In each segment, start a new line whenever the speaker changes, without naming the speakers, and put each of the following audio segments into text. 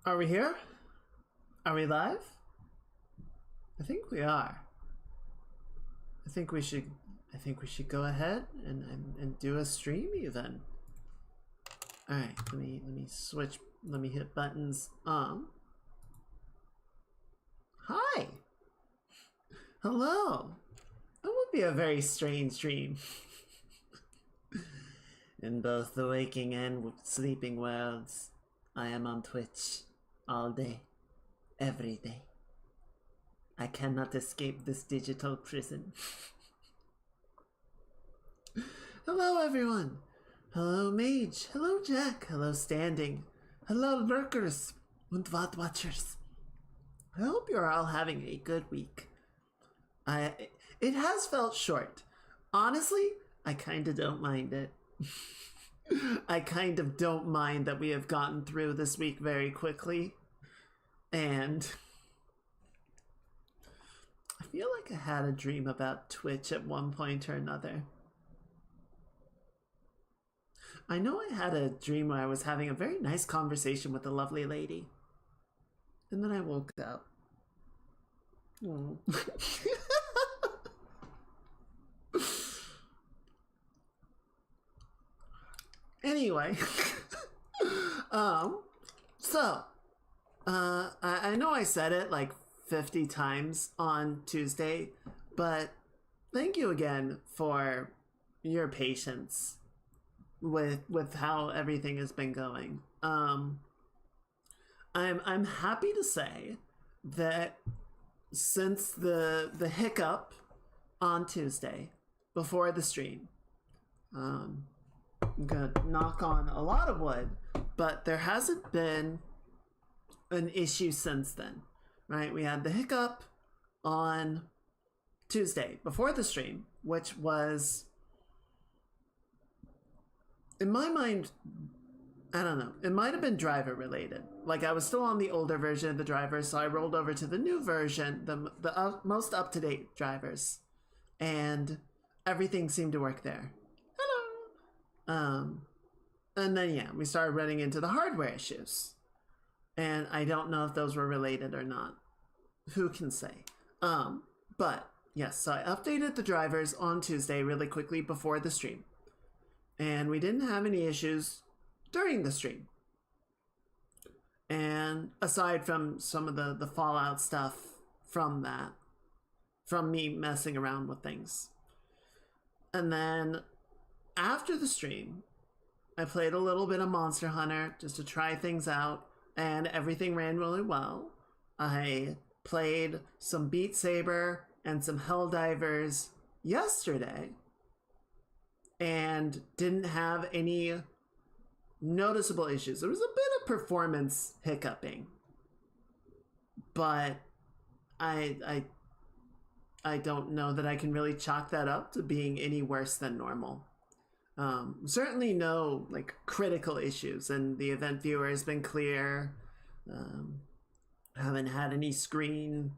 Are we here? Are we live? I think we are. I think we should go ahead and do a stream even. Alright, let me switch, let me hit buttons. Hi! Hello! That would be a very strange dream. In both the waking and sleeping worlds, I am on Twitch all day, every day. I cannot escape this digital prison. Hello, everyone. Hello, Mage. Hello, Jack. Hello, Standing. Hello, lurkers and VOD watchers. I hope you're all having a good week. It has felt short. Honestly, I kind of don't mind it. I kind of don't mind that we have gotten through this week very quickly. And I feel like I had a dream about Twitch at one point or another. I know I had a dream where I was having a very nice conversation with a lovely lady. And then I woke up. Oh. Anyway. I know I said it like 50 times on Tuesday, but thank you again for your patience with how everything has been going. I'm happy to say that since the hiccup on Tuesday before the stream, I'm gonna knock on a lot of wood, but there hasn't been an issue since then, right? We had the hiccup on Tuesday before the stream, which was, in my mind, I don't know, it might have been driver related. Like, I was still on the older version of the drivers, so I rolled over to the new version, the most up-to-date drivers, and everything seemed to work there. Hello! And then, yeah, we started running into the hardware issues. And I don't know if those were related or not. Who can say? But, yes, so I updated the drivers on Tuesday really quickly before the stream. And we didn't have any issues during the stream. And aside from some of the Fallout stuff from that, from me messing around with things. And then after the stream, I played a little bit of Monster Hunter just to try things out, and everything ran really well. I played some Beat Saber and some Helldivers yesterday and didn't have any noticeable issues. There was a bit of performance hiccuping, but I don't know that I can really chalk that up to being any worse than normal. Certainly no like critical issues, and the event viewer has been clear. Haven't had any screen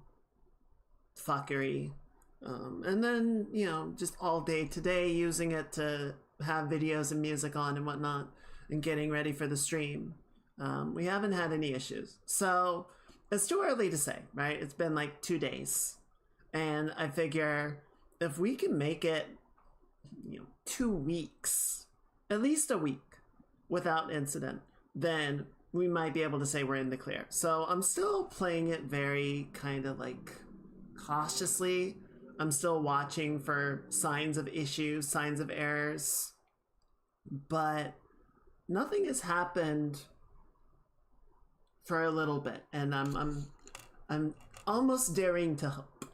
fuckery. And then, you know, just all day today using it to have videos and music on and whatnot and getting ready for the stream. We haven't had any issues. So it's too early to say, right? It's been like 2 days. And I figure if we can make it, 2 weeks, at least a week without incident, then we might be able to say we're in the clear. So I'm still playing it very kind of like cautiously. I'm still watching for signs of issues, signs of errors, but nothing has happened for a little bit, and I'm almost daring to hope.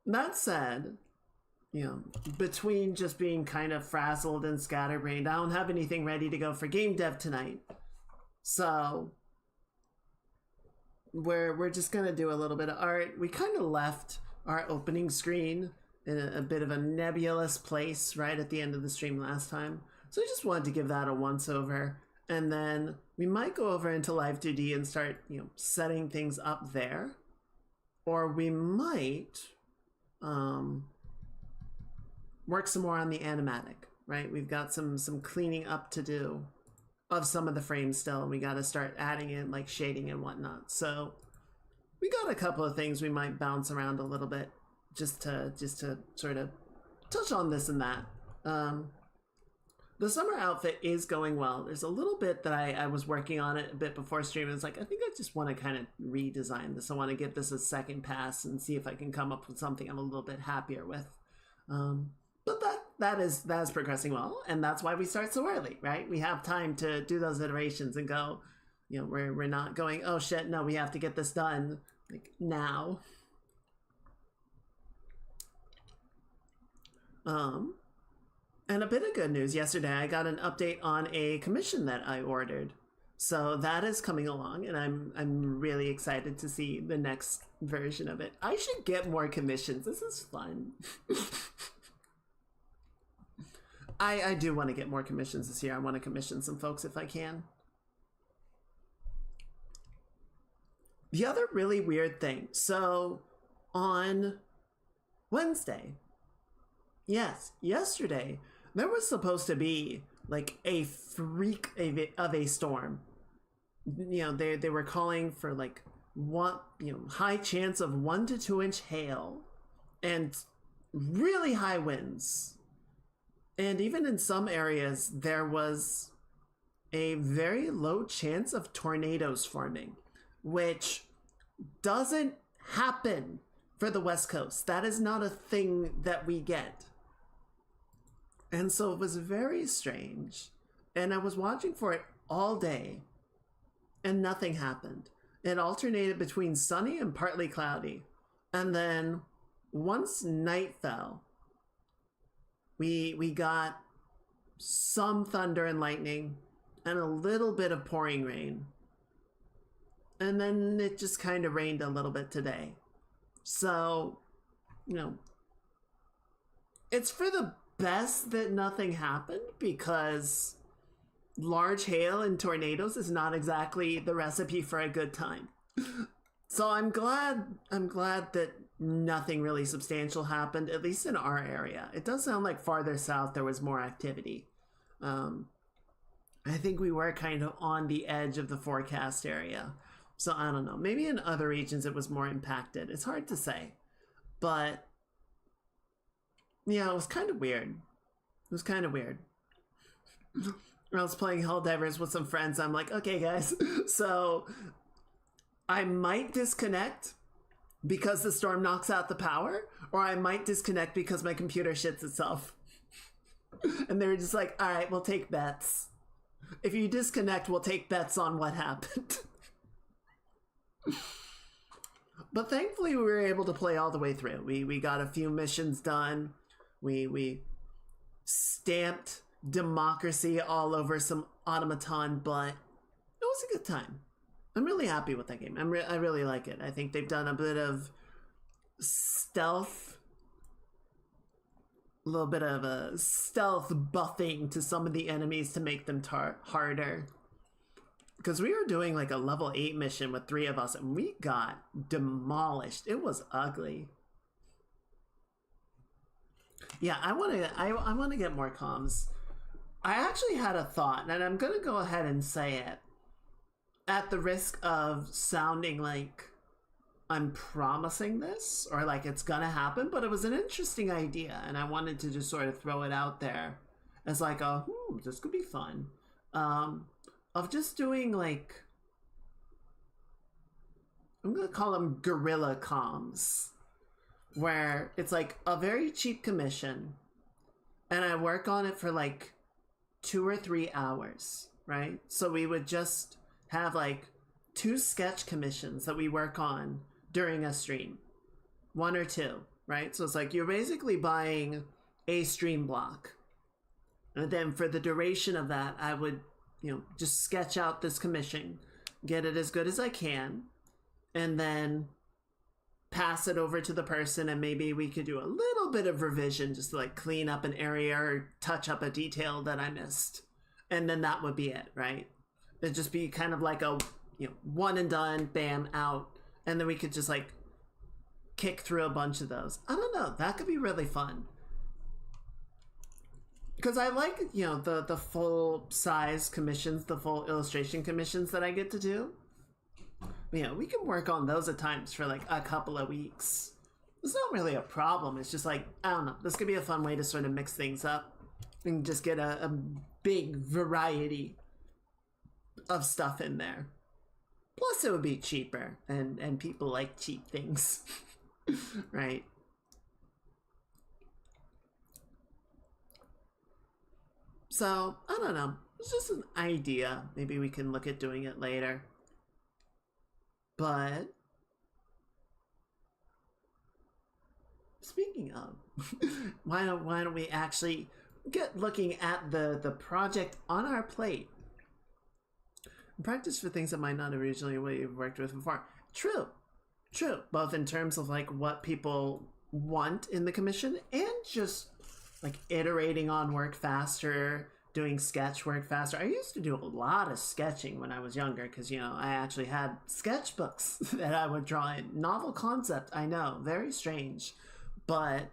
That said, between just being kind of frazzled and scatterbrained, I don't have anything ready to go for game dev tonight. So we're just gonna do a little bit of art. We kind of left our opening screen in a bit of a nebulous place right at the end of the stream last time. So I just wanted to give that a once over. And then we might go over into Live 2D and start, setting things up there. Or we might work some more on the animatic, right? We've got some cleaning up to do of some of the frames still, and we got to start adding in like shading and whatnot. So we got a couple of things we might bounce around a little bit just to sort of touch on this and that. The summer outfit is going well. There's a little bit that I was working on it a bit before stream. It's like, I think I just want to kind of redesign this. I want to give this a second pass and see if I can come up with something I'm a little bit happier with. But that is progressing well, and that's why we start so early, right? We have time to do those iterations and go, you know, we're not going, oh shit, no, we have to get this done like now. And a bit of good news, yesterday I got an update on a commission that I ordered. So that is coming along, and I'm really excited to see the next version of it. I should get more commissions. This is fun. I do want to get more commissions this year. I want to commission some folks if I can. The other really weird thing. So on Wednesday, yes, yesterday, there was supposed to be like a freak of a storm. You know, they were calling for like high chance of 1 to 2 inch hail and really high winds. And even in some areas, there was a very low chance of tornadoes forming, which doesn't happen for the West Coast. That is not a thing that we get. And so it was very strange. And I was watching for it all day, and nothing happened. It alternated between sunny and partly cloudy. And then once night fell, we got some thunder and lightning and a little bit of pouring rain. And then it just kind of rained a little bit today. So, you know, it's for the best that nothing happened, because large hail and tornadoes is not exactly the recipe for a good time. So I'm glad that nothing really substantial happened, at least in our area. It does sound like farther south there was more activity. I think we were kind of on the edge of the forecast area. So I don't know. Maybe in other regions it was more impacted. It's hard to say. But yeah, it was kind of weird. It was kind of weird. I was playing Helldivers with some friends. I'm like, okay, guys, so I might disconnect because the storm knocks out the power, or I might disconnect because my computer shits itself. And they were just like, all right, we'll take bets. If you disconnect, we'll take bets on what happened. But thankfully we were able to play all the way through. We got a few missions done. We stamped democracy all over some automaton, but it was a good time. I'm really happy with that game. I really like it. I think they've done a bit of stealth, a little bit of a stealth buffing to some of the enemies to make them harder. Because we were doing like a level 8 mission with 3 of us, and we got demolished. It was ugly. Yeah, I want to get more comms. I actually had a thought, and I'm gonna go ahead and say it, at the risk of sounding like I'm promising this or like it's gonna happen, but it was an interesting idea, and I wanted to just sort of throw it out there as like a this could be fun. Of just doing like, I'm gonna call them guerrilla comms, where it's like a very cheap commission and I work on it for like 2 or 3 hours, right? So we would just have like 2 sketch commissions that we work on during a stream, 1 or 2, right? So it's like you're basically buying a stream block, and then for the duration of that I would, you know, just sketch out this commission, get it as good as I can, and then pass it over to the person, and maybe we could do a little bit of revision just to like clean up an area or touch up a detail that I missed, and then that would be it, right? It'd just be kind of like a, you know, one and done, bam, out, and then we could just like kick through a bunch of those. I don't know, that could be really fun. because I like, you know, the full size commissions, the full illustration commissions that I get to do. You know, we can work on those at times for like a couple of weeks. It's not really a problem. It's just like, I don't know, this could be a fun way to sort of mix things up and just get a big variety of stuff in there. Plus it would be cheaper, and people like cheap things. Right? So, I don't know. It's just an idea. Maybe we can look at doing it later. But speaking of, why don't we actually get looking at the project on our plate? Practice for things that might not originally what you've worked with before. True. Both in terms of like what people want in the commission and just like iterating on work faster, doing sketch work faster. I used to do a lot of sketching when I was younger because, you know, I actually had sketchbooks that I would draw in. Novel concept, I know, very strange. But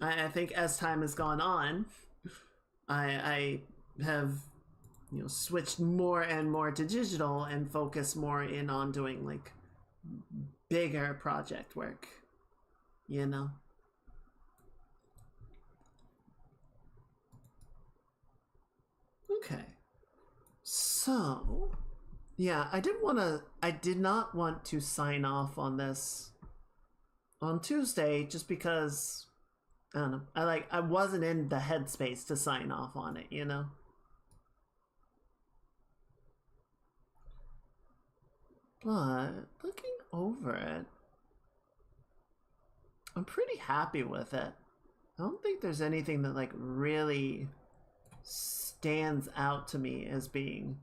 I think as time has gone on, I have, you know, switched more and more to digital and focus more in on doing like bigger project work, you know. Okay, so yeah, I did not want to sign off on this on Tuesday just because I don't know, I wasn't in the headspace to sign off on it, you know. But looking over it, I'm pretty happy with it. I don't think there's anything that like really stands out to me as being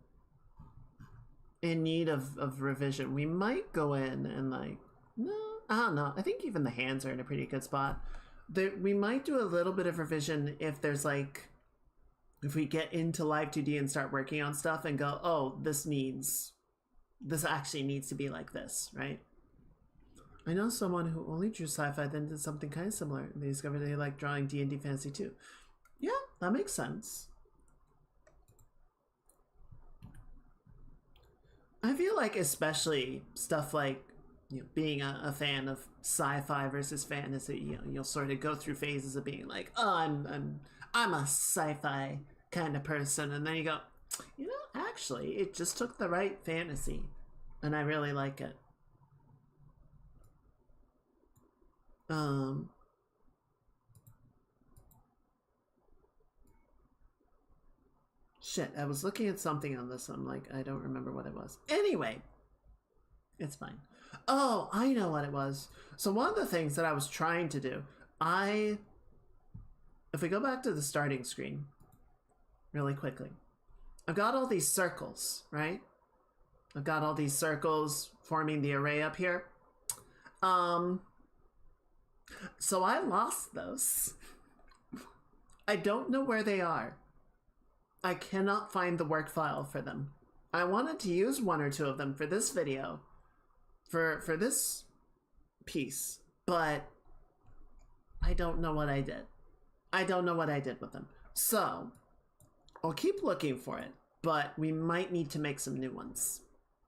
in need of revision. We might go in and like, no, I don't know. I think even the hands are in a pretty good spot. We might do a little bit of revision if there's like, if we get into Live 2D and start working on stuff and go, oh, this actually needs to be like this, right? I know someone who only drew sci-fi then did something kind of similar. They discovered they like drawing D&D Fantasy too. Yeah, that makes sense. I feel like especially stuff like, you know, being a fan of sci-fi versus fantasy, you know, you'll sort of go through phases of being like, oh, I'm a sci-fi kind of person, and then you go, you know, actually, it just took the right fantasy, and I really like it. Shit, I was looking at something on this. I'm like, I don't remember what it was. Anyway, it's fine. Oh, I know what it was. So one of the things that I was trying to do, if we go back to the starting screen really quickly, I've got all these circles, right? I've got all these circles forming the array up here. So I lost those. I don't know where they are. I cannot find the work file for them. I wanted to use one or two of them for this video, for this piece, but I don't know what I did. I don't know what I did with them. So I'll keep looking for it, but we might need to make some new ones,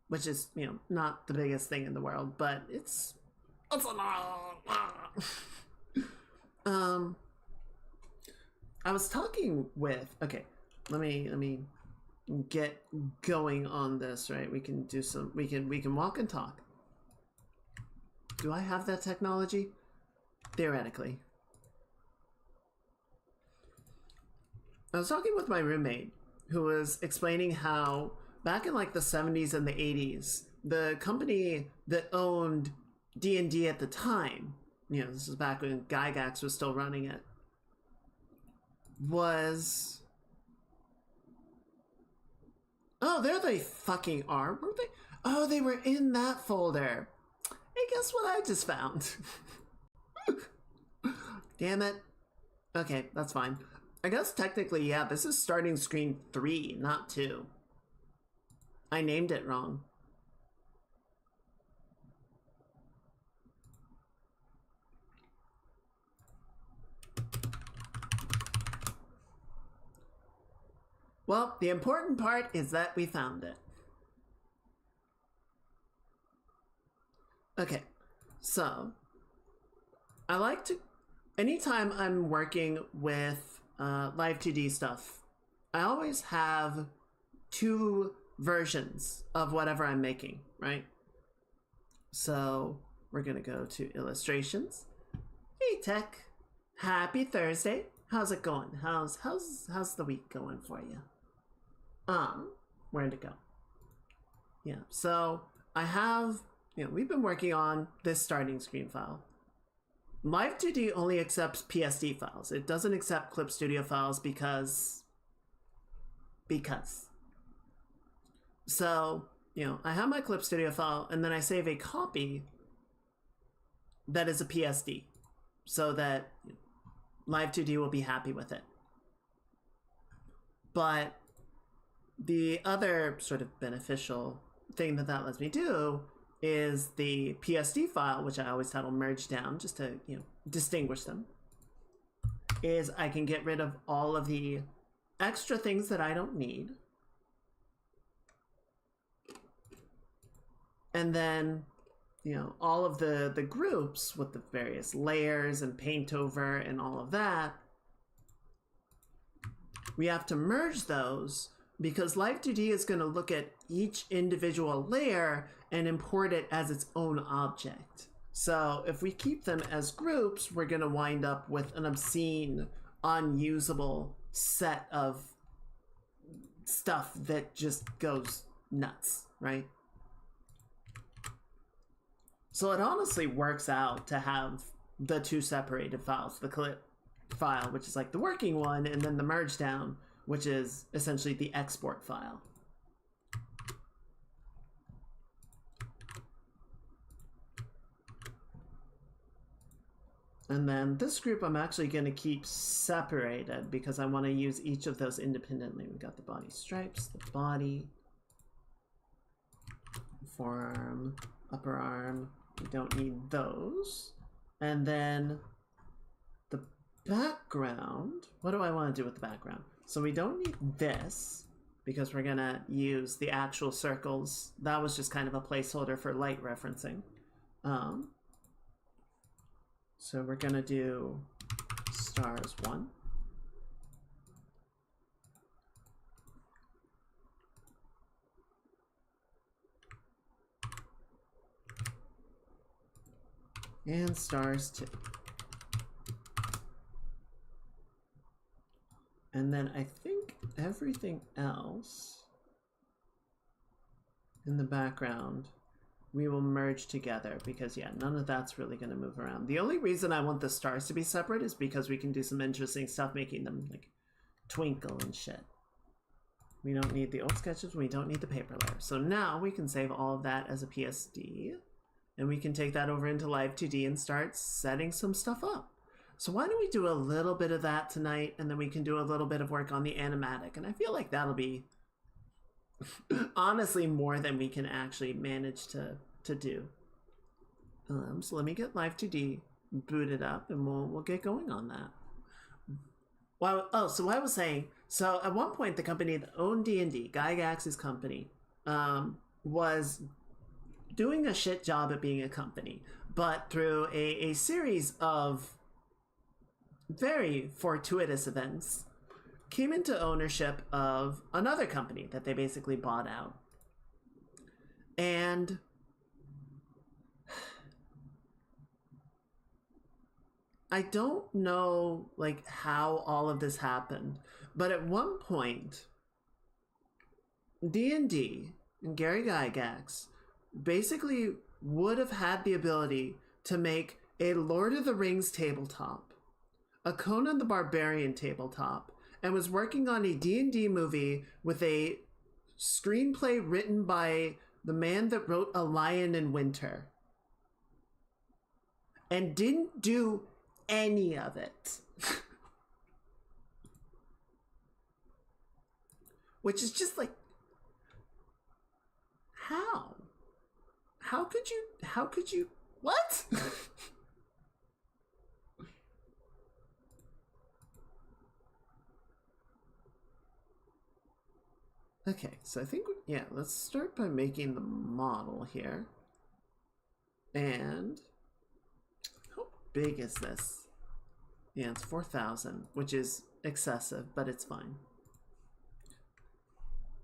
which is, you know, not the biggest thing in the world, but it's I was talking with, okay, let me get going on this, right? We can do some, we can walk and talk. Do I have that technology? Theoretically. I was talking with my roommate who was explaining how back in like the 70s and the 80s, the company that owned D&D at the time, you know, this is back when Gygax was still running it, was... Oh, there they fucking are, weren't they? Oh, they were in that folder. Hey, guess what I just found? Damn it. Okay, that's fine. I guess technically, yeah, this is starting screen 3, not 2. I named it wrong. Well, the important part is that we found it. Okay, so I like to, anytime I'm working with Live 2D stuff, I always have two versions of whatever I'm making, right? So we're gonna go to illustrations. Hey Tech, happy Thursday. How's it going? How's the week going for you? Where'd it go? Yeah, so I have, we've been working on this starting screen file. Live 2D only accepts PSD files. It doesn't accept Clip Studio files because. So, I have my Clip Studio file and then I save a copy that is a PSD so that Live 2D will be happy with it. But the other sort of beneficial thing that lets me do is the PSD file, which I always title merge down just to, distinguish them, is I can get rid of all of the extra things that I don't need. And then, all of the groups with the various layers and paint over and all of that, we have to merge those because Live 2D is going to look at each individual layer and import it as its own object. So if we keep them as groups, we're going to wind up with an obscene, unusable set of stuff that just goes nuts, right? So it honestly works out to have the two separated files, the clip file, which is like the working one, and then the merge down, which is essentially the export file. And then this group I'm actually going to keep separated because I want to use each of those independently. We got the body stripes, the body, forearm, upper arm. We don't need those. And then the background. What do I want to do with the background? So we don't need this because we're going to use the actual circles. That was just kind of a placeholder for light referencing. So we're going to do stars 1. And stars 2. And then I think everything else in the background we will merge together because, yeah, none of that's really going to move around. The only reason I want the stars to be separate is because we can do some interesting stuff making them, like, twinkle and shit. We don't need the old sketches. We don't need the paper layer. So now we can save all of that as a PSD. And we can take that over into Live 2D and start setting some stuff up. So why don't we do a little bit of that tonight, and then we can do a little bit of work on the animatic. And I feel like that'll be honestly more than we can actually manage to do. So let me get Live 2D booted up and we'll get going on that. Well, so I was saying, so at one point the company that owned D&D, Gygax's company, was doing a shit job at being a company, but through a series of very fortuitous events, came into ownership of another company that they basically bought out. And I don't know like how all of this happened, but at one point D&D and Gary Gygax basically would have had the ability to make a Lord of the Rings tabletop, a Conan the Barbarian tabletop, and was working on a D&D movie with a screenplay written by the man that wrote A Lion in Winter, and didn't do any of it. Which is just like, how? How could you, what? Okay, so I think, yeah, let's start by making the model here. And how big is this? Yeah, it's 4,000, which is excessive, but it's fine.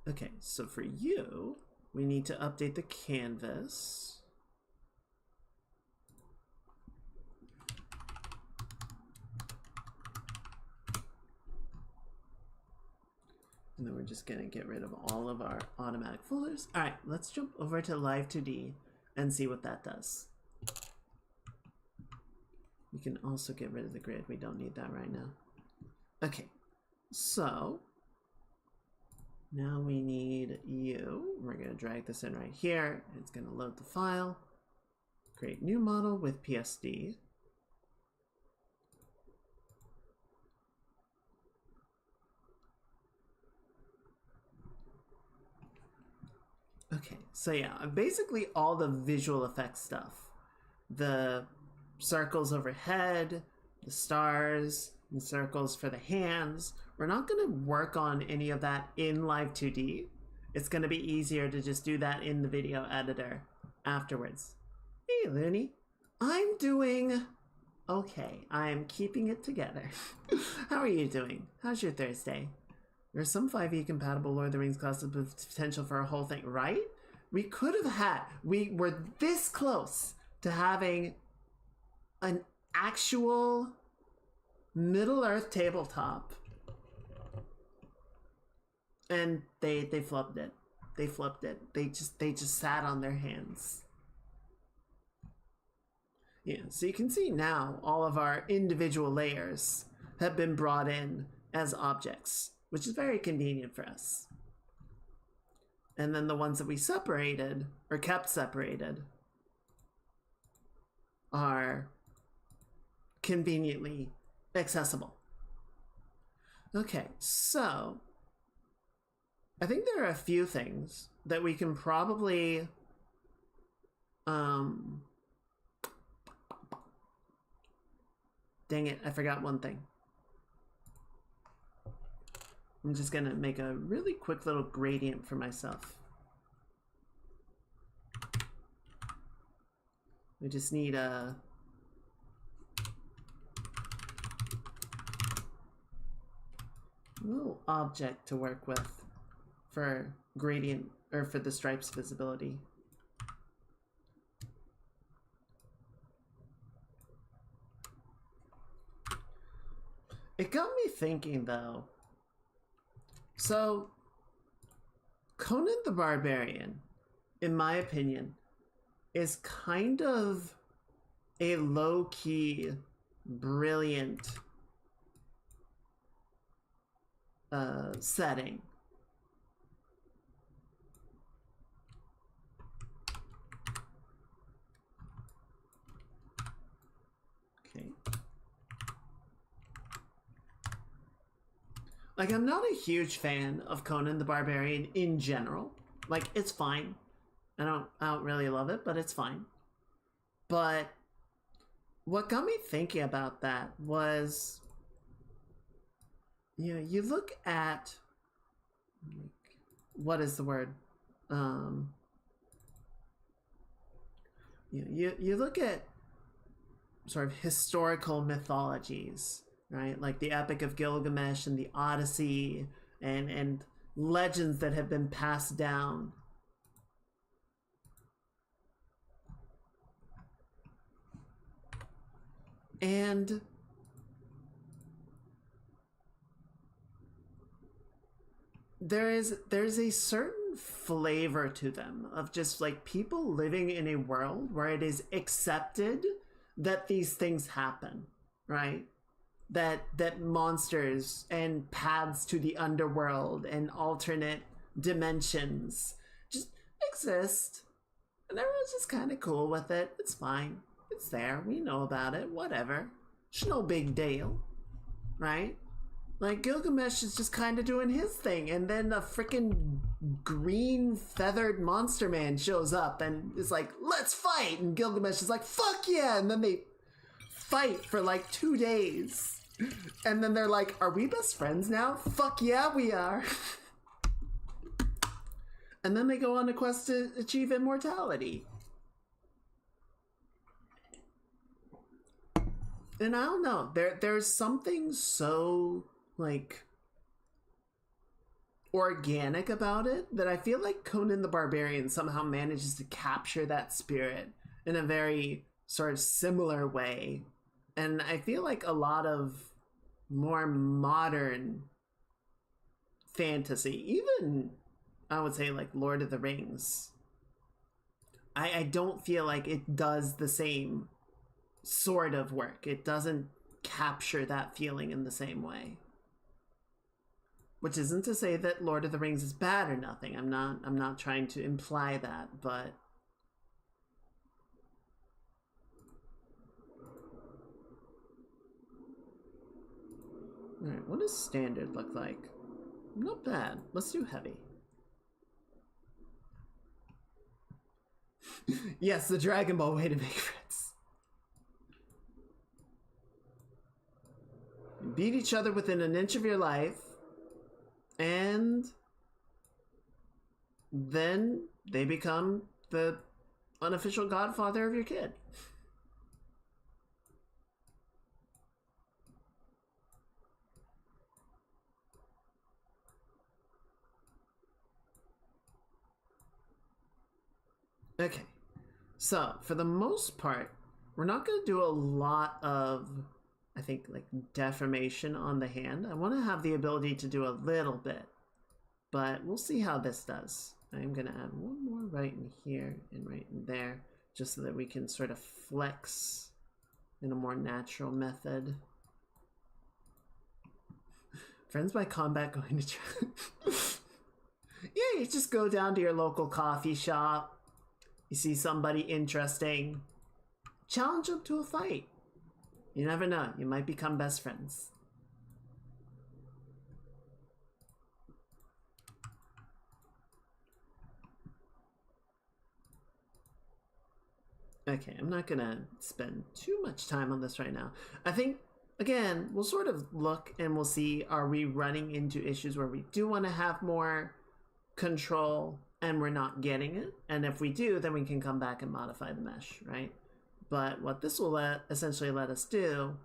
Okay, so for you, we need to update the canvas. And then we're just gonna get rid of all of our automatic folders. All right, let's jump over to Live 2D and see what that does. We can also get rid of the grid. We don't need that right now. Okay, so now we need you. We're gonna drag this in right here. It's gonna load the file. Create new model with PSD. Okay, so yeah, basically all the visual effects stuff. The circles overhead, the stars, and circles for the hands. We're not going to work on any of that in Live 2D. It's going to be easier to just do that in the video editor afterwards. Hey, Looney. I'm doing okay. I'm keeping it together. How are you doing? How's your Thursday? There's some 5e compatible Lord of the Rings class with potential for a whole thing, right? We could have had, we were this close to having an actual Middle-earth tabletop. And they flipped it. They flipped it. They just sat on their hands. Yeah, so you can see now all of our individual layers have been brought in as objects, which is very convenient for us. And then the ones that we separated, or kept separated, are conveniently accessible. Okay, so I think there are a few things that we can probably dang it, I forgot one thing. I'm just gonna make a really quick little gradient for myself. We just need a little object to work with for gradient, or for the stripes visibility. It got me thinking though. So, Conan the Barbarian, in my opinion, is kind of a low-key, brilliant setting. Okay. Like, I'm not a huge fan of Conan the Barbarian in general. Like, it's fine. I don't really love it, but it's fine. But what got me thinking about that was, you know, you look at, what is the word? You look at sort of historical mythologies, right? Like the Epic of Gilgamesh and the Odyssey, and legends that have been passed down. And there's a certain flavor to them of just like people living in a world where it is accepted that these things happen, right? That monsters and paths to the underworld and alternate dimensions just exist, and everyone's just kind of cool with it. It's fine. It's there. We know about it. Whatever. It's no big deal, right? Like, Gilgamesh is just kind of doing his thing, and then a freaking green feathered monster man shows up and is like, let's fight! And Gilgamesh is like, fuck yeah! And then they fight for like 2 days. And then they're like, are we best friends now? Fuck yeah, we are. And then they go on a quest to achieve immortality. And I don't know, there's something so, like, organic about it that I feel like Conan the Barbarian somehow manages to capture that spirit in a very sort of similar way. And I feel like a lot of more modern fantasy, even I would say like Lord of the Rings, I don't feel like it does the same sort of work. It doesn't capture that feeling in the same way. Which isn't to say that Lord of the Rings is bad or nothing. I'm not trying to imply that, but alright, what does standard look like? Not bad. Let's do heavy. Yes, the Dragon Ball way to make friends. Beat each other within an inch of your life, and then they become the unofficial godfather of your kid. Okay, so for the most part, we're not going to do a lot of, I think, like deformation on the hand. I want to have the ability to do a little bit, but we'll see how this does. I'm going to add one more right in here and right in there, just so that we can sort of flex in a more natural method. Friends by combat going to try. Yeah, you just go down to your local coffee shop. You see somebody interesting, challenge them to a fight. You never know, you might become best friends. Okay, I'm not gonna spend too much time on this right now. I think, again, we'll sort of look and we'll see, are we running into issues where we do want to have more control and we're not getting it? And if we do, then we can come back and modify the mesh, right? But what this will essentially let us do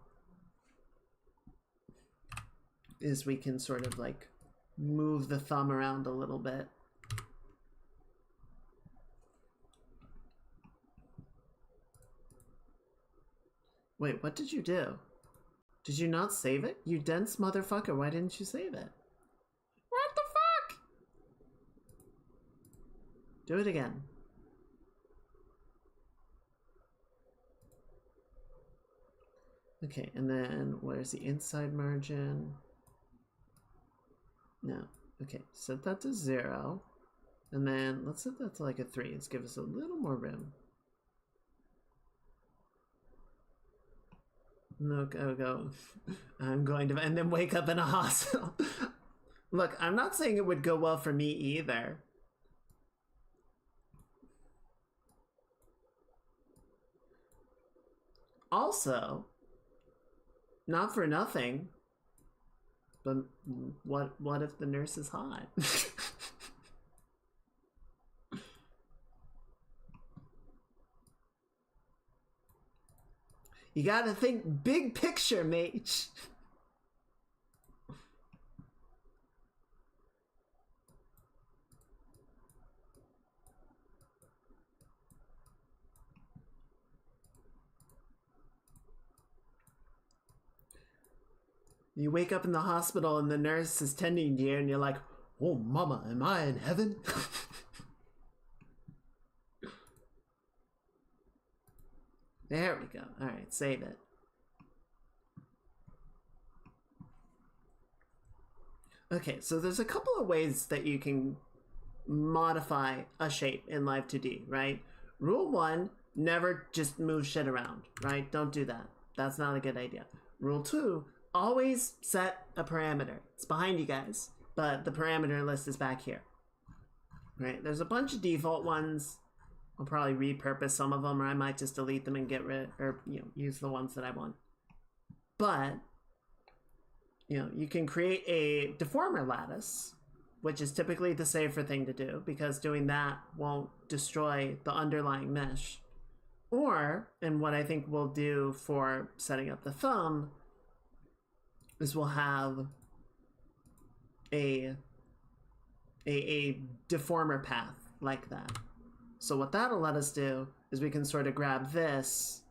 is we can sort of like move the thumb around a little bit. Wait, what did you do? Did you not save it? You dense motherfucker, why didn't you save it? What the fuck? Do it again. Okay, and then where's the inside margin? No. Okay, set that to 0. And then let's set that to like a 3. Let's give us a little more room. No, go. I'm going to, and then wake up in a hospital. Look, I'm not saying it would go well for me either. Also, not for nothing, but what if the nurse is hot? You gotta think big picture, mate. You wake up in the hospital and the nurse is tending to you and you're like, oh mama, am I in heaven? There we go. All right, save it. Okay, so there's a couple of ways that you can modify a shape in Live 2D, right? Rule 1, never just move shit around, right? Don't do that. That's not a good idea. Rule 2, always set a parameter. It's behind you guys, but the parameter list is back here. Right? There's a bunch of default ones. I'll probably repurpose some of them, or I might just delete them and get rid, or use the ones that I want. But you can create a deformer lattice which is typically the safer thing to do because doing that won't destroy the underlying mesh. Or, and what I think we'll do for setting up the thumb is we'll have a deformer path like that. So what that'll let us do is we can sort of grab this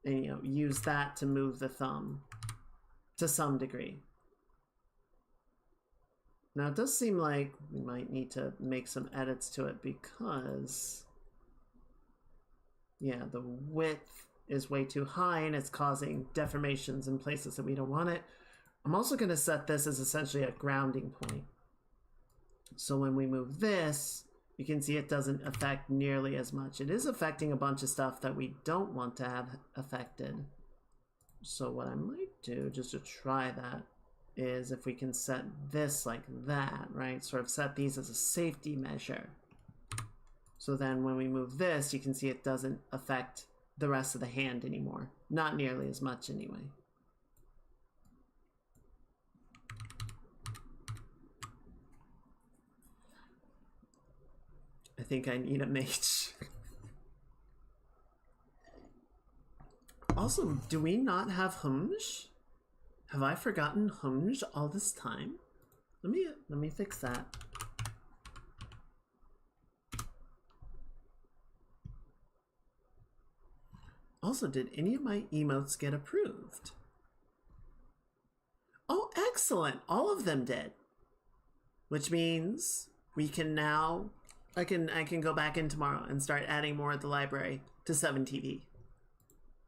and, you know, use that to move the thumb to some degree. Now it does seem like we might need to make some edits to it because, yeah, the width is way too high and it's causing deformations in places that we don't want it. I'm also going to set this as essentially a grounding point. So when we move this, you can see it doesn't affect nearly as much. It is affecting a bunch of stuff that we don't want to have affected. So what I might do, just to try that, is if we can set this like that, right? Sort of set these as a safety measure. So then when we move this, you can see it doesn't affect the rest of the hand anymore. Not nearly as much anyway. I think I need a mage. Also, do we not have Humj? Have I forgotten Humj all this time? Let me fix that. Also, did any of my emotes get approved? Oh, excellent! All of them did. Which means we can now, I can go back in tomorrow and start adding more of the library to 7TV.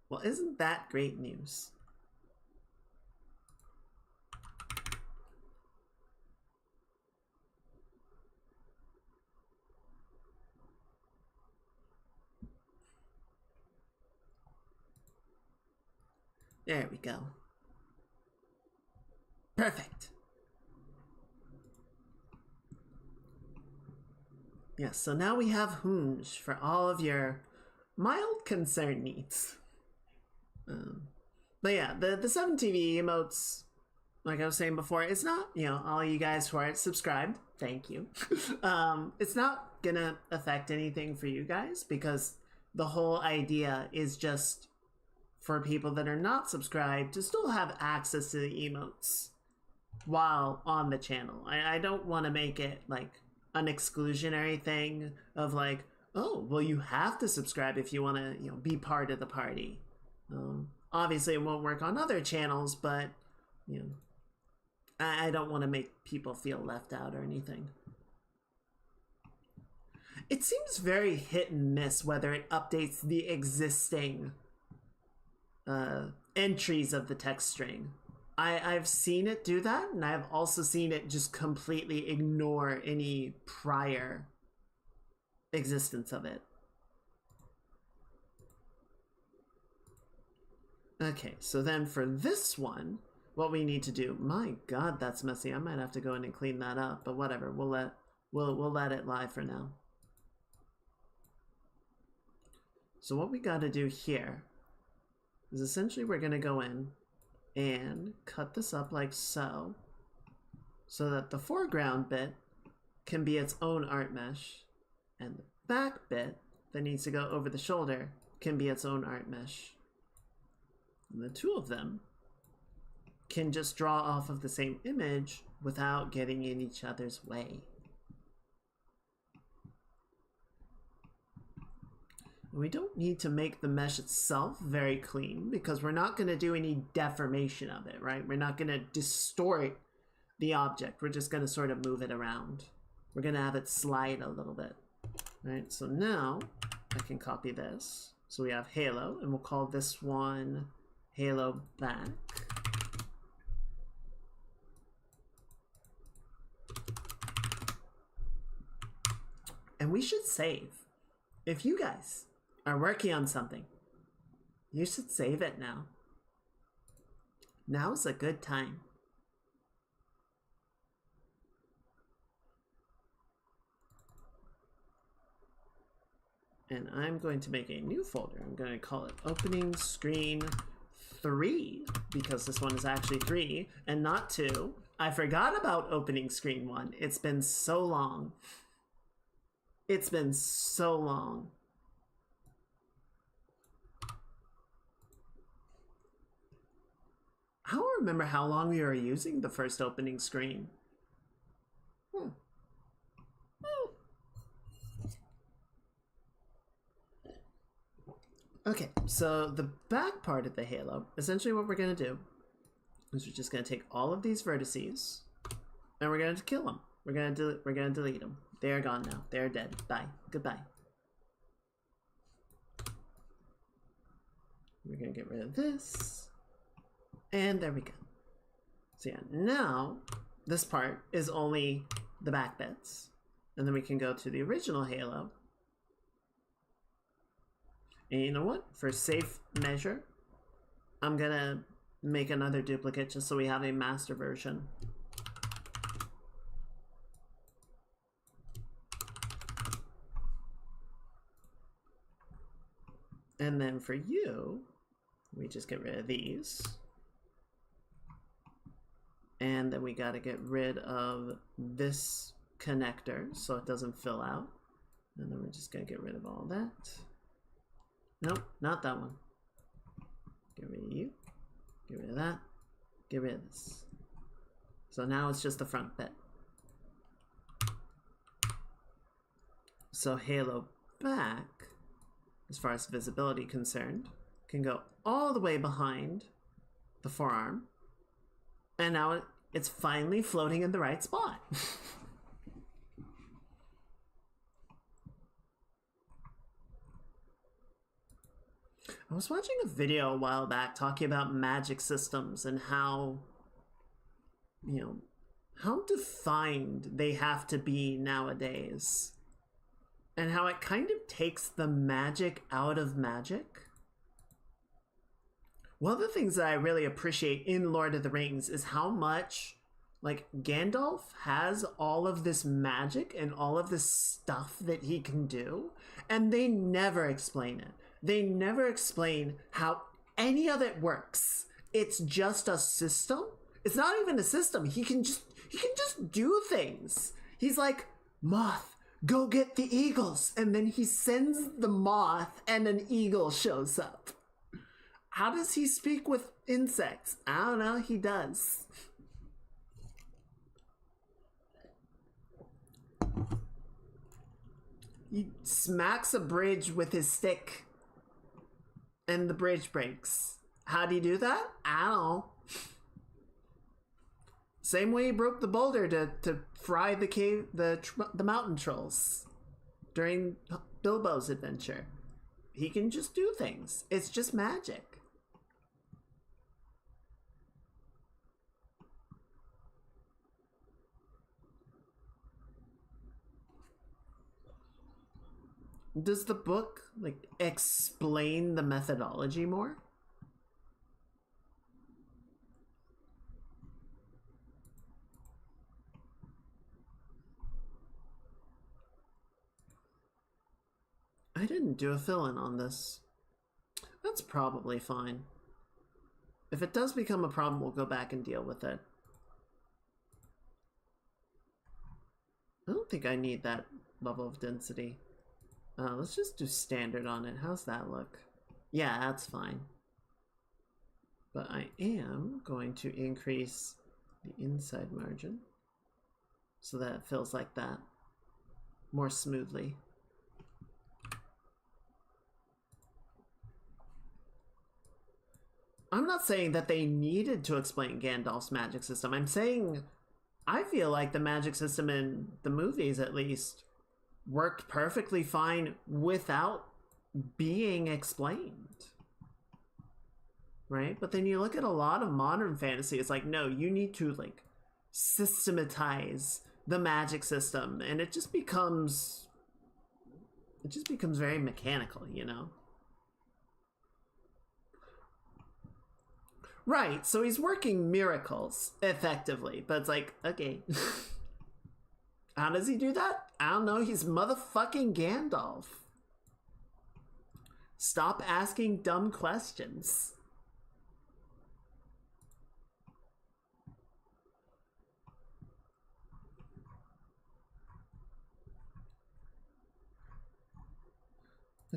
Well, isn't that great news? There we go. Perfect. Yes, so now we have Humj for all of your mild concern needs. But yeah, the 7TV emotes, like I was saying before, it's not, you know, all you guys who are subscribed, thank you. It's not gonna affect anything for you guys because the whole idea is just for people that are not subscribed to still have access to the emotes while on the channel. I don't want to make it like an exclusionary thing of like, oh, well, you have to subscribe if you want to, you know, be part of the party. Obviously, it won't work on other channels, but, you know, I don't want to make people feel left out or anything. It seems very hit and miss whether it updates the existing entries of the text string. I've seen it do that, and I've also seen it just completely ignore any prior existence of it. Okay, so then for this one, what we need to do, my god, that's messy. I might have to go in and clean that up, but whatever, we'll let it lie for now. So what we got to do here is essentially we're going to go in and cut this up like so that the foreground bit can be its own art mesh, and the back bit that needs to go over the shoulder can be its own art mesh. And the two of them can just draw off of the same image without getting in each other's way. We don't need to make the mesh itself very clean because we're not going to do any deformation of it, right? We're not going to distort the object. We're just going to sort of move it around. We're going to have it slide a little bit, right? So now I can copy this. So we have Halo, and we'll call this one Halo Back. And we should save. If you guys are working on something, you should save it now. Now's a good time. And I'm going to make a new folder. I'm going to call it Opening Screen 3 because this one is actually 3 and not 2. I forgot about opening screen 1. It's been so long. It's been so long. I don't remember how long we were using the first opening screen. Okay, so the back part of the halo, essentially what we're going to do is we're just going to take all of these vertices and we're going to kill them. We're going to delete them. They're gone now. They're dead. Bye. Goodbye. We're going to get rid of this. And there we go. So yeah, now this part is only the back bits. And then we can go to the original halo. And you know what? For safe measure, I'm gonna make another duplicate just so we have a master version. And then for you, we just get rid of these. And then we gotta get rid of this connector so it doesn't fill out. And then we're just gonna get rid of all that. Nope, not that one. Get rid of you. Get rid of that. Get rid of this. So now it's just the front bit. So halo back, as far as visibility concerned, can go all the way behind the forearm. And now it's finally floating in the right spot. I was watching a video a while back talking about magic systems and how, you know, how defined they have to be nowadays. And how it kind of takes the magic out of magic. One of the things that I really appreciate in Lord of the Rings is how much, like, Gandalf has all of this magic and all of this stuff that he can do, and they never explain it. They never explain how any of it works. It's just a system. It's not even a system. He can just do things. He's like, moth, go get the eagles. And then he sends the moth and an eagle shows up. How does he speak with insects? I don't know. He does. He smacks a bridge with his stick. And the bridge breaks. How'd he do that? I don't know. Same way he broke the boulder to fry the mountain trolls during Bilbo's adventure. He can just do things. It's just magic. Does the book, like, explain the methodology more? I didn't do a fill-in on this. That's probably fine. If it does become a problem, we'll go back and deal with it. I don't think I need that level of density. Let's just do standard on it. How's that look? Yeah, that's fine. But I am going to increase the inside margin so that it feels like that more smoothly. I'm not saying that they needed to explain Gandalf's magic system. I'm saying I feel like the magic system in the movies, at least, worked perfectly fine without being explained. Right? But then you look at a lot of modern fantasy, it's like, no, you need to, like, systematize the magic system, and it just becomes very mechanical, you know? Right, so he's working miracles effectively, but it's like, okay. How does he do that? I don't know, he's motherfucking Gandalf. Stop asking dumb questions.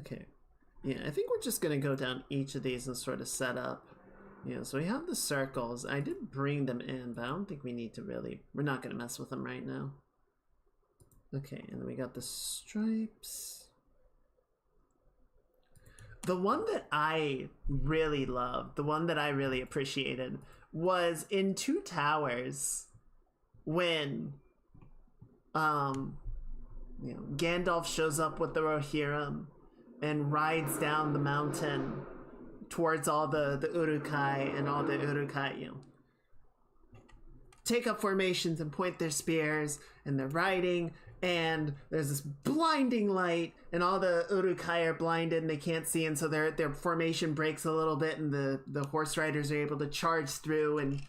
Okay. Yeah, I think we're just gonna go down each of these and sort of set up. Yeah, so we have the circles. I did bring them in, but I don't think we need to really... We're not gonna mess with them right now. Okay, and then we got the stripes. The one that I really loved, the one that I really appreciated, was in Two Towers when Gandalf shows up with the Rohirrim and rides down the mountain towards all the Uruk-hai, and all the Uruk-hai, take up formations and point their spears, and they're riding, and there's this blinding light, and all the Uruk-hai are blinded and they can't see, and so their formation breaks a little bit, and the horse riders are able to charge through and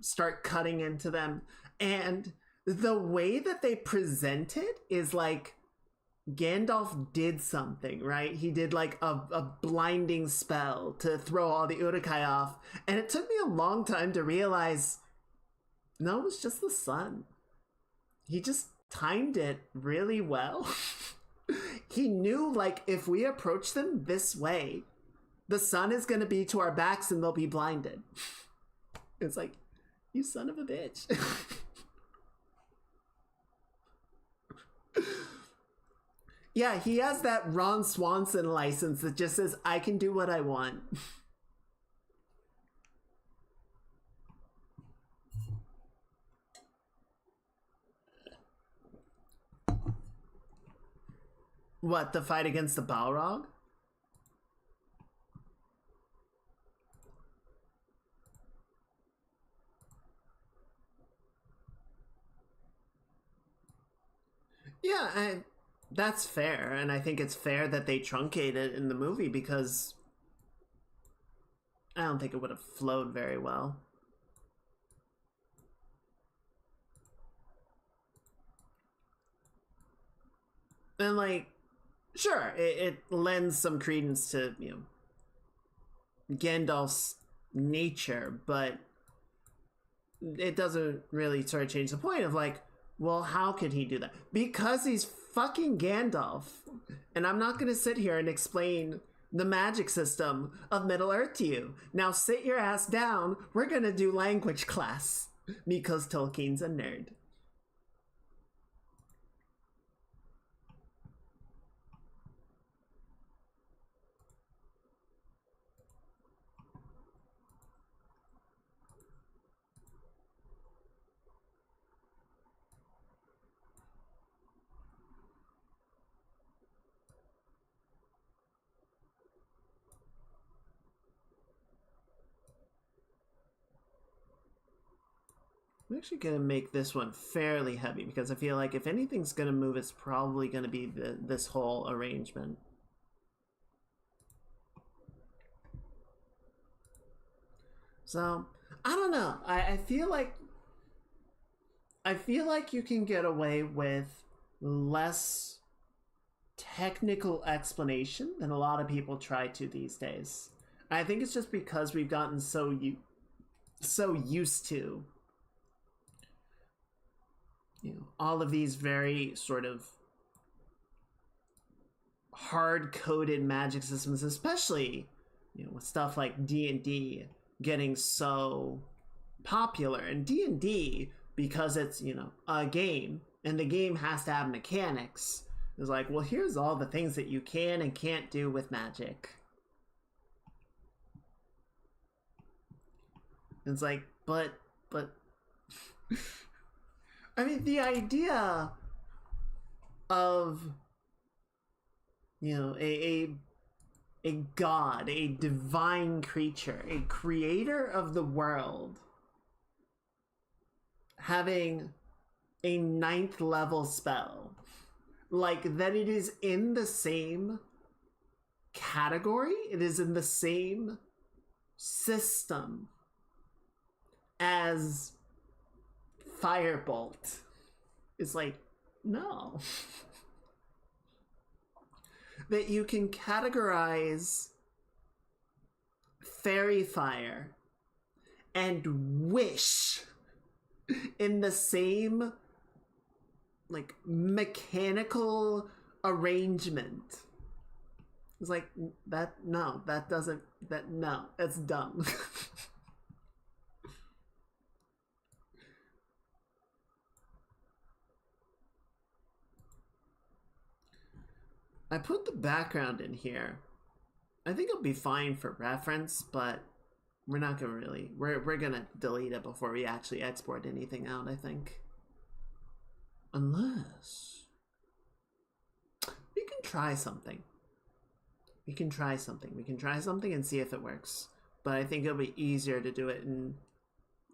start cutting into them. And the way that they present it is like Gandalf did something, right? He did like a blinding spell to throw all the Uruk-hai off, and it took me a long time to realize, no, it was just the sun. He just timed it really well. He knew, like, if we approach them this way, the sun is going to be to our backs and they'll be blinded. It's like, you son of a bitch. Yeah, he has that Ron Swanson license that just says, I can do what I want. What, the fight against the Balrog? Yeah, that's fair, and I think it's fair that they truncate it in the movie, because I don't think it would have flowed very well. And like, sure, it lends some credence to Gandalf's nature, but it doesn't really sort of change the point of like, well, how could he do that? Because he's fucking Gandalf. And I'm not going to sit here and explain the magic system of Middle Earth to you. Now sit your ass down. We're going to do language class because Tolkien's a nerd. I'm actually going to make this one fairly heavy because I feel like if anything's going to move, it's probably going to be this whole arrangement. So, I don't know. I feel like you can get away with less technical explanation than a lot of people try to these days. I think it's just because we've gotten so used to all of these very sort of hard-coded magic systems, especially with stuff like D&D getting so popular. And D&D, because it's a game and the game has to have mechanics, is like, well, here's all the things that you can and can't do with magic. It's like, but I mean, the idea of a god, a divine creature, a creator of the world, having a 9th level spell, like that, it is in the same category, it is in the same system as Firebolt. It's like, no. That you can categorize fairy fire and wish in the same like mechanical arrangement It's like, that, no, that doesn't, that, no, that's dumb. I put the background in here. I think it'll be fine for reference, but we're not gonna really, we're gonna delete it before we actually export anything out, I think. Unless we can try something. We can try something. We can try something and see if it works. But I think it'll be easier to do it in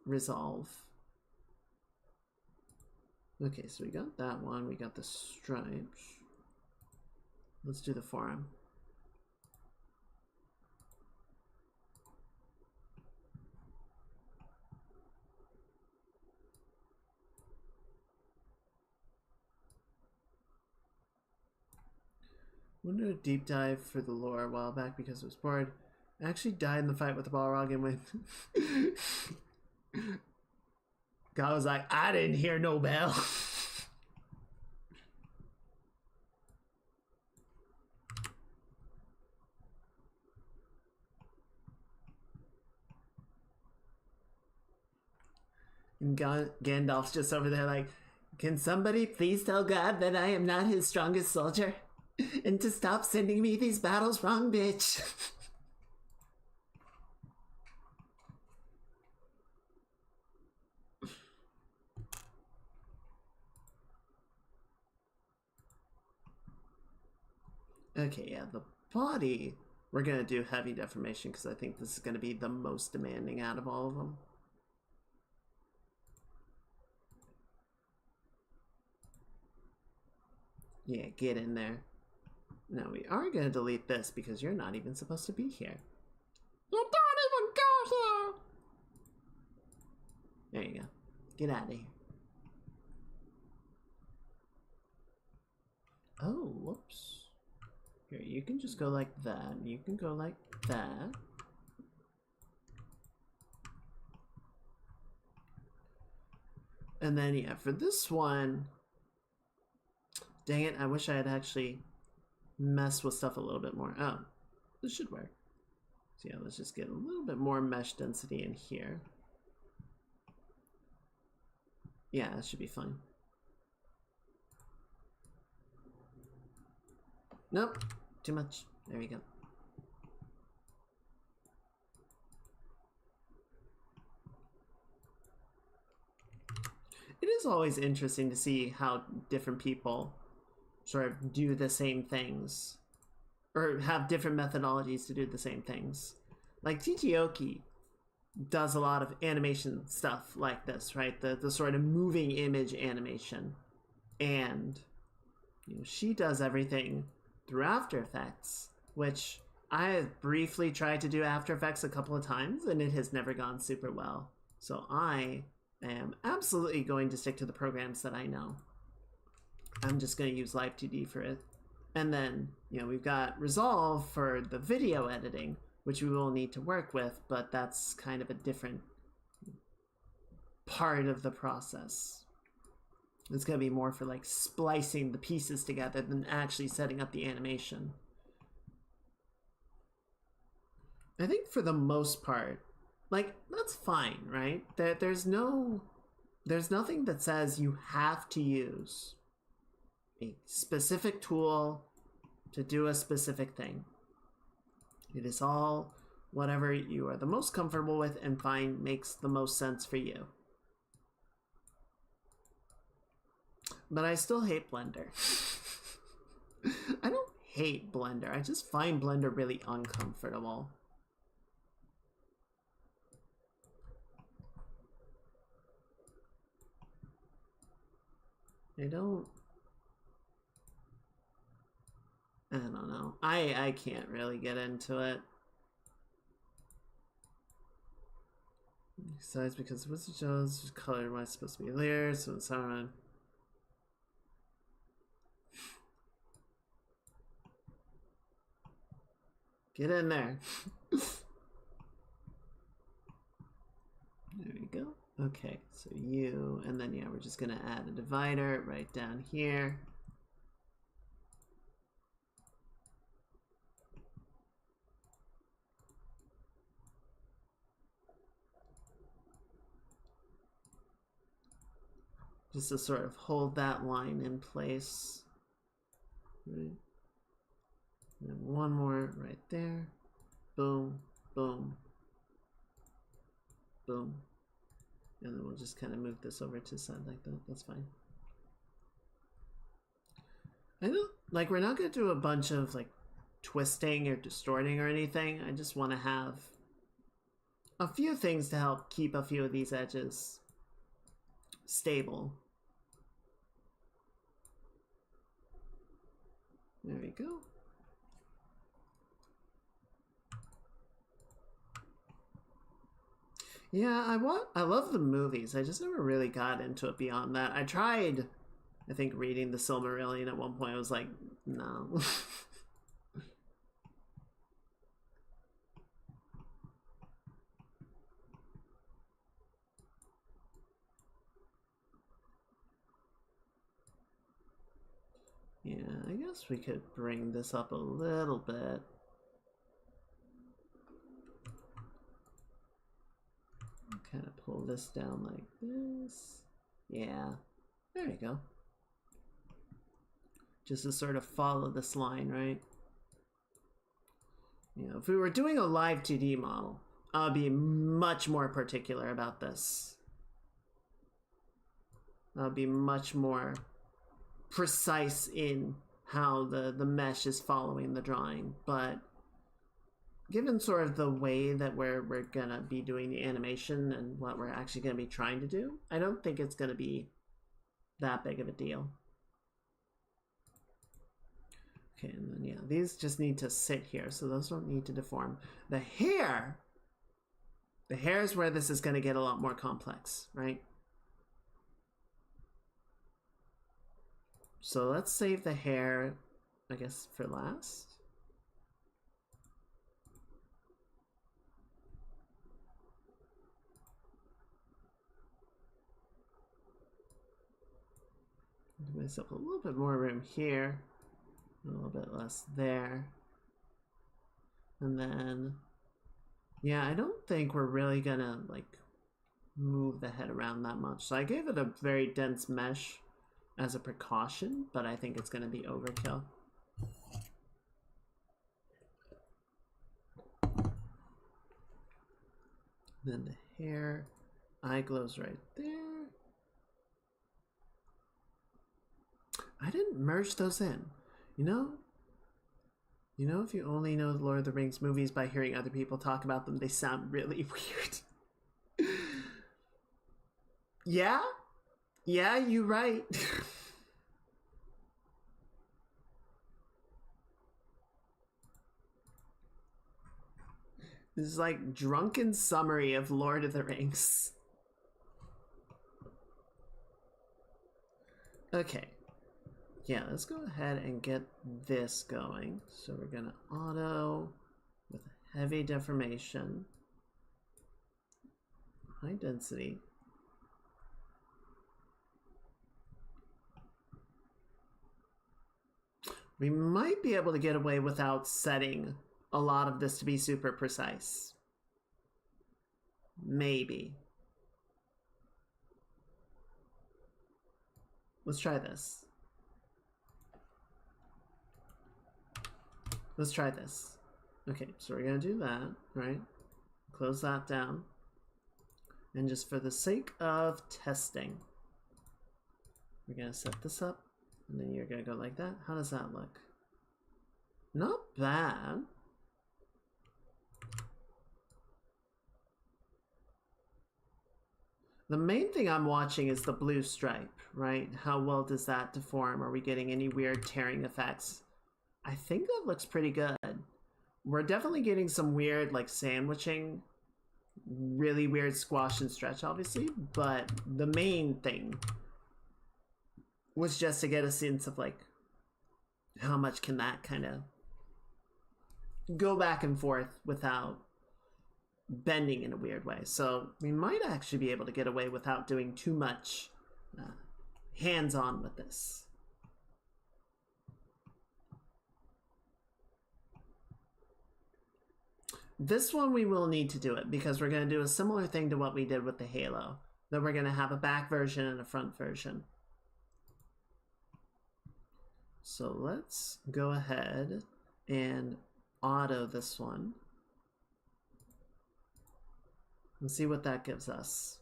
Resolve. Okay, so we got that one. We got the stripes. Let's do the forum. Went to a deep dive for the lore a while back because I was bored. I actually died in the fight with the Balrog and went. God was like, I didn't hear no bell. And Gandalf's just over there like, can somebody please tell God that I am not his strongest soldier? And to stop sending me these battles wrong, bitch. Okay, yeah, the body, we're gonna do heavy deformation because I think this is gonna be the most demanding out of all of them. Yeah, get in there. Now we are gonna delete this because you're not even supposed to be here. You don't even go here! There you go. Get out of here. Oh, whoops. Here, you can just go like that. You can go like that. And then, yeah, for this one... Dang it, I wish I had actually messed with stuff a little bit more. Oh, this should work. So yeah, let's just get a little bit more mesh density in here. Yeah, that should be fine. Nope, too much. There we go. It is always interesting to see how different people sort of do the same things or have different methodologies to do the same things. Like Titioki does a lot of animation stuff like this, right? The sort of moving image animation. And you know, she does everything through After Effects, which I have briefly tried to do After Effects a couple of times and it has never gone super well. So I am absolutely going to stick to the programs that I know. I'm just going to use Live 2D for it. And then, you know, we've got Resolve for the video editing, which we will need to work with, but that's kind of a different part of the process. It's going to be more for like splicing the pieces together than actually setting up the animation. I think for the most part, like, that's fine, right? There's nothing that says you have to use a specific tool to do a specific thing. It is all whatever you are the most comfortable with and find makes the most sense for you. But I still hate Blender. I don't hate Blender. I just find Blender really uncomfortable. I don't know. I can't really get into it. Besides, because Wizard Joe's color was supposed to be there, so it's on. Get in there. There we go. Okay, so you, and then yeah, we're just gonna add a divider right down here. just to sort of hold that line in place. Right. And one more right there. Boom, boom, boom. And then we'll just kind of move this over to the side like that. That's fine. I don't, like, we're not going to do a bunch of, like, twisting or distorting or anything. I just want to have a few things to help keep a few of these edges stable. There we go. Yeah, I love the movies. I just never really got into it beyond that. I tried, I think, reading the Silmarillion at one point. I was like, no. Yeah, I guess we could bring this up a little bit. Kind of pull this down like this. Yeah, there you go. Just to sort of follow this line, right? You know, if we were doing a live 2D model, I'd be much more particular about this. I'll be much more precise in how the mesh is following the drawing, but given sort of the way that we're gonna be doing the animation and what we're actually gonna be trying to do, I don't think it's gonna be that big of a deal. Okay, and then yeah, these just need to sit here, so those don't need to deform. The hair is where this is gonna get a lot more complex, right? So let's save the hair, I guess, for last. Give myself a little bit more room here, a little bit less there. And then, yeah, I don't think we're really gonna, like, move the head around that much. So I gave it a very dense mesh as a precaution, but I think it's going to be overkill. Then the hair, eye glows right there. I didn't merge those in. You know, if you only know the Lord of the Rings movies by hearing other people talk about them, they sound really weird. Yeah? Yeah, you're right. This is like drunken summary of Lord of the Rings. Okay. Yeah, let's go ahead and get this going. So we're gonna auto with heavy deformation, high density. We might be able to get away without setting a lot of this to be super precise. Maybe. Let's try this. Let's try this. Okay, so we're gonna do that, right? Close that down. And just for the sake of testing, we're gonna set this up. And then you're gonna go like that. How does that look? Not bad. The main thing I'm watching is the blue stripe, right? How well does that deform? Are we getting any weird tearing effects? I think that looks pretty good. We're definitely getting some weird, like, sandwiching. Really weird squash and stretch, obviously. But the main thing was just to get a sense of, like, how much can that kind of go back and forth without bending in a weird way. So we might actually be able to get away without doing too much hands-on with this. This one we will need to do it because we're going to do a similar thing to what we did with the halo. Then we're going to have a back version and a front version. So let's go ahead and auto this one and see what that gives us.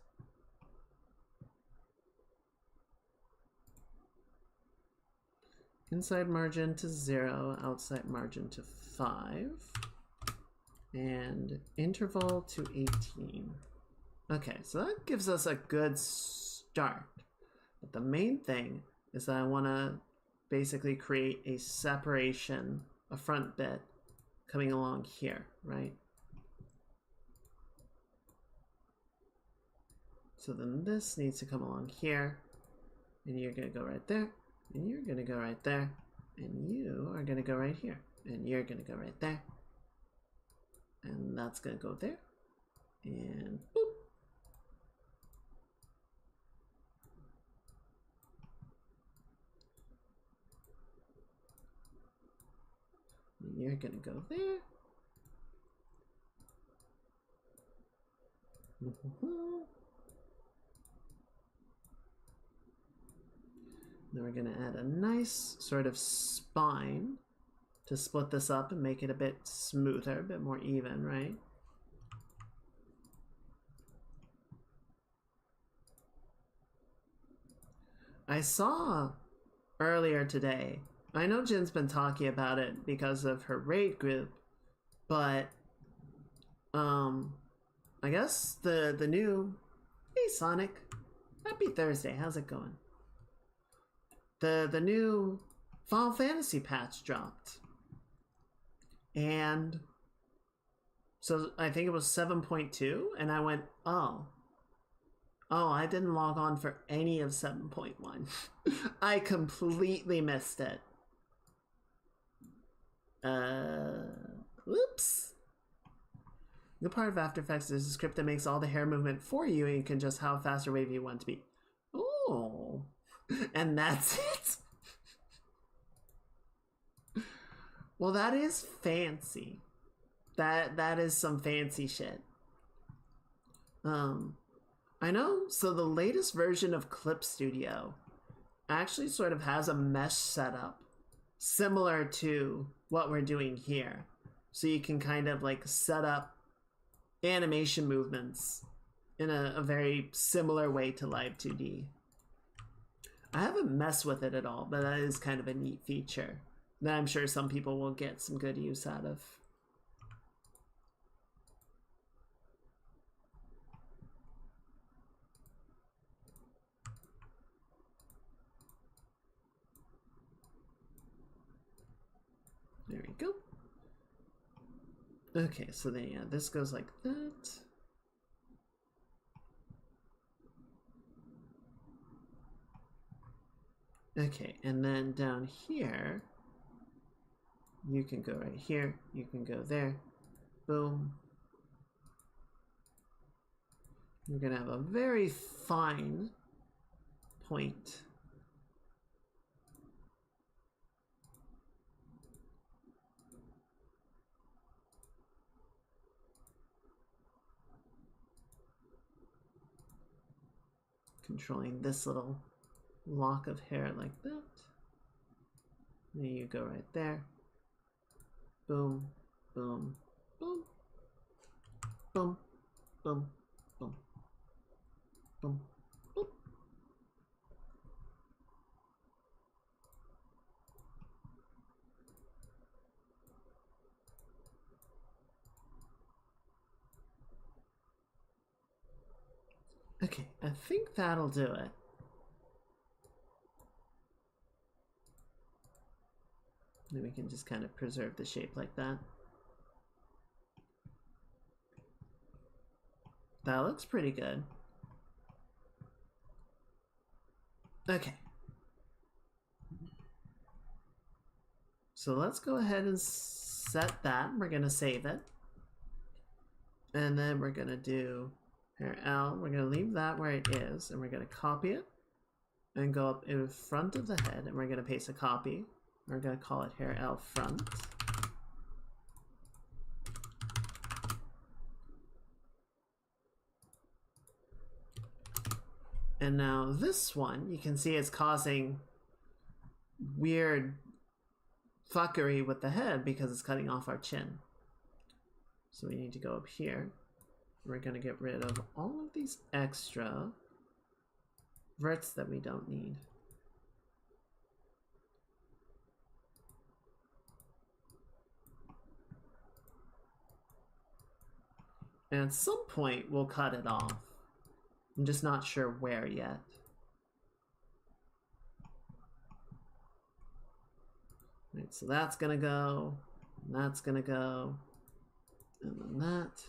Inside margin to 0, outside margin to 5, and interval to 18. Okay, so that gives us a good start. But the main thing is that I want to basically create a separation, a front bit coming along here, right? So then this needs to come along here, and you're going to go right there, and you're going to go right there, and you are going to go right here, and you're going to go right there, and that's going to go there, and boop. And you're going to go there. Then we're going to add a nice sort of spine to split this up and make it a bit smoother, a bit more even, right? I saw earlier today, I know Jin's been talking about it because of her raid group, but I guess the new, hey Sonic, happy Thursday, how's it going? The new Final Fantasy patch dropped, and so I think it was 7.2, and I went, oh, I didn't log on for any of 7.1. I completely missed it. Whoops. The part of After Effects is a script that makes all the hair movement for you, and you can adjust how fast or wavy you want to be. Oh, and that's it. Well, that is fancy. That is some fancy shit. I know. So the latest version of Clip Studio actually sort of has a mesh setup similar to what we're doing here. So you can kind of like set up animation movements in a very similar way to Live 2D. I haven't messed with it at all, but that is kind of a neat feature that I'm sure some people will get some good use out of. There we go. Okay, so then yeah, this goes like that. Okay, and then down here, you can go right here, you can go there, boom. You're gonna have a very fine point. Controlling this little lock of hair like that. There you go right there. Boom, boom, boom, boom, boom, boom, boom, boom. Okay, I think that'll do it. Then we can just kind of preserve the shape like that. That looks pretty good. Okay. So let's go ahead and set that. We're going to save it. And then we're going to do hair L. We're going to leave that where it is. And we're going to copy it. And go up in front of the head. And we're going to paste a copy. We're going to call it hair L front. And now this one, you can see it's causing weird fuckery with the head because it's cutting off our chin. So we need to go up here. We're going to get rid of all of these extra verts that we don't need. And at some point, we'll cut it off. I'm just not sure where yet. Right, so that's gonna go, and that's gonna go, and then that,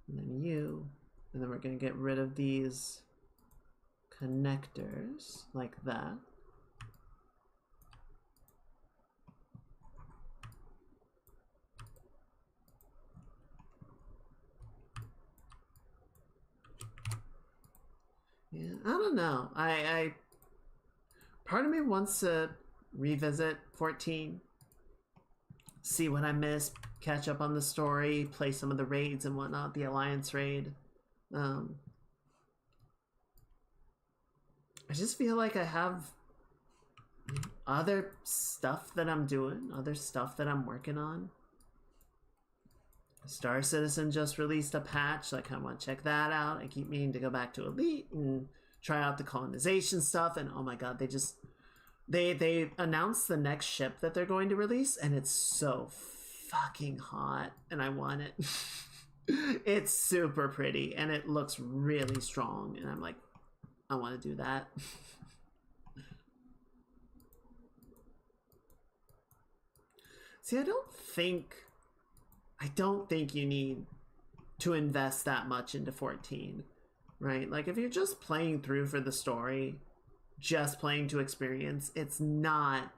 and then you, and then we're gonna get rid of these connectors like that. Yeah, I don't know. I part of me wants to revisit 14, see what I missed, catch up on the story, play some of the raids and whatnot, the Alliance raid. I just feel like I have other stuff that I'm doing, other stuff that I'm working on. Star Citizen just released a patch, like I want to check that out. I keep meaning to go back to Elite and try out the colonization stuff, and oh my god, they announced the next ship that they're going to release, and it's so fucking hot, and I want it. It's super pretty, and it looks really strong, and I'm like, I want to do that. See, I don't think you need to invest that much into 14, right? Like, if you're just playing through for the story, just playing to experience, it's not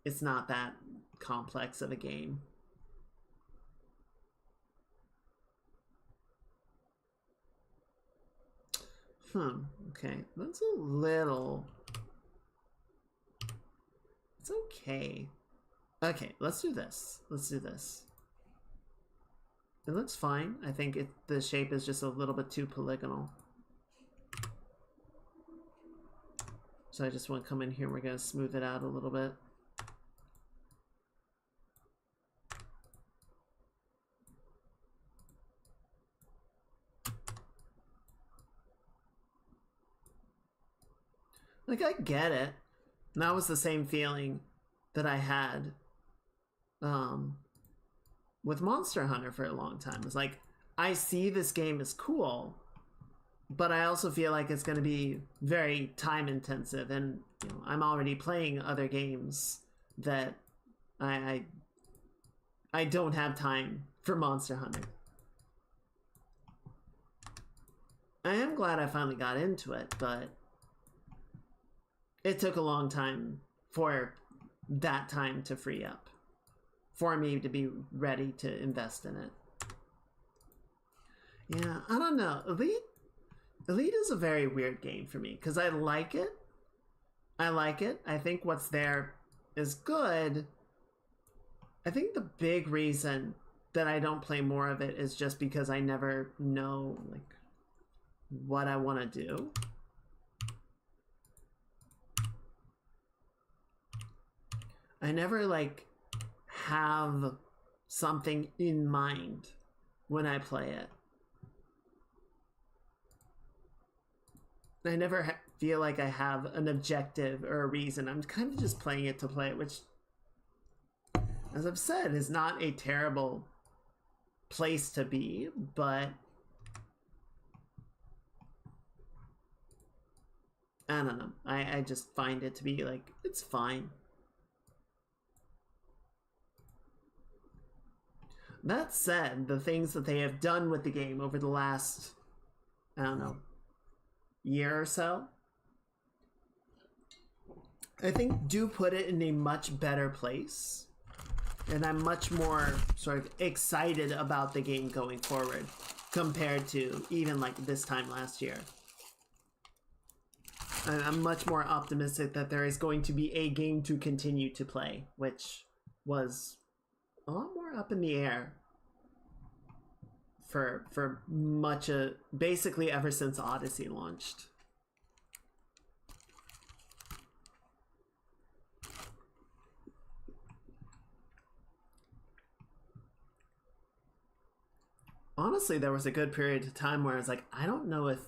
that complex of a game. Okay, that's a little... It's okay. Okay, let's do this. It looks fine. I think the shape is just a little bit too polygonal. So I just want to come in here. We're going to smooth it out a little bit. Like, I get it. And that was the same feeling that I had with Monster Hunter for a long time. It's like, I see this game as cool, but I also feel like it's going to be very time intensive, and you know, I'm already playing other games that I don't have time for Monster Hunter. I am glad I finally got into it, but it took a long time for that time to free up for me to be ready to invest in it. Yeah, I don't know. Elite is a very weird game for me because I like it. I think what's there is good. I think the big reason that I don't play more of it is just because I never know like what I want to do. I never like have something in mind when I play it. I never feel like I have an objective or a reason. I'm kind of just playing it to play it, which, as I've said, is not a terrible place to be, but I don't know. I just find it to be like, it's fine. That said, the things that they have done with the game over the last, I don't know, year or so, I think do put it in a much better place. And I'm much more sort of excited about the game going forward compared to even like this time last year. I'm much more optimistic that there is going to be a game to continue to play, which was a lot more up in the air for much of basically ever since Odyssey launched. Honestly, there was a good period of time where I was like, I don't know if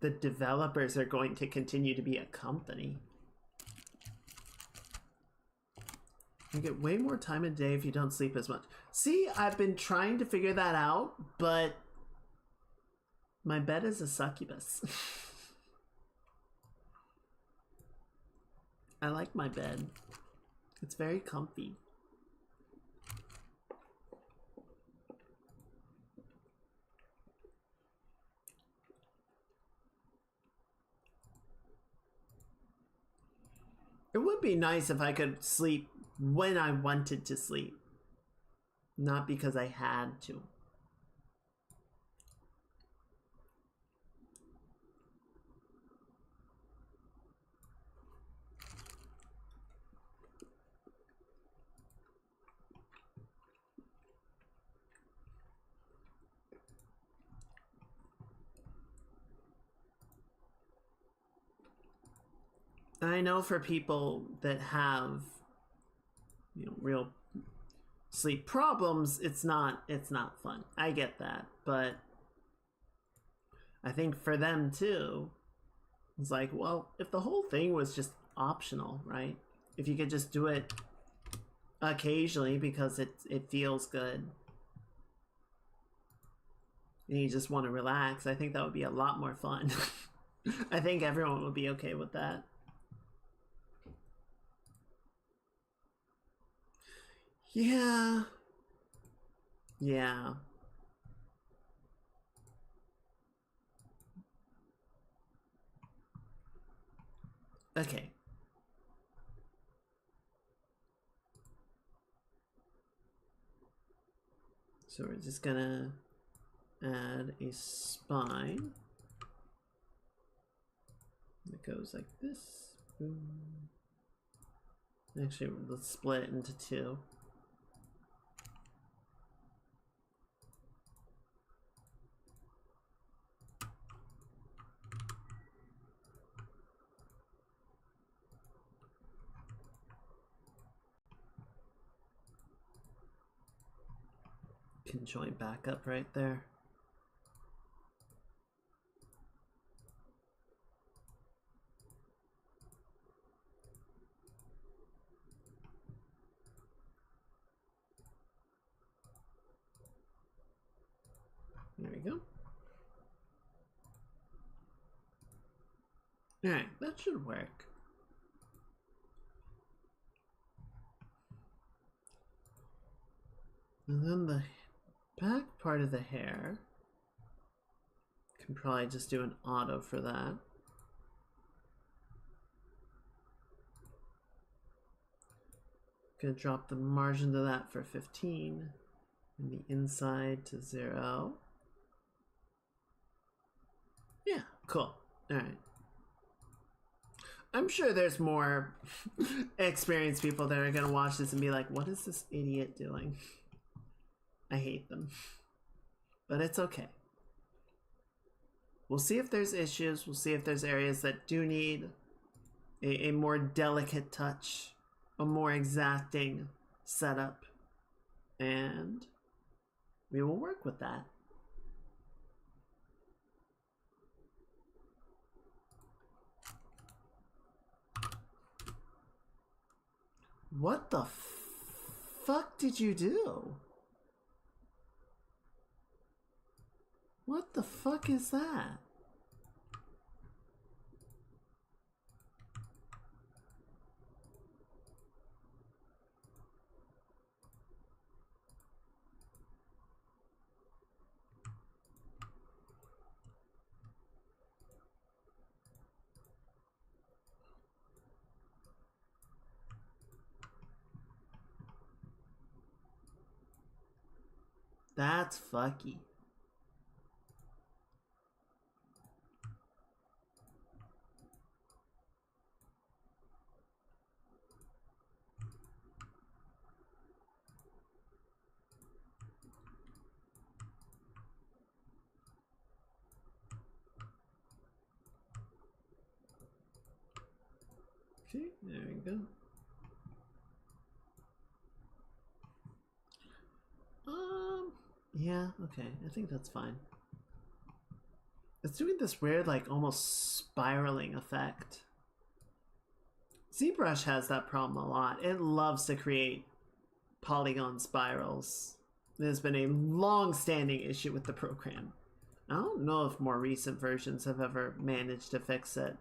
the developers are going to continue to be a company. You get way more time in a day if you don't sleep as much. See, I've been trying to figure that out, but my bed is a succubus. I like my bed. It's very comfy. It would be nice if I could sleep when I wanted to sleep, not because I had to. I know for people that have, you know, real sleep problems, it's not fun. I get that, but I think for them too, it's like, well, if the whole thing was just optional, right? If you could just do it occasionally because it feels good, and you just want to relax, I think that would be a lot more fun. I think everyone would be okay with that. Yeah. Yeah. Okay. So we're just gonna add a spine that goes like this. Boom. Actually, let's split it into two. Can join back up right there. There we go. Alright, that should work. And then the back part of the hair, can probably just do an auto for that. Gonna drop the margin to that for 15 and the inside to 0. Yeah, cool. Alright. I'm sure there's more experienced people that are gonna watch this and be like, what is this idiot doing? I hate them. But it's okay. We'll see if there's issues. We'll see if there's areas that do need a more delicate touch, a more exacting setup, and we will work with that. What the fuck did you do? What the fuck is that? That's fucky. Okay, there we go. Yeah, okay, I think that's fine. It's doing this weird, like, almost spiraling effect. ZBrush has that problem a lot. It loves to create polygon spirals. There's been a long-standing issue with the program. I don't know if more recent versions have ever managed to fix it.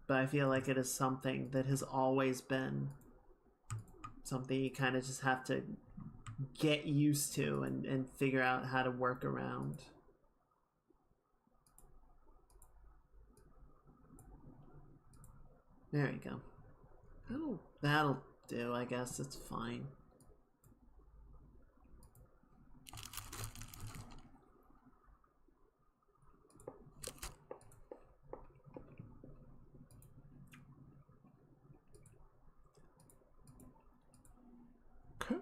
But I feel like it is something that has always been something you kind of just have to get used to and figure out how to work around. There you go. That'll do, I guess. It's fine. Okay.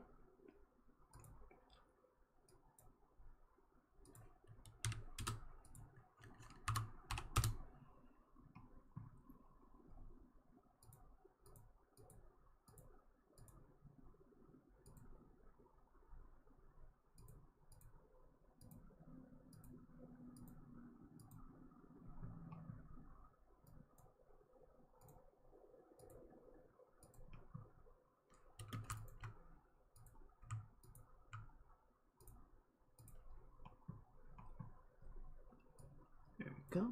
There we go.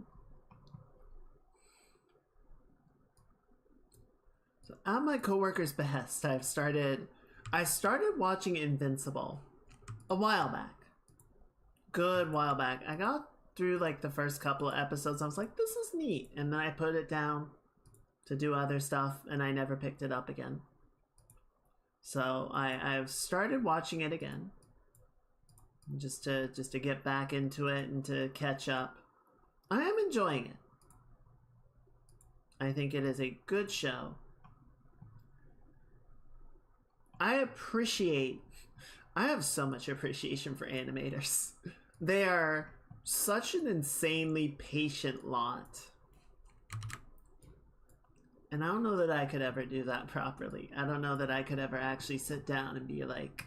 So at my coworker's behest, I started watching Invincible a while back. Good while back. I got through like the first couple of episodes. I was like, this is neat. And then I put it down to do other stuff and I never picked it up again. So I've started watching it again. Just to get back into it and to catch up. I am enjoying it. I think it is a good show. I have so much appreciation for animators. They are such an insanely patient lot. And I don't know that I could ever do that properly. I don't know that I could ever actually sit down and be like,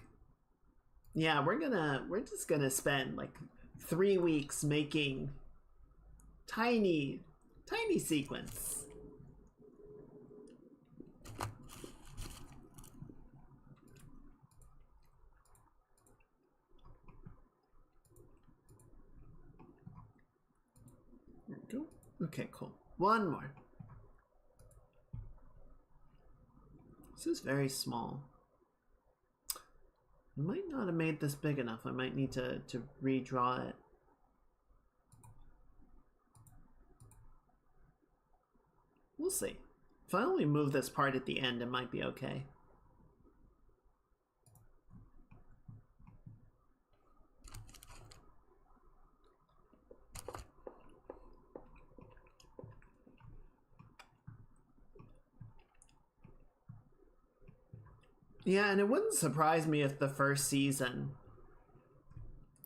yeah, we're just gonna spend like 3 weeks making tiny sequence. There we go. Okay, cool. One more. This is very small. I might not have made this big enough. I might need to redraw it. We'll see. If I only move this part at the end, it might be okay. Yeah, and it wouldn't surprise me if the first season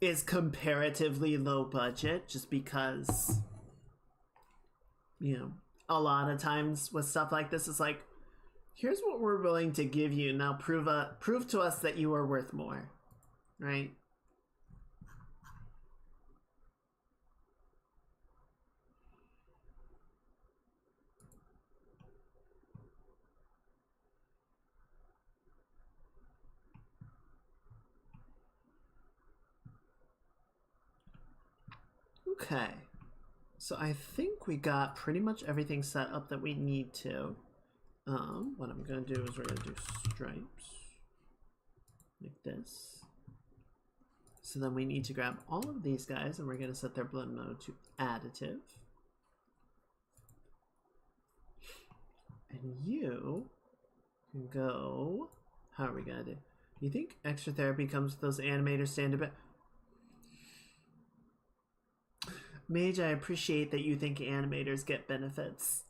is comparatively low budget, just because, you know, a lot of times with stuff like this, it's like, here's what we're willing to give you. Now prove to us that you are worth more, right? Okay. So I think we got pretty much everything set up that we need to. What I'm gonna do is we're gonna do stripes like this. So then we need to grab all of these guys and we're gonna set their blend mode to additive. And you can go, how are we gonna do? Do you think extra therapy comes with those animators stand a bit? Mage, I appreciate that you think animators get benefits.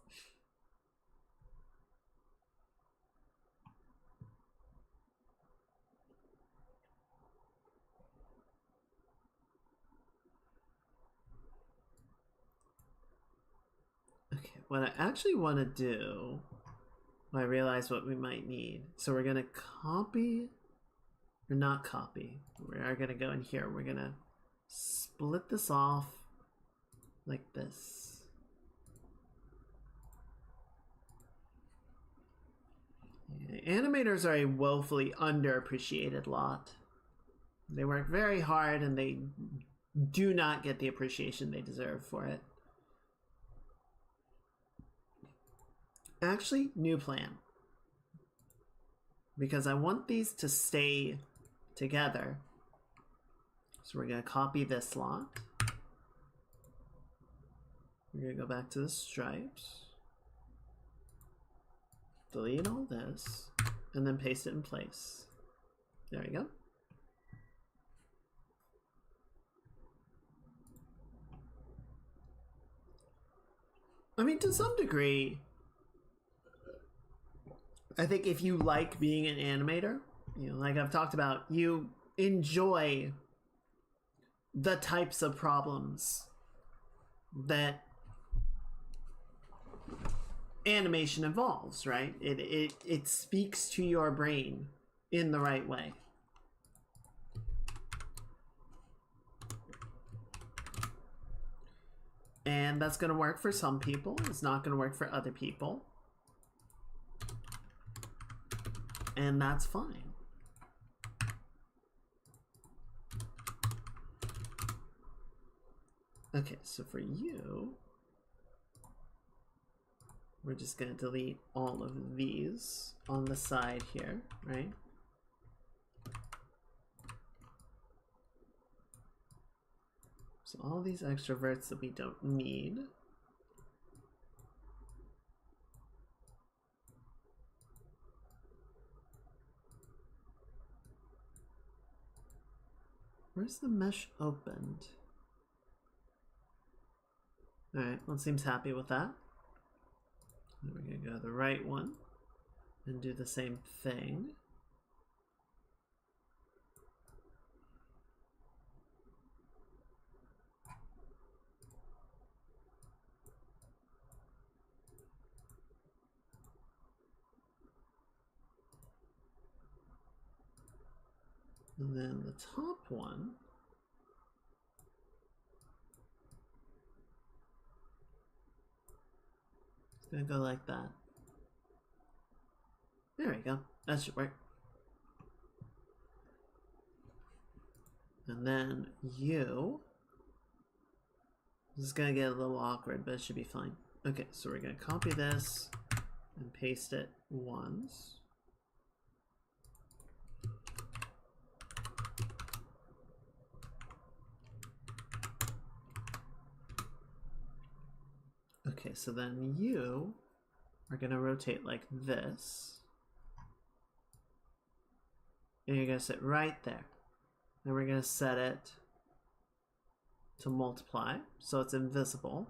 Okay, what I actually want to do, I realize what we might need. So we're gonna copy, or not copy. We are gonna go in here. We're gonna split this off like this. Yeah, animators are a woefully underappreciated lot. They work very hard and they do not get the appreciation they deserve for it. Actually, new plan. Because I want these to stay together. So we're going to copy this lot. We're going to go back to the stripes. Delete all this. And then paste it in place. There we go. I mean, to some degree, I think if you like being an animator, you know, like I've talked about, you enjoy the types of problems that animation involves, right? It speaks to your brain in the right way. And that's going to work for some people. It's not going to work for other people. And that's fine. Okay, so for you, we're just going to delete all of these on the side here, right? So all these extroverts that we don't need. Where's the mesh opened? Alright, one seems happy with that. And we're going to go to the right one and do the same thing. And then the top one, it's gonna go like that. There we go. That should work. And then you, this is gonna get a little awkward, but it should be fine. Okay, so we're gonna copy this and paste it once. Okay, so then you are going to rotate like this. And you're going to sit right there. And we're going to set it to multiply, so it's invisible.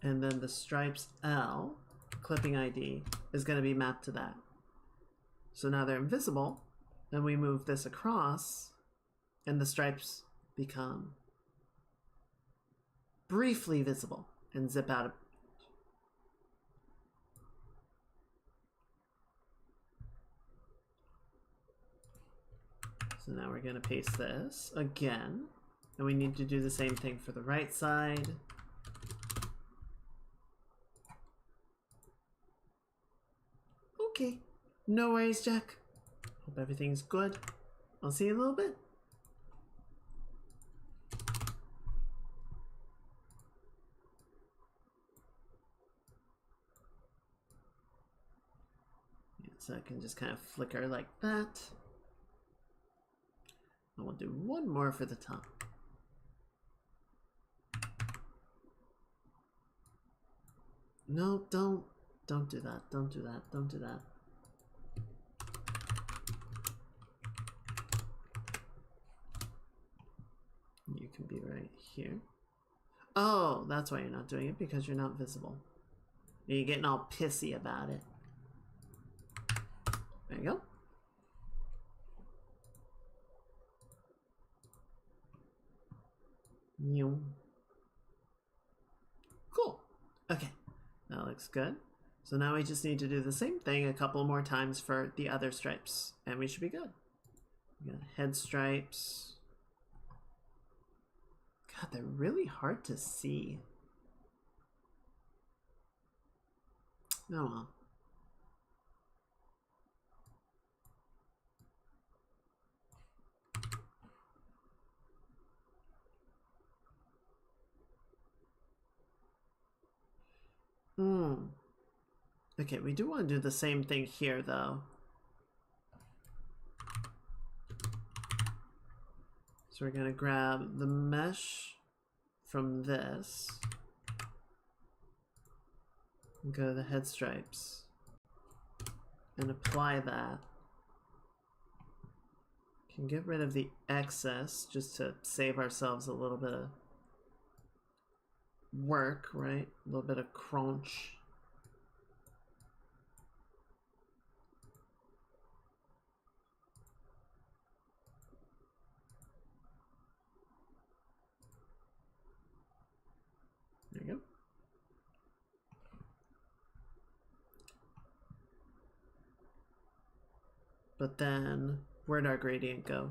And then the stripes L, clipping ID, is going to be mapped to that. So now they're invisible. Then we move this across, and the stripes become briefly visible and zip out of. So now we're going to paste this again, and we need to do the same thing for the right side. Okay, no worries, Jack. Hope everything's good. I'll see you in a little bit. So I can just kind of flicker like that. And we'll do one more for the top. No, don't do that. Don't do that. Don't do that. You can be right here. Oh, that's why you're not doing it, because you're not visible. You're getting all pissy about it. There you go. New. looks good. So now we just need to do the same thing a couple more times for the other stripes, and we should be good. We got head stripes. God, they're really hard to see. Oh well. Okay, we do want to do the same thing here, though. So we're gonna grab the mesh from this and go to the head stripes and apply that. Can get rid of the excess just to save ourselves a little bit of work, right? A little bit of crunch. There you go. But then, where'd our gradient go?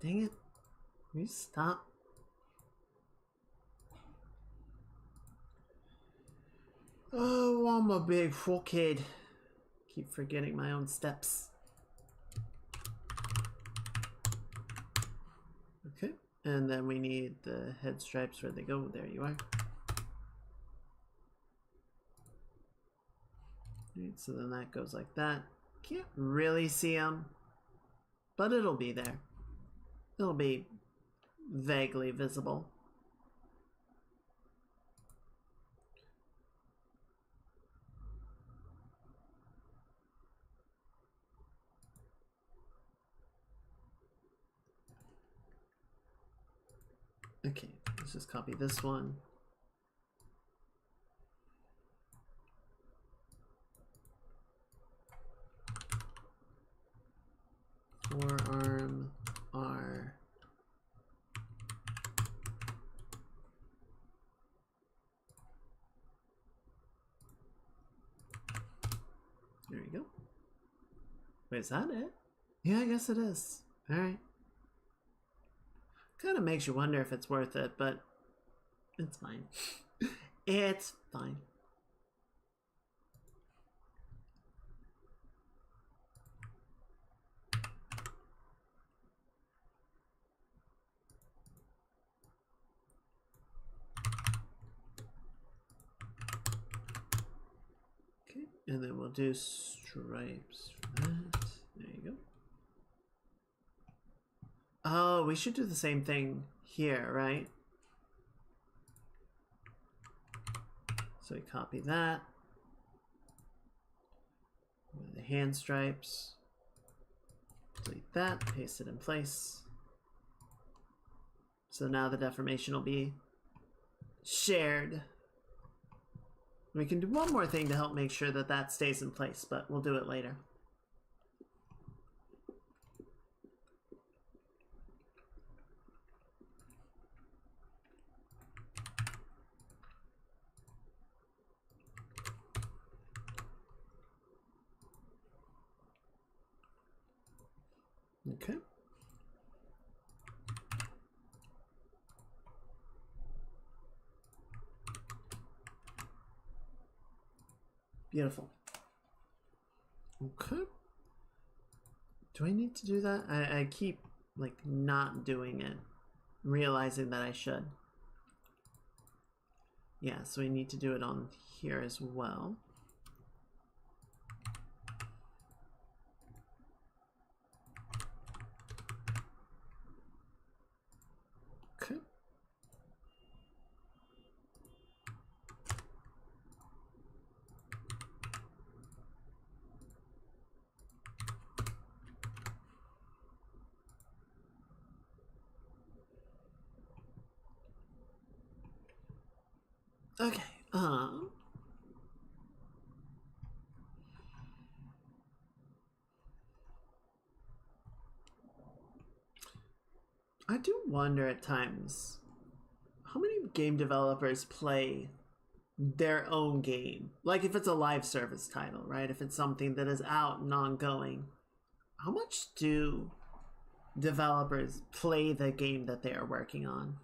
Dang it. Will you stop? Oh, I'm a big fuckhead. Keep forgetting my own steps. Okay, and then we need the head stripes. Where they go? There you are. Alright, so then that goes like that. Can't really see them, but it'll be there. It'll be vaguely visible. Okay, let's just copy this one. Forearm R. There you go. Wait, is that it? Yeah, I guess it is. Alright. Kind of makes you wonder if it's worth it, but it's fine. It's fine. Okay, and then we'll do stripes for that. There you go. Oh, we should do the same thing here, right? So we copy that. The hand stripes. Delete that, paste it in place. So now the deformation will be shared. We can do one more thing to help make sure that that stays in place, but we'll do it later. Okay. Beautiful. Okay. Do I need to do that? I keep like not doing it, realizing that I should. Yeah, so we need to do it on here as well. Okay. Okay. I do wonder at times how many game developers play their own game. Like if it's a live service title, right? If it's something that is out and ongoing, how much do developers play the game that they are working on?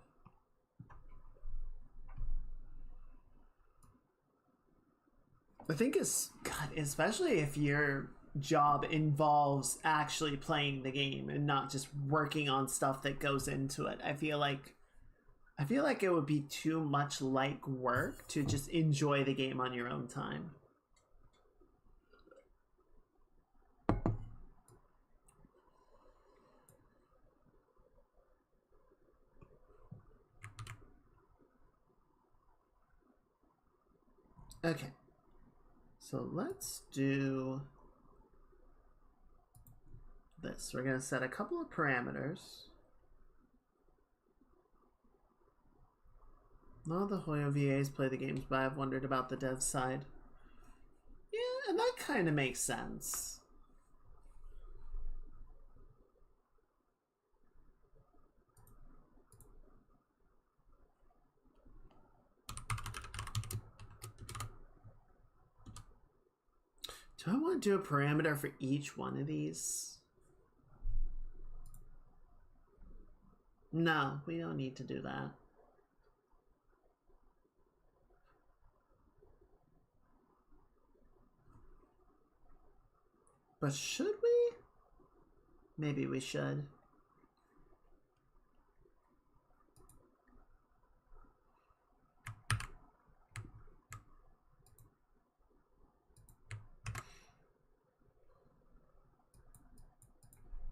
I think it's God, especially if your job involves actually playing the game and not just working on stuff that goes into it. I feel like it would be too much like work to just enjoy the game on your own time. Okay. So let's do this. We're going to set a couple of parameters. None of the Hoyo VAs play the games, but I've wondered about the dev side. Yeah, and that kind of makes sense. Do I want to do a parameter for each one of these? No, we don't need to do that. But should we? Maybe we should.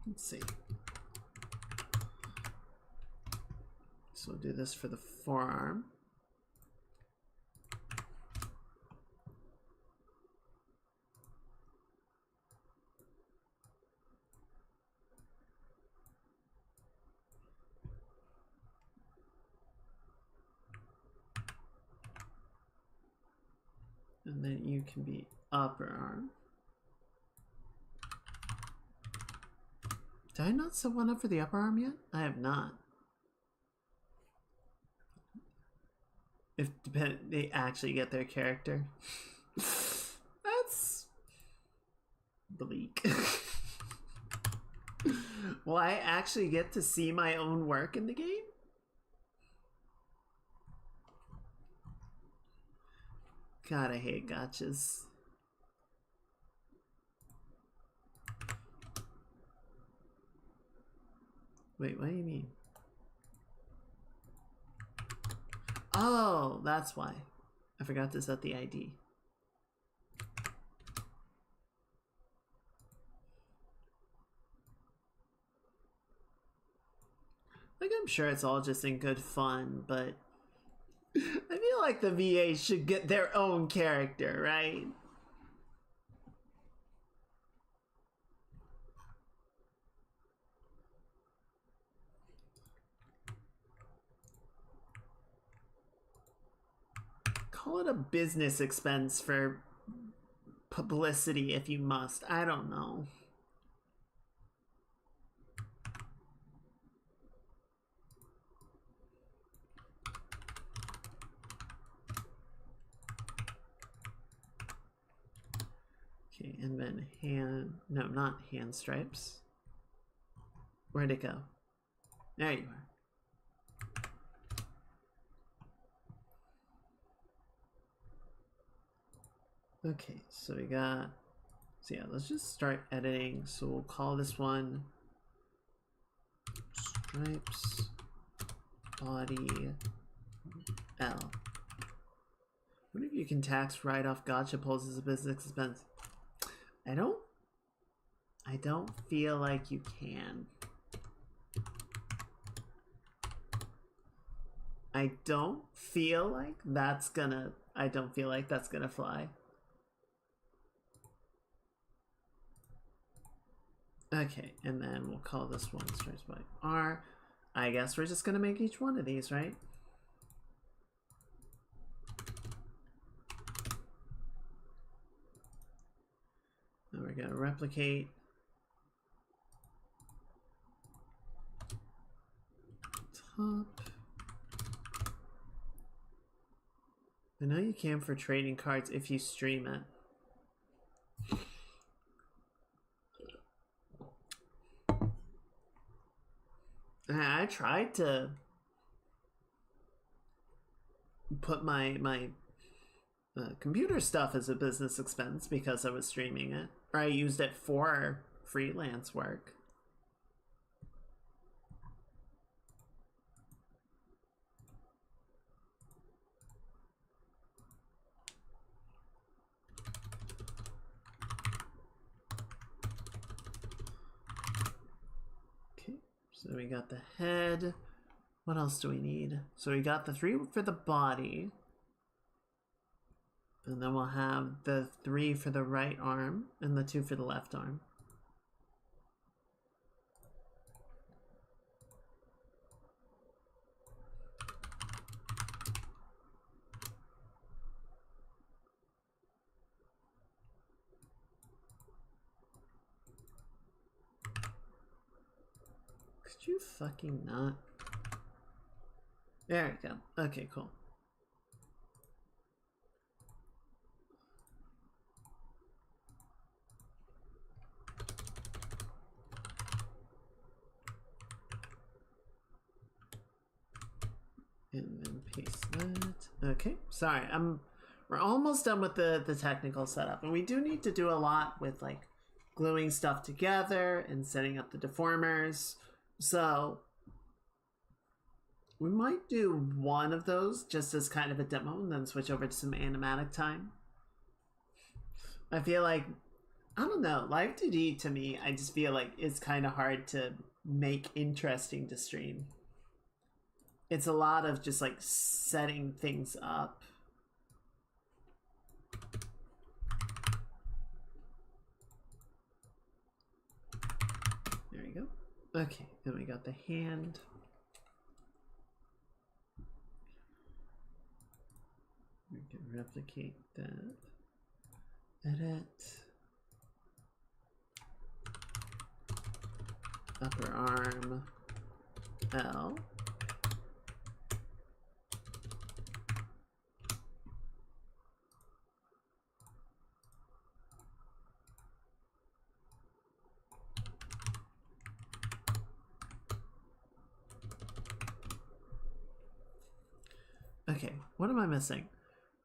Let's see. So we'll do this for the forearm. And then you can be upper arm. Did I not set one up for the upper arm yet? I have not. If they actually get their character. That's bleak. Will I actually get to see my own work in the game? God, I hate gotchas. Wait, what do you mean? Oh, that's why. I forgot to set the ID. Like, I'm sure it's all just in good fun, but I feel like the VA should get their own character, right? Call it a business expense for publicity if you must. I don't know. Okay, and then no, not hand stripes. Where'd it go? There you are. Okay, so we got, so yeah, let's just start editing. So we'll call this one stripes body L. What if you can tax write-off gotcha pulls as a business expense? I don't feel like you can. I don't feel like that's gonna fly. Okay, and then we'll call this one stripes by R. I guess we're just gonna make each one of these, right? gonna replicate. Top. I know you can for trading cards if you stream it. I tried to put my computer stuff as a business expense because I was streaming it, or I used it for freelance work. Okay, so we got the head. What else do we need? So we got the 3 for the body. And then we'll have the 3 for the right arm and the 2 for the left arm. Could you fucking not? There we go. Okay, cool. And then paste that. Okay, sorry, we're almost done with the technical setup, and we do need to do a lot with like gluing stuff together and setting up the deformers. So we might do one of those just as kind of a demo and then switch over to some animatic time. I feel like, I don't know, Live 2D to me, I just feel like it's kind of hard to make interesting to stream. It's a lot of just like setting things up. There you go. Okay, then we got the hand. We can replicate that. Edit. Upper arm. L. Okay, what am I missing?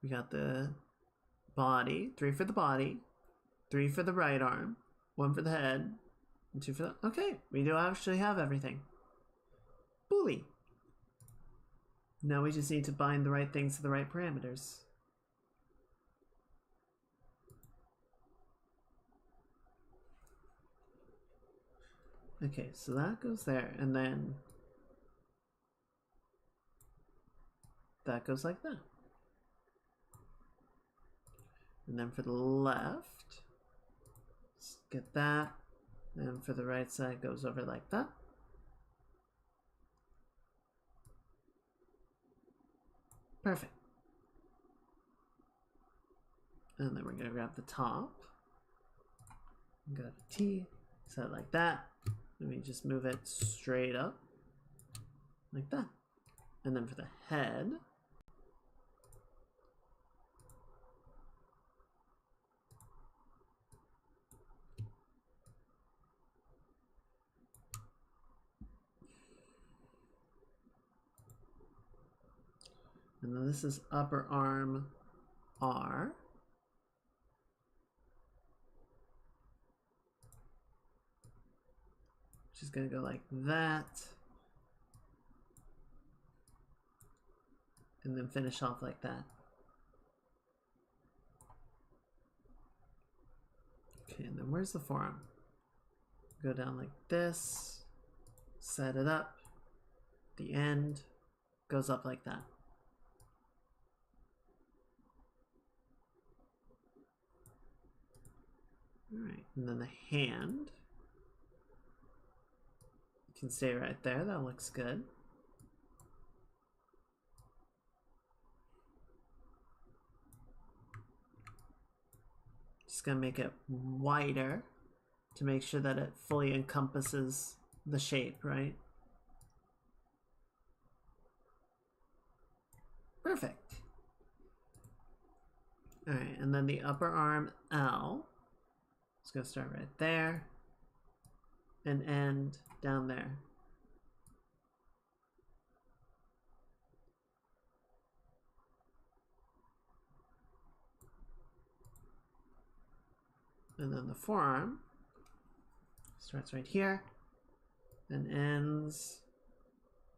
We got the body, 3 for the body, 3 for the right arm, 1 for the head, and 2 for the... Okay, we do actually have everything. Bully. Now we just need to bind the right things to the right parameters. Okay, so that goes there, and then that goes like that. And then for the left, let's get that. And for the right side, goes over like that. Perfect. And then we're gonna grab the top. Got a T, set it like that. And we just move it straight up, like that. And then for the head, and then this is upper arm R. Which is going to go like that. And then finish off like that. Okay, and then where's the forearm? Go down like this. Set it up. The end goes up like that. Alright, and then the hand can stay right there. That looks good. Just gonna make it wider to make sure that it fully encompasses the shape, right? Perfect. All right, and then the upper arm L. It's gonna start right there and end down there. And then the forearm starts right here and ends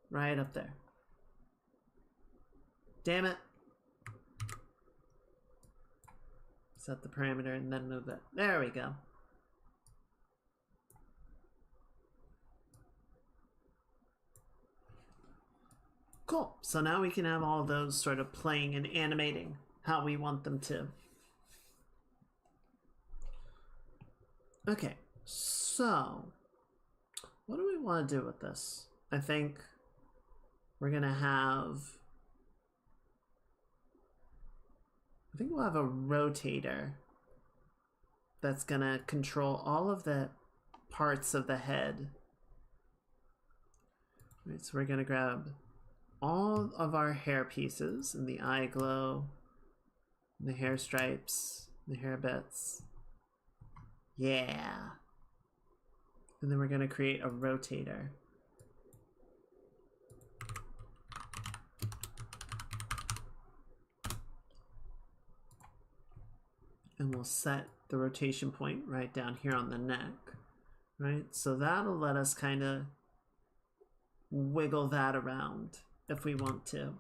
right up there. Damn it. Set the parameter and then move that. There we go. Cool. So now we can have all those sort of playing and animating how we want them to. Okay, so what do we want to do with this? I think we're gonna have, I think we'll have a rotator that's gonna control all of the parts of the head. Right, so we're gonna grab all of our hair pieces and the eye glow, and the hair stripes, the hair bits. Yeah. And then we're gonna create a rotator. And we'll set the rotation point right down here on the neck, right? So that'll let us kind of wiggle that around if we want to.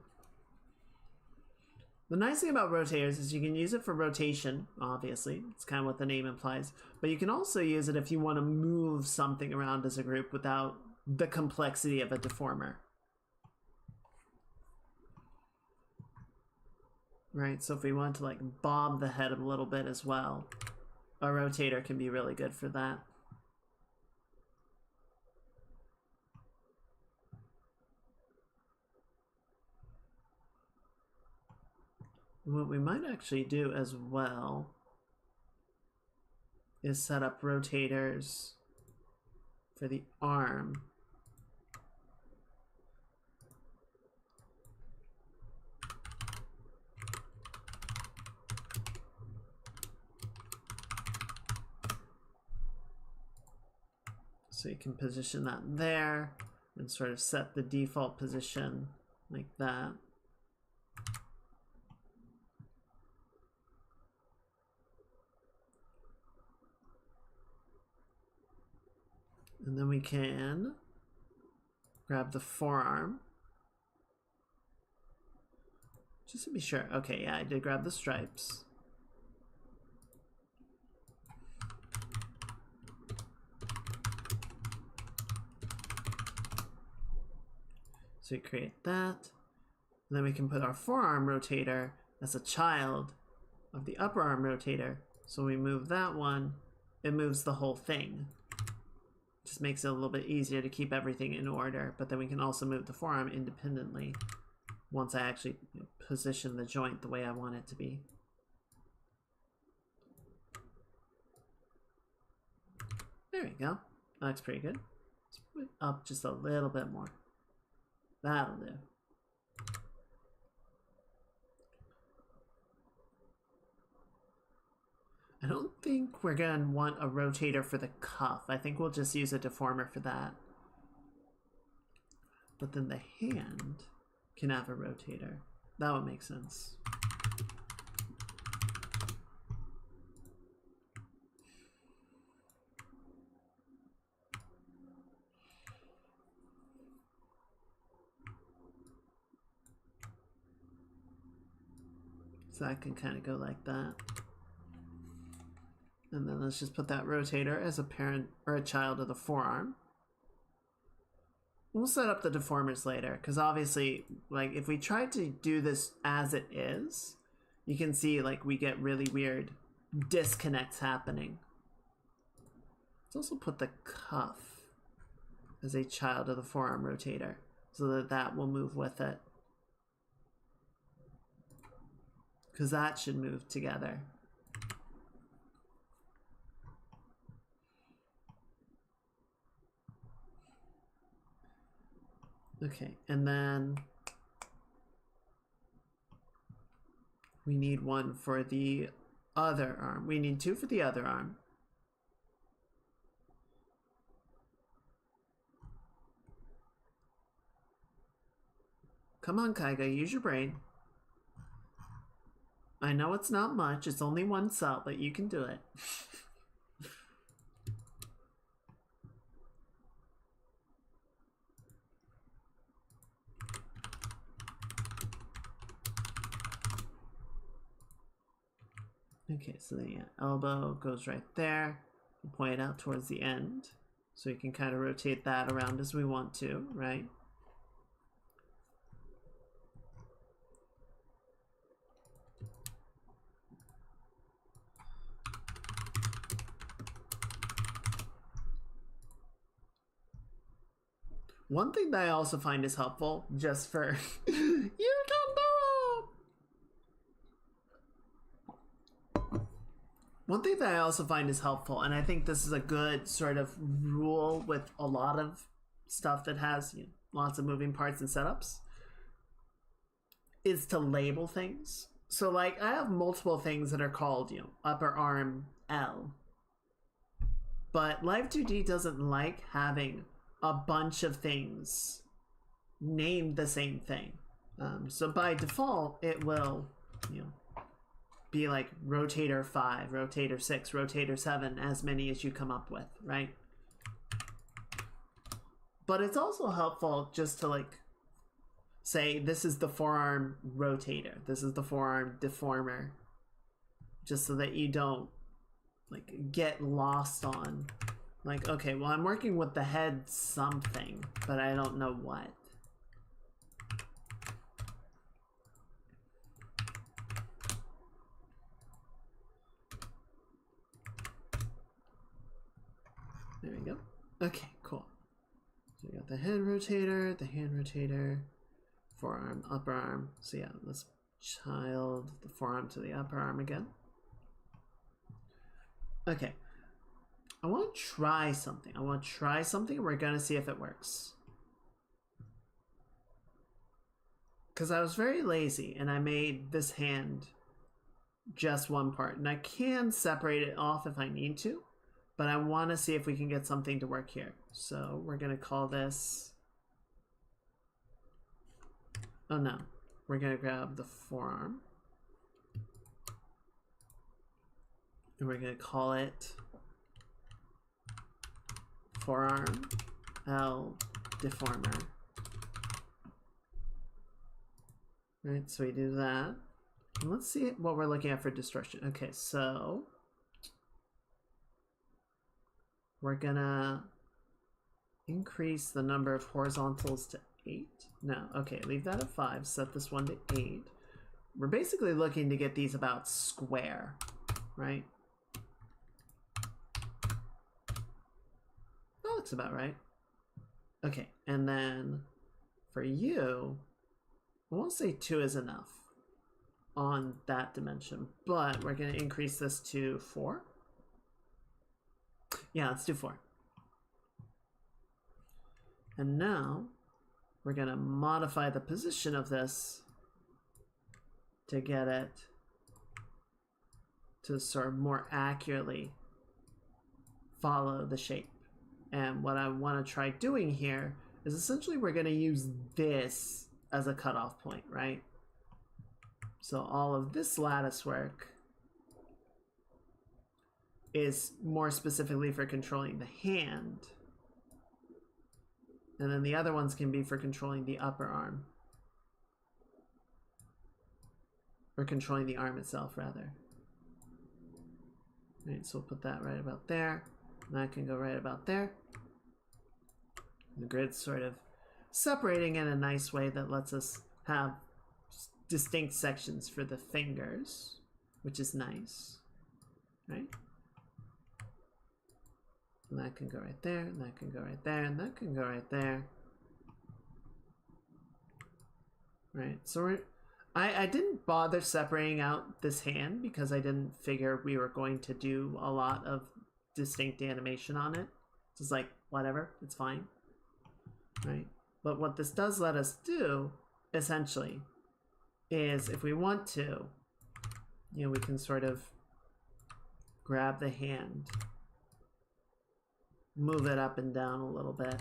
The nice thing about rotators is you can use it for rotation, obviously. It's kind of what the name implies. But you can also use it if you want to move something around as a group without the complexity of a deformer. Right, so if we want to like bob the head a little bit as well, a rotator can be really good for that. What we might actually do as well is set up rotators for the arm. So you can position that there and sort of set the default position like that. And then we can grab the forearm. Just to be sure. Okay, yeah, I did grab the stripes. So we create that. And then we can put our forearm rotator as a child of the upper arm rotator. So we move that one, it moves the whole thing. Just makes it a little bit easier to keep everything in order, but then we can also move the forearm independently once I actually position the joint the way I want it to be. There we go. That looks pretty good. Let's put it up just a little bit more. That'll do. I don't think we're going to want a rotator for the cuff. I think we'll just use a deformer for that. But then the hand can have a rotator. That would make sense. So I can kind of go like that. And then let's just put that rotator as a parent or a child of the forearm. We'll set up the deformers later, because obviously, like, if we try to do this as it is, you can see, like, we get really weird disconnects happening. Let's also put the cuff as a child of the forearm rotator, so that that will move with it. Because that should move together. Okay, and then we need one for the other arm. We need two for the other arm. Come on, Kaiga, use your brain. I know it's not much, it's only one cell, but you can do it. Okay, so the elbow goes right there. Point it out towards the end. So we can kind of rotate that around as we want to, right? One thing that I also find is helpful, just for you can do it. One thing that I also find is helpful, and I think this is a good sort of rule with a lot of stuff that has lots of moving parts and setups, is to label things. So like I have multiple things that are called, upper arm L. But Live 2D doesn't like having a bunch of things named the same thing. So by default, it will, be like rotator 5, rotator 6, rotator 7, as many as you come up with, right? But it's also helpful just to like say this is the forearm rotator, this is the forearm deformer, just so that you don't like get lost on like, okay, well I'm working with the head something, but I don't know what. There we go. Okay, cool. So we got the head rotator, the hand rotator, forearm, upper arm. So yeah, let's child the forearm to the upper arm again. Okay. I want to try something. We're going to see if it works. Because I was very lazy and I made this hand just one part. And I can separate it off if I need to. But I want to see if we can get something to work here. So we're going to call this... Oh no. We're going to grab the forearm. And we're going to call it forearm L deformer. Right, so we do that. And let's see what we're looking at for distortion. Okay, so we're gonna increase the number of horizontals to 8. No, okay, leave that at 5, set this one to 8. We're basically looking to get these about square, right? That looks about right. Okay, and then for you, I won't say 2 is enough on that dimension, but we're going to increase this to 4. Yeah, let's do 4. And now we're going to modify the position of this to get it to sort of more accurately follow the shape. And what I want to try doing here is essentially we're going to use this as a cutoff point, right? So all of this lattice work is more specifically for controlling the hand. And then the other ones can be for controlling the upper arm. Or controlling the arm itself, rather. Right, so we'll put that right about there. And that can go right about there. The grid's sort of separating in a nice way that lets us have distinct sections for the fingers, which is nice, right? And that can go right there, and that can go right there, and that can go right there. Right, so I didn't bother separating out this hand because I didn't figure we were going to do a lot of distinct animation on it. It's like, whatever, it's fine. Right, But what this does let us do, essentially, is if we want to, you know, we can sort of grab the hand, move it up and down a little bit.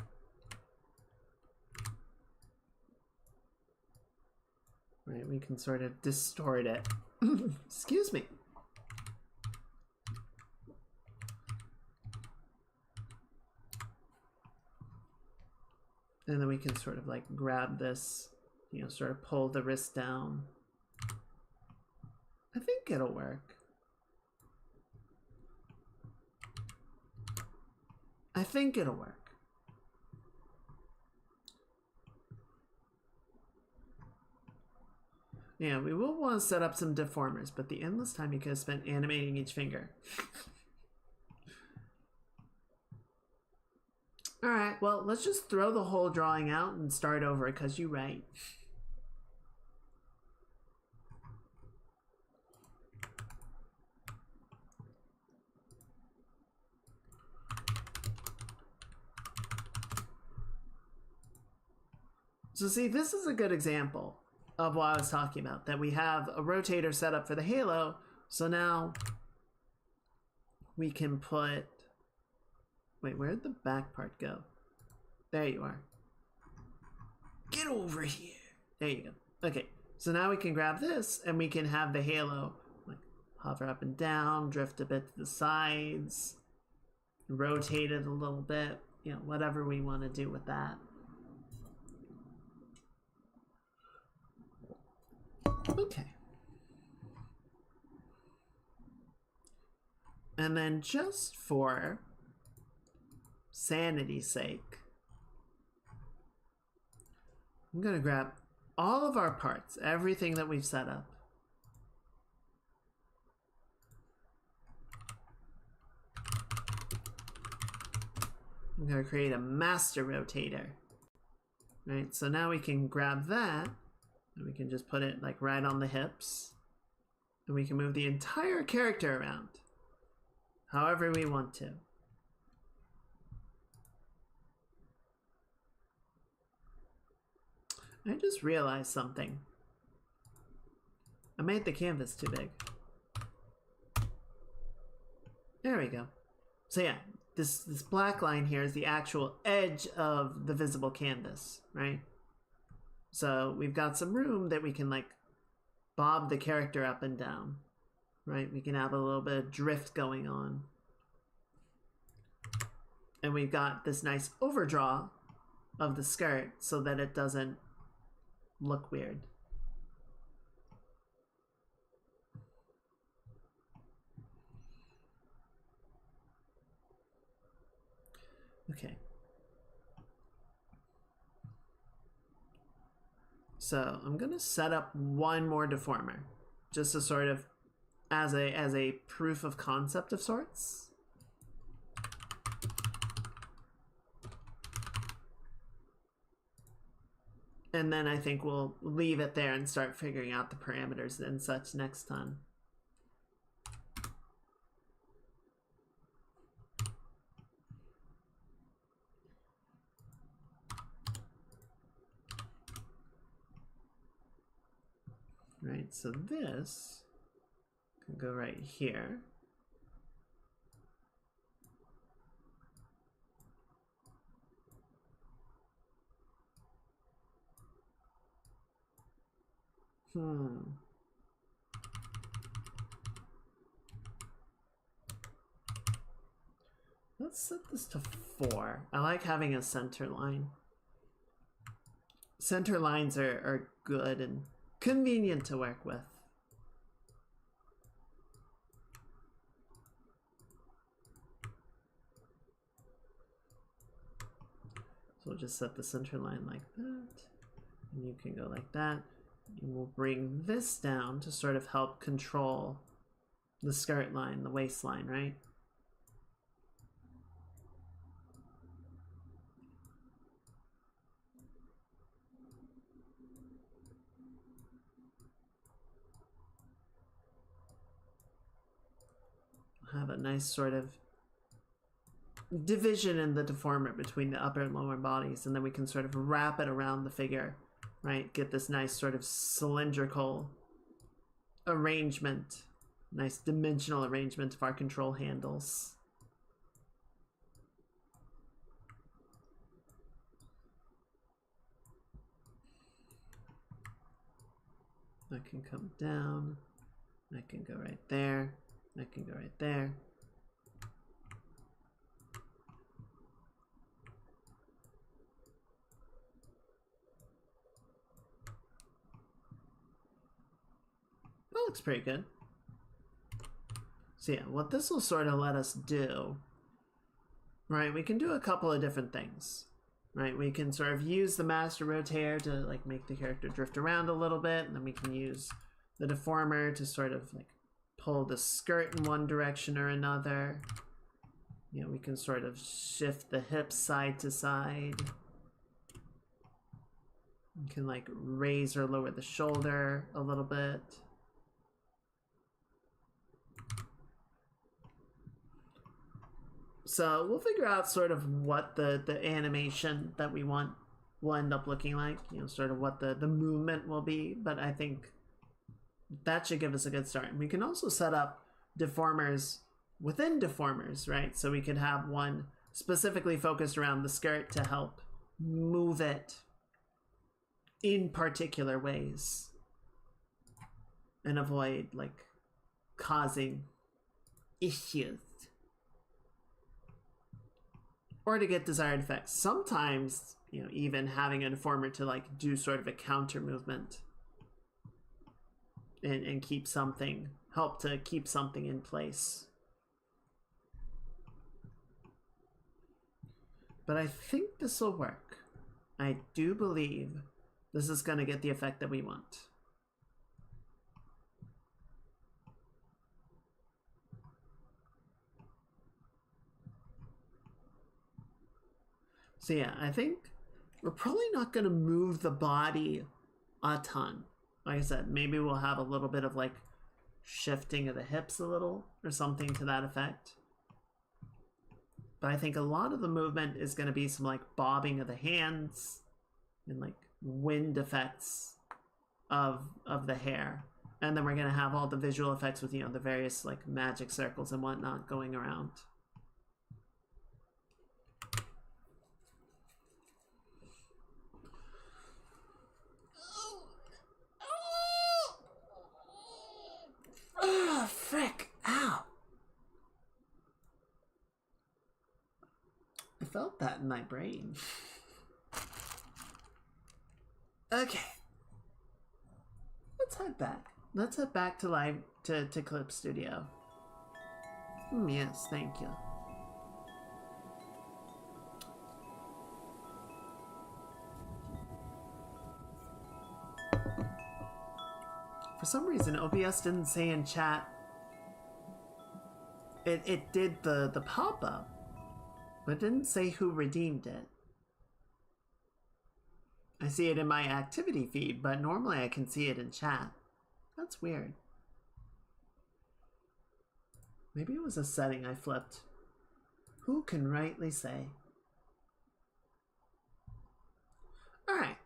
Right, we can sort of distort it. Excuse me. And then we can sort of like grab this, you know, sort of pull the wrist down. I think it'll work. I think it'll work. Yeah, we will want to set up some deformers, but the endless time you could have spent animating each finger. Alright, well, let's just throw the whole drawing out and start over, because you're right. So see, this is a good example of what I was talking about, that we have a rotator set up for the halo, so now we can put... Wait, where'd the back part go? There you are. Get over here. There you go. Okay, so now we can grab this and we can have the halo like hover up and down, drift a bit to the sides, rotate it a little bit, you know, whatever we want to do with that. Okay. And then just for sanity's sake, I'm going to grab all of our parts, everything that we've set up. I'm going to create a master rotator. Right, so now we can grab that, and we can just put it like right on the hips, and we can move the entire character around however we want to. I just realized something. I made the canvas too big. There we go. So yeah, this black line here is the actual edge of the visible canvas, right? So we've got some room that we can like bob the character up and down, right? We can have a little bit of drift going on. And we've got this nice overdraw of the skirt so that it doesn't look weird. Okay. So I'm gonna set up one more deformer, just to sort of as a proof of concept of sorts. And then I think we'll leave it there and start figuring out the parameters and such next time. Right, so this can go right here. Let's set this to 4. I like having a center line. Center lines are good and convenient to work with. So we'll just set the center line like that. And you can go like that. And we'll bring this down to sort of help control the skirt line, the waistline, right? Have a nice sort of division in the deformer between the upper and lower bodies, and then we can sort of wrap it around the figure, right? Get this nice sort of cylindrical arrangement, nice dimensional arrangement of our control handles. That can come down. That can go right there. That can go right there. That looks pretty good. So yeah, what this will sort of let us do, right, we can do a couple of different things, right? We can sort of use the master rotator to like make the character drift around a little bit, and then we can use the deformer to sort of like pull the skirt in one direction or another. You know, we can sort of shift the hips side to side. We can like raise or lower the shoulder a little bit. So we'll figure out sort of what the animation that we want will end up looking like, you know, sort of what the movement will be, but I think that should give us a good start. And we can also set up deformers within deformers, right? So we could have one specifically focused around the skirt to help move it in particular ways and avoid like causing issues. Or to get desired effects. Sometimes, you know, even having a deformer to like do sort of a counter movement and keep something, help to keep something in place. But I think this will work. I do believe this is going to get the effect that we want. So yeah, I think we're probably not going to move the body a ton. Like I said, maybe we'll have a little bit of like shifting of the hips a little or something to that effect. But I think a lot of the movement is going to be some like bobbing of the hands and like wind effects of the hair. And then we're going to have all the visual effects with, you know, the various like magic circles and whatnot going around. Ah, frick! Ow! I felt that in my brain. Okay. Let's head back. Let's head back to Clip Studio. Yes, thank you. For some reason, OBS didn't say in chat. It did the pop-up, but didn't say who redeemed it. I see it in my activity feed, but normally I can see it in chat. That's weird. Maybe it was a setting I flipped. Who can rightly say? Alright.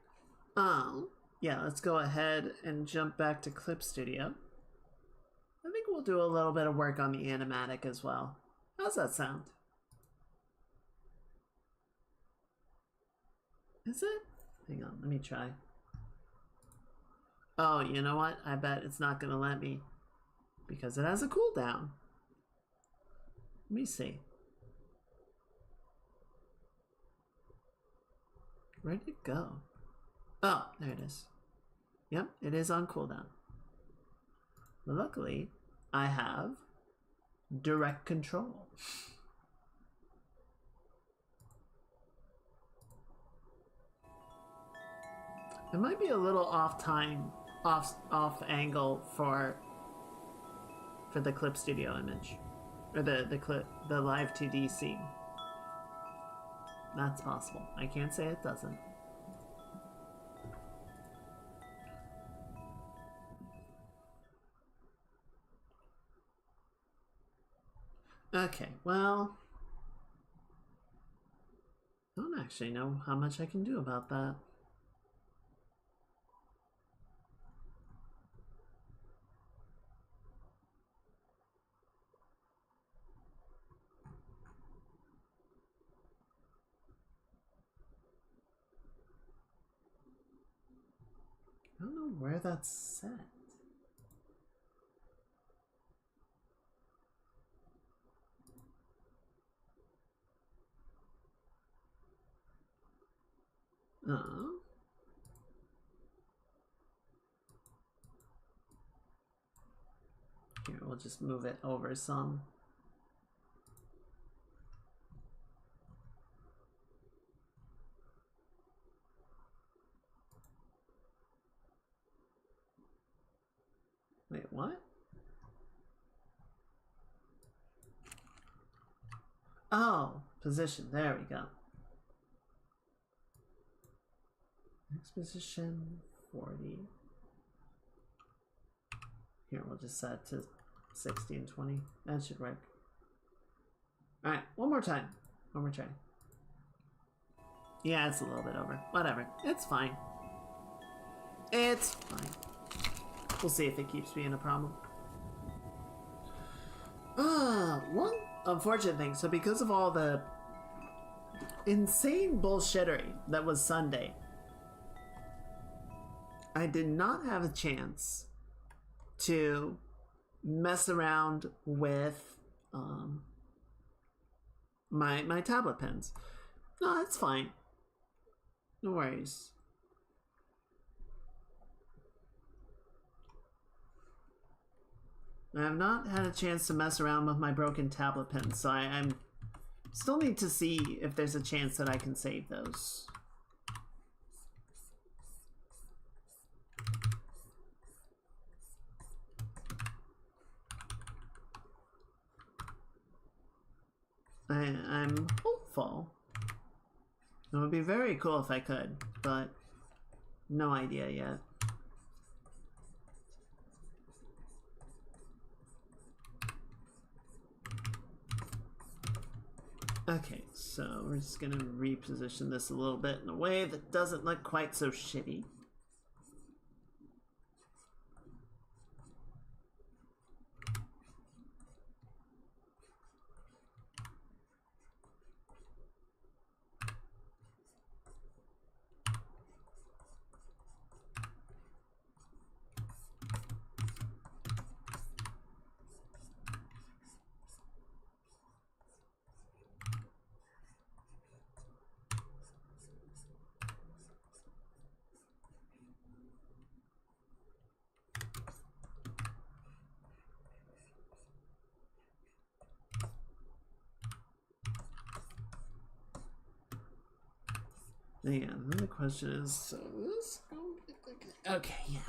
Yeah, let's go ahead and jump back to Clip Studio. I think we'll do a little bit of work on the animatic as well. How's that sound? Is it? Hang on, let me try. Oh, you know what? I bet it's not going to let me because it has a cooldown. Let me see. Where did it go? Oh, there it is. Yep, it is on cooldown. But luckily, I have direct control. It might be a little off angle for the Clip Studio image, or the live 2D scene. That's possible. I can't say it doesn't. Okay, well, I don't actually know how much I can do about that. I don't know where that's set. Oh. Here, we'll just move it over some. Wait, what? Oh, position. There we go. Next position, 40. Here, we'll just set it to 60 and 20. That should work. Alright, one more time. One more try. Yeah, it's a little bit over. Whatever. It's fine. It's fine. We'll see if it keeps being a problem. One unfortunate thing. So because of all the insane bullshittery that was Sunday, I did not have a chance to mess around with my tablet pens. No, it's fine. No worries. I have not had a chance to mess around with my broken tablet pens, so I'm still need to see if there's a chance that I can save those. I'm hopeful. It would be very cool if I could, but no idea yet. Okay, so we're just gonna reposition this a little bit in a way that doesn't look quite so shitty. Yeah, then the question is, so this... Okay, yeah.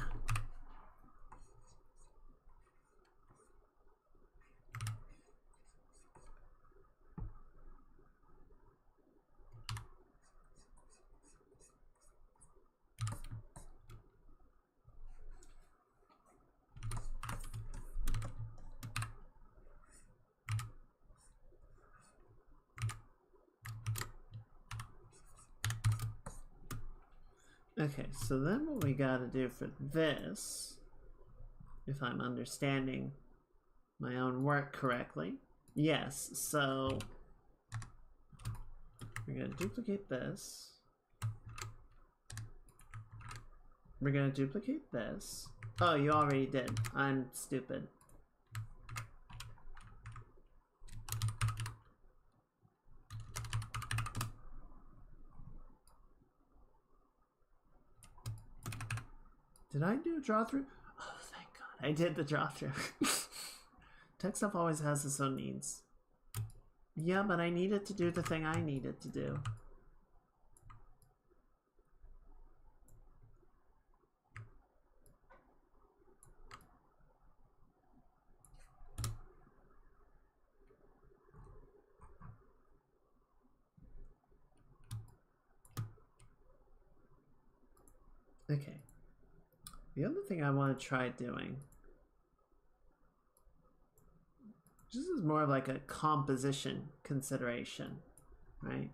Okay, so then what we gotta do for this, if I'm understanding my own work correctly, yes, so we're gonna duplicate this. We're gonna duplicate this. Oh, you already did. I'm stupid. Did I do a draw through? Oh, thank God. I did the draw through. Tech stuff always has its own needs. Yeah, but I needed to do the thing I needed to do. Okay. The other thing I want to try doing, this is more of like a composition consideration, right?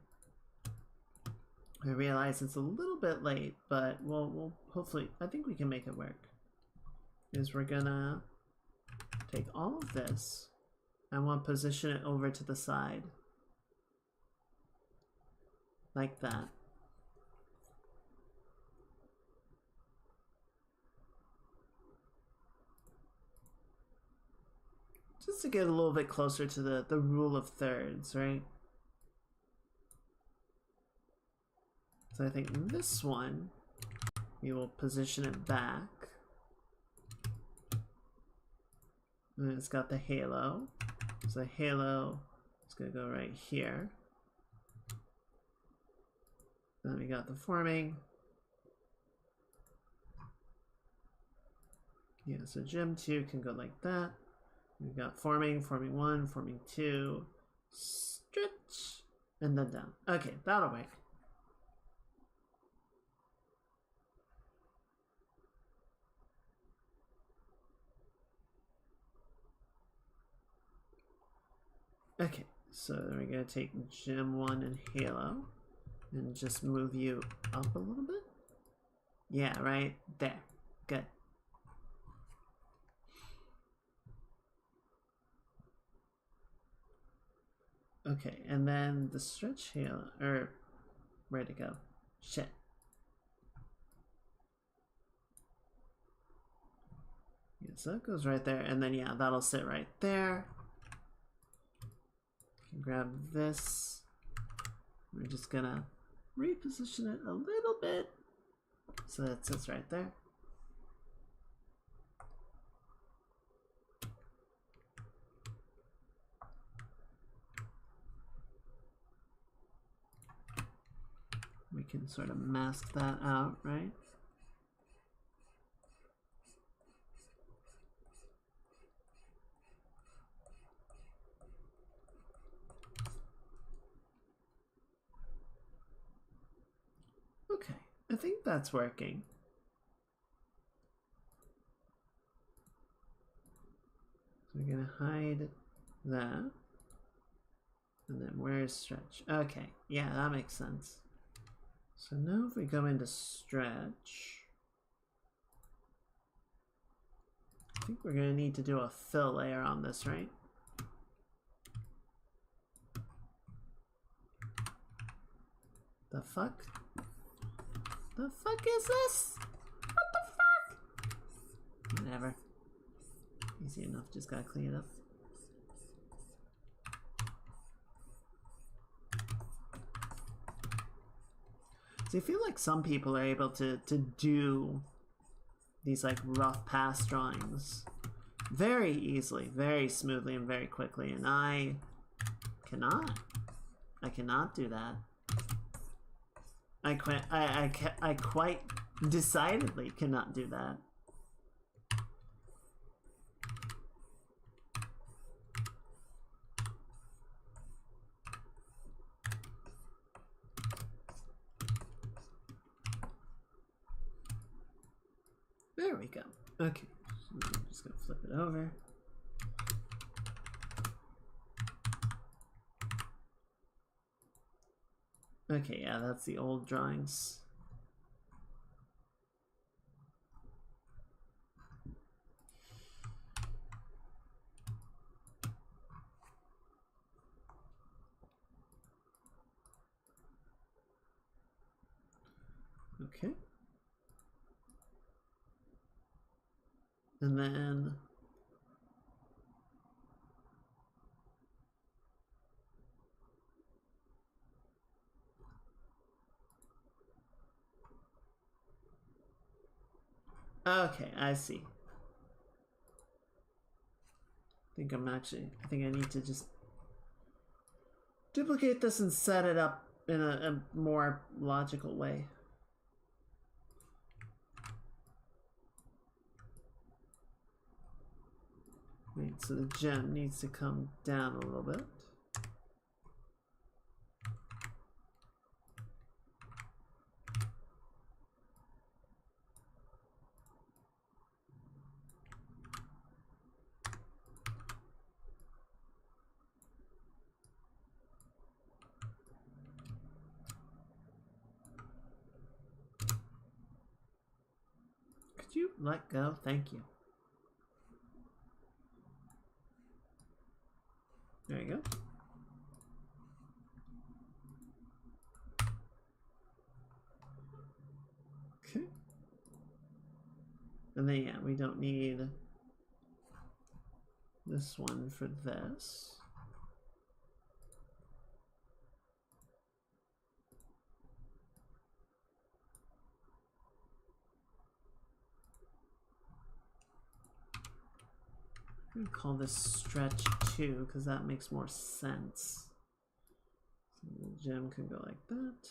I realize it's a little bit late, but we'll hopefully, I think we can make it work. Is we're gonna take all of this. I want to position it over to the side. Like that. Just to get a little bit closer to the rule of thirds, right? So I think this one, we will position it back. And it's got the halo. So the halo is going to go right here. Then we got the forming. Yeah, so gem 2 can go like that. We've got forming, forming 1, forming 2, stretch, and then down. Okay, that'll work. Okay, so then we're going to take gem 1 and halo and just move you up a little bit. Yeah, right there. Good. Okay, and then the stretch halo, or where'd it go? Shit. Yeah, so that goes right there, and then yeah, that'll sit right there. Can grab this. We're just gonna reposition it a little bit so that it sits right there. We can sort of mask that out, right? Okay, I think that's working. So we're gonna hide that. And then where's stretch? Okay, yeah, that makes sense. So now if we go into stretch, I think we're gonna need to do a fill layer on this, right? The fuck? The fuck is this? What the fuck? Whatever. Easy enough, just gotta clean it up. So I feel like some people are able to do these like rough pass drawings very easily, very smoothly, and very quickly, and I cannot. I cannot do that. I quite decidedly cannot do that. There we go. Okay, so I'm just gonna flip it over. Okay, yeah, that's the old drawings. Okay. And then okay, I see. I think I need to just duplicate this and set it up in a more logical way. Wait, so the gem needs to come down a little bit. Could you let go? Thank you. There you go. Okay. And then, yeah, we don't need this one for this. I'm going to call this stretch 2 because that makes more sense. So the gem can go like that.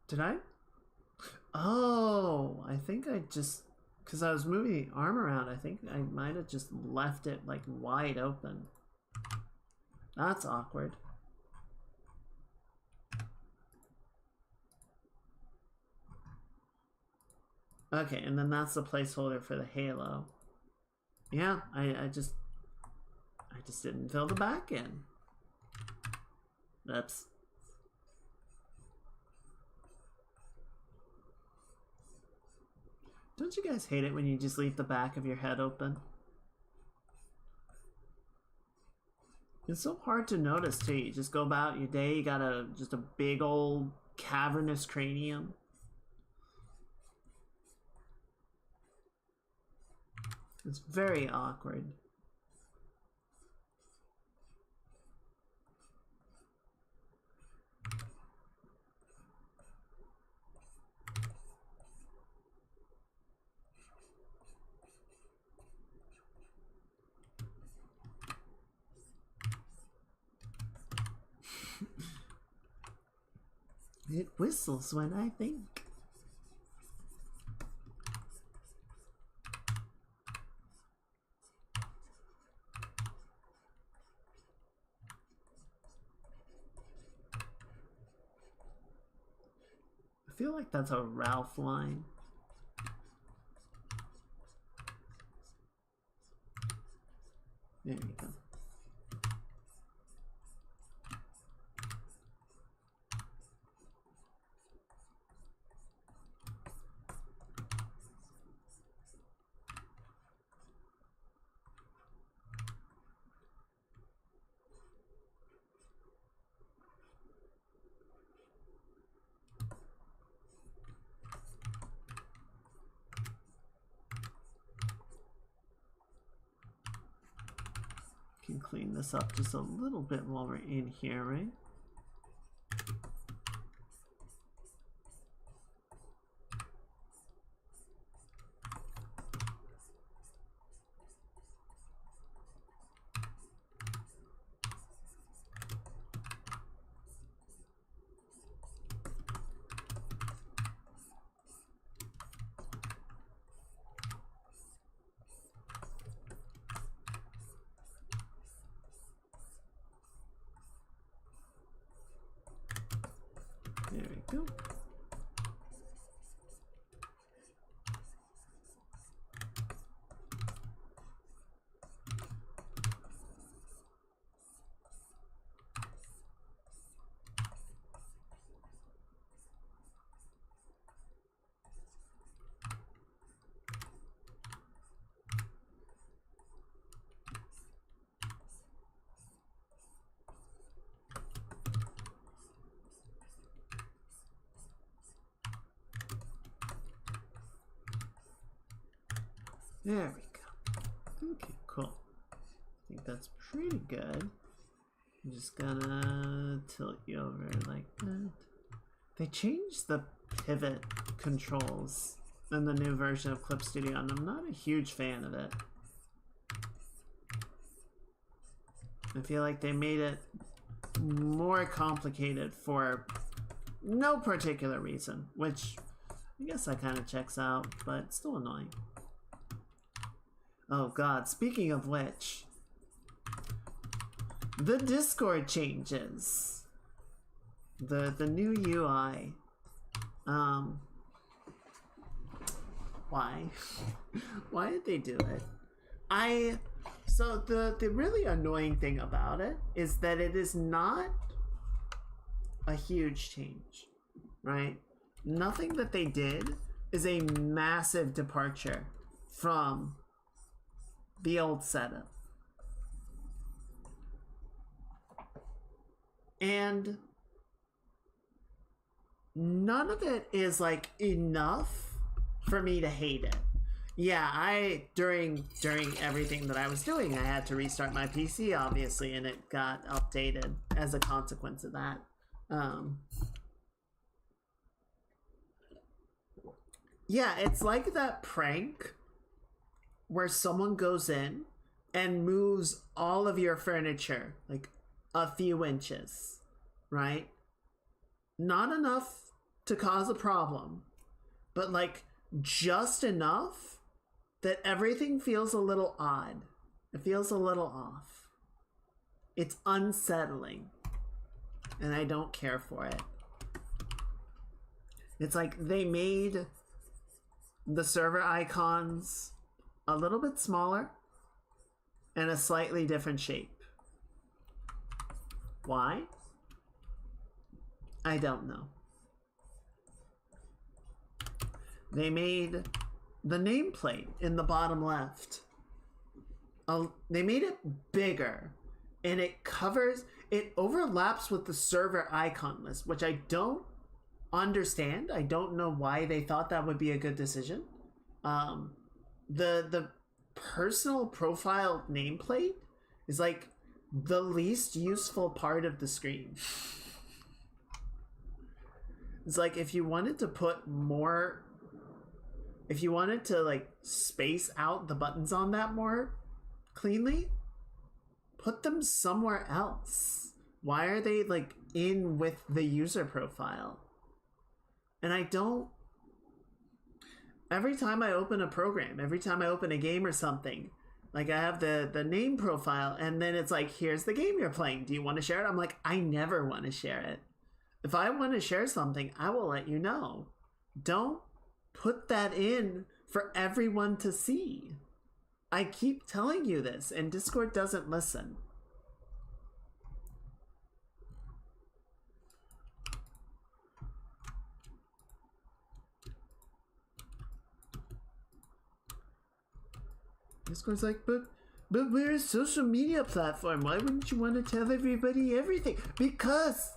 Did I? Oh, I think I just, because I was moving the arm around, I think I might have just left it like wide open. That's awkward. Okay, and then that's the placeholder for the halo. Yeah, I just didn't fill the back in. Oops. Don't you guys hate it when you just leave the back of your head open? It's so hard to notice too. You just go about your day, you got just a big old cavernous cranium. It's very awkward. It whistles when I think. I feel like that's a Ralph line. There you go. Can clean this up just a little bit while we're in here, right? There we go. There we go. Okay, cool. I think that's pretty good. I'm just gonna tilt you over like that. They changed the pivot controls in the new version of Clip Studio, and I'm not a huge fan of it. I feel like they made it more complicated for no particular reason, which I guess that kind of checks out, but still annoying. Oh god, speaking of which, the Discord changes. The new UI. Why? Why did they do it? So the really annoying thing about it is that it is not a huge change, right? Nothing that they did is a massive departure from the old setup. And none of it is like enough for me to hate it. Yeah, during everything that I was doing, I had to restart my PC, obviously, and it got updated as a consequence of that. Yeah, it's like that prank where someone goes in and moves all of your furniture like a few inches, right? Not enough to cause a problem, but like just enough that everything feels a little odd. It feels a little off. It's unsettling, and I don't care for it. It's like they made the server icons a little bit smaller and a slightly different shape. Why? I don't know. They made the nameplate in the bottom left. They made it bigger, and it overlaps with the server icon list, which I don't understand. I don't know why they thought that would be a good decision. The personal profile nameplate is like the least useful part of the screen. It's like if you wanted to put more, if you wanted to like space out the buttons on that more cleanly, put them somewhere else. Why are they like in with the user profile? And I don't, every time I open a program, every time I open a game or something, like I have the name profile, and then it's like, here's the game you're playing. Do you want to share it? I'm like, I never want to share it. If I want to share something, I will let you know. Don't put that in for everyone to see. I keep telling you this, and Discord doesn't listen. Discord's like, but we're a social media platform. Why wouldn't you want to tell everybody everything? Because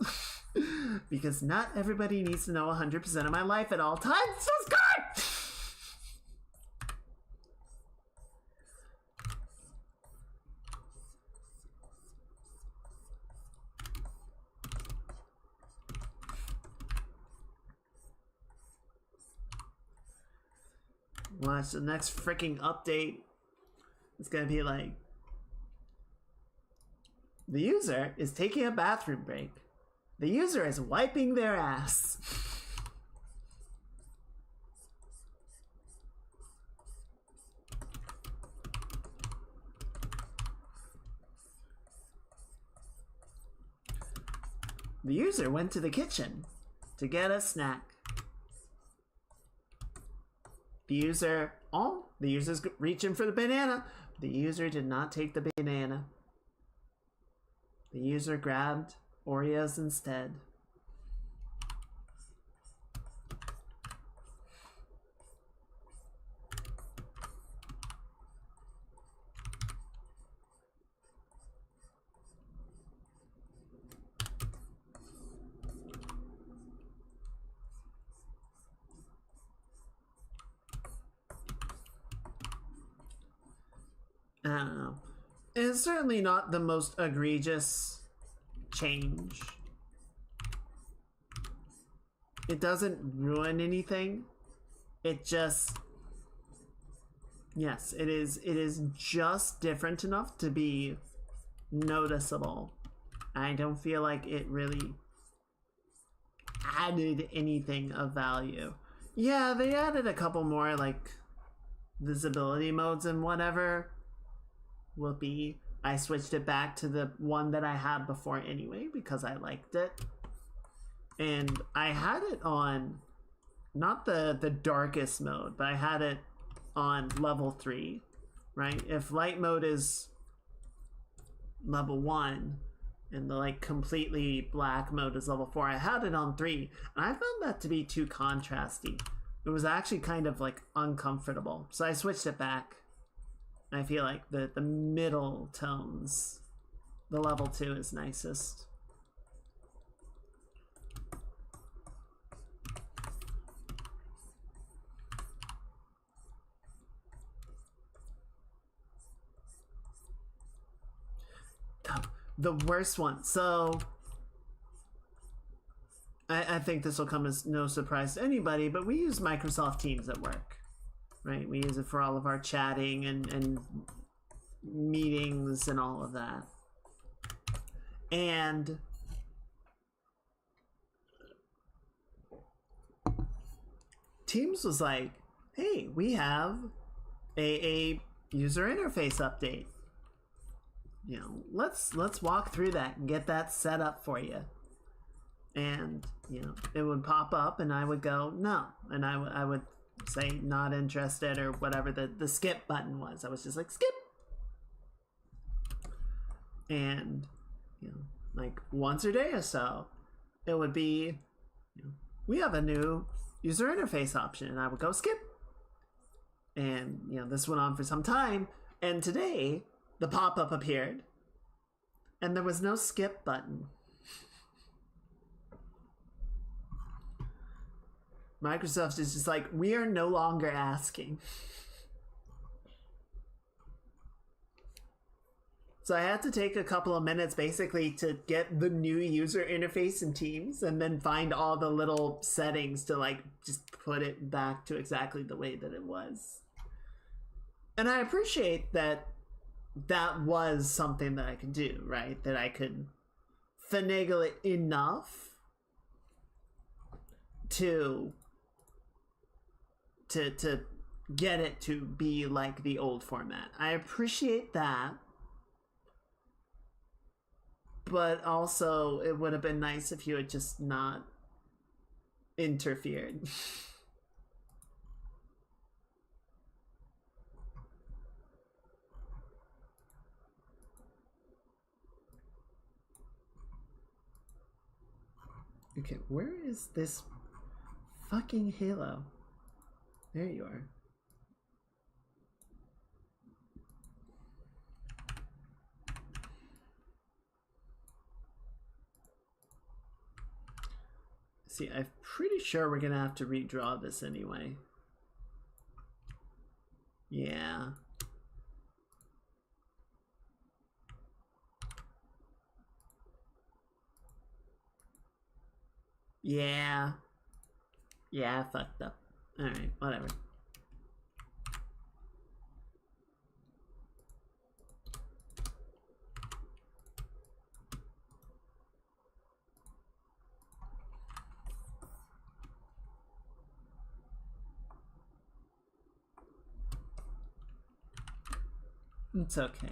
not everybody needs to know 100% of my life at all times. Discord! Watch the next freaking update. It's gonna be like, the user is taking a bathroom break. The user is wiping their ass. The user went to the kitchen to get a snack. The user's reaching for the banana. The user did not take the banana. The user grabbed Oreos instead. I don't know. It's certainly not the most egregious change. It doesn't ruin anything. It just, yes, it is just different enough to be noticeable. I don't feel like it really added anything of value. Yeah, they added a couple more like visibility modes and whatever. Whoopee. I switched it back to the one that I had before anyway because I liked it. And I had it on not the darkest mode, but I had it on level 3, right? If light mode is level 1 and the like completely black mode is level 4, I had it on 3, and I found that to be too contrasty. It was actually kind of like uncomfortable, so I switched it back. I feel like the middle tones, the level 2 is nicest. The worst one. So I think this will come as no surprise to anybody, but we use Microsoft Teams at work, right? We use it for all of our chatting and meetings and all of that. And Teams was like, hey, we have a user interface update. You know, let's walk through that and get that set up for you. And, you know, it would pop up and I would go, no. And I would say not interested or whatever the skip button was. I was just like, skip. And, you know, like once a day or so, it would be, you know, we have a new user interface option. And I would go, skip. And, you know, this went on for some time. And today, the pop-up appeared, and there was no skip button. Microsoft is just like, we are no longer asking. So I had to take a couple of minutes basically to get the new user interface in Teams and then find all the little settings to like just put it back to exactly the way that it was. And I appreciate that that was something that I could do, right? That I could finagle it enough to get it to be like the old format. I appreciate that. But also, it would have been nice if you had just not interfered. Okay, where is this fucking Halo? There you are. See, I'm pretty sure we're gonna have to redraw this anyway. Yeah. Yeah. Yeah, I fucked up. Alright, whatever. It's okay.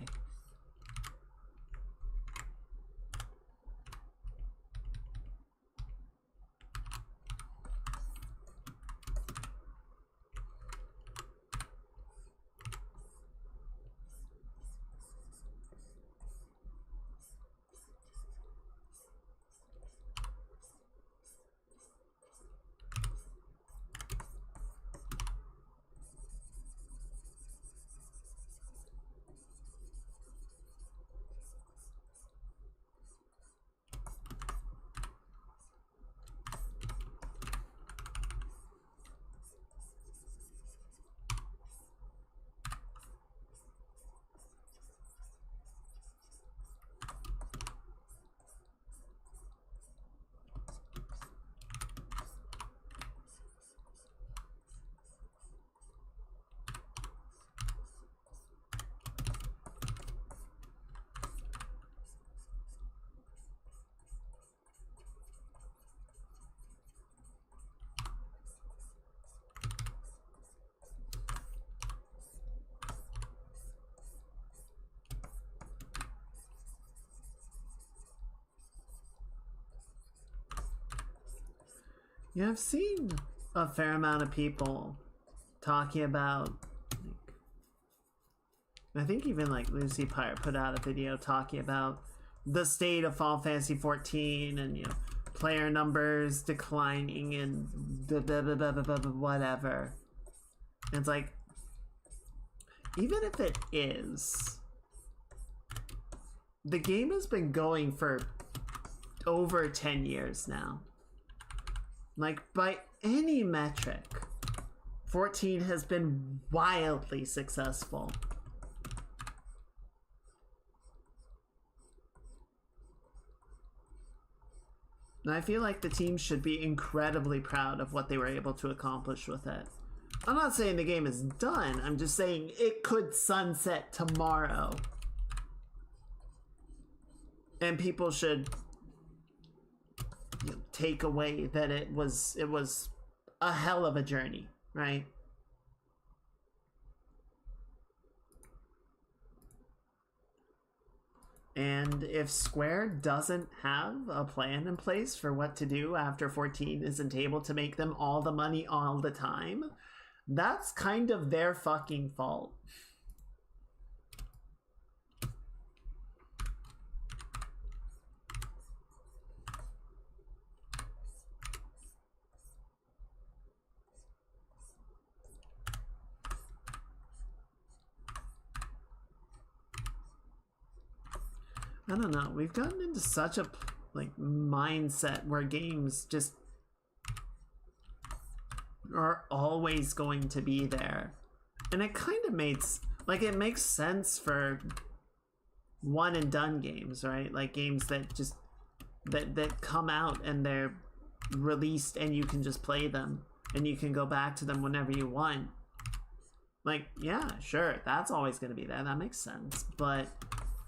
Yeah, I've seen a fair amount of people talking about, like, I think even like Lucy Pyre put out a video talking about the state of Final Fantasy 14 and, you know, player numbers declining and whatever. And it's like, even if it is, the game has been going for over 10 years now. Like, by any metric, 14 has been wildly successful. And I feel like the team should be incredibly proud of what they were able to accomplish with it. I'm not saying the game is done, I'm just saying it could sunset tomorrow. And people should, you know, take away that it was a hell of a journey, right? And if Square doesn't have a plan in place for what to do after 14 isn't able to make them all the money all the time, that's kind of their fucking fault. I don't know. We've gotten into such a like mindset where games just are always going to be there, and it kind of makes it makes sense for one and done games, right? Like games that just that come out and they're released and you can just play them and you can go back to them whenever you want. Like, yeah, sure, that's always going to be there. That makes sense, but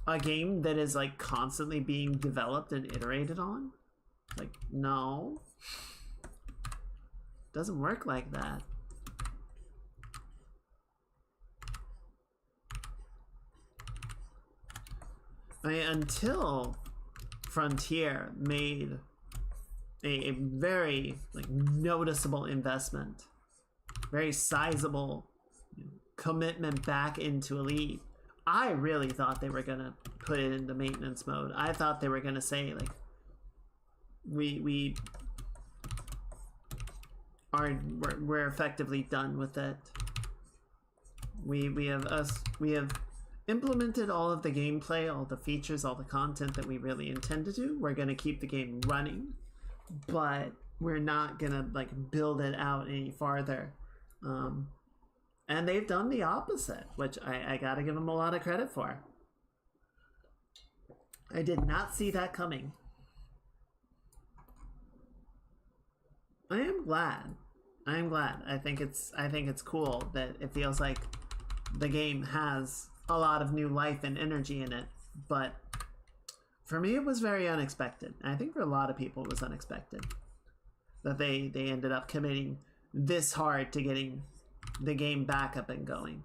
a game that is like constantly being developed and iterated on, like, no, doesn't work like that. I mean, until Frontier made a very like noticeable investment, very sizable commitment back into Elite, I really thought they were gonna put it into maintenance mode. I thought they were gonna say like, we're effectively done with it. We have implemented all of the gameplay, all the features, all the content that we really intend to do. We're gonna keep the game running, but we're not gonna like build it out any farther. And they've done the opposite, which I gotta give them a lot of credit for. I did not see that coming. I am glad. I am glad. I think it's cool that it feels like the game has a lot of new life and energy in it. But for me, it was very unexpected. I think for a lot of people, it was unexpected that they ended up committing this hard to getting the game back up and going.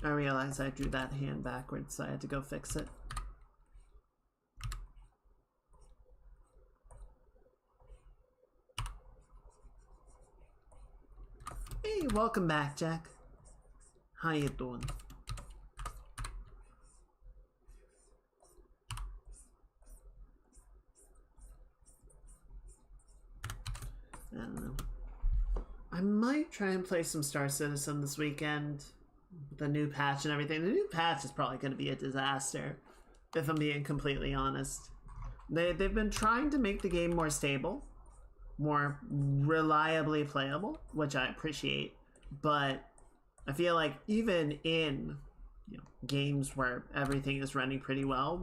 I realized I drew that hand backwards, so I had to go fix it. Hey, welcome back, Jack. How you doing? I don't know. I might try and play some Star Citizen this weekend. The new patch and everything. The new patch is probably going to be a disaster, if I'm being completely honest. They've been trying to make the game more stable, more reliably playable, which I appreciate. But I feel like even in games where everything is running pretty well,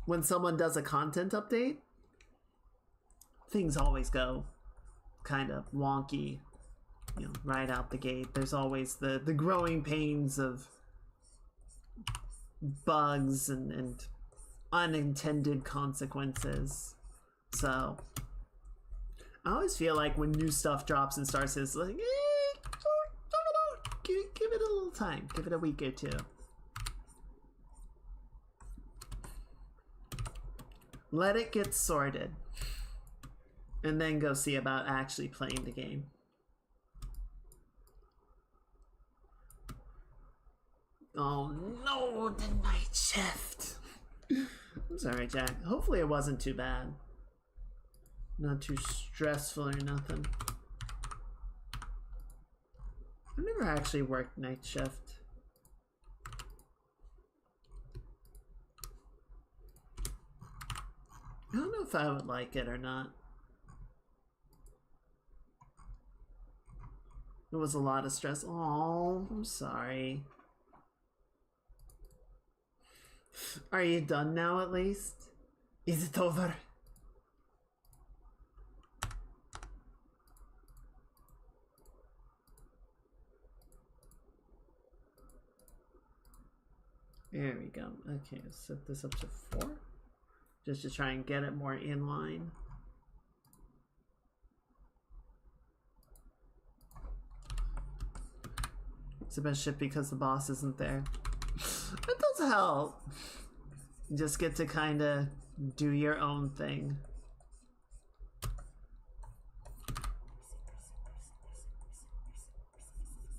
when someone does a content update, things always go kind of wonky, right out the gate. There's always the growing pains of bugs and unintended consequences. So I always feel like when new stuff drops in Star Citizen, like, give it a little time. Give it a week or two. let it get sorted, and then go see about actually playing the game. Oh no, the night shift. I'm sorry, Jack. Hopefully it wasn't too bad. Not too stressful or nothing. I've never actually worked night shift. I don't know if I would like it or not. It was a lot of stress. Oh, I'm sorry. Are you done now at least? Is it over? There we go. Okay, set this up to 4. Just to try and get it more in line. It's the best ship because the boss isn't there. That does help. You just get to kind of do your own thing.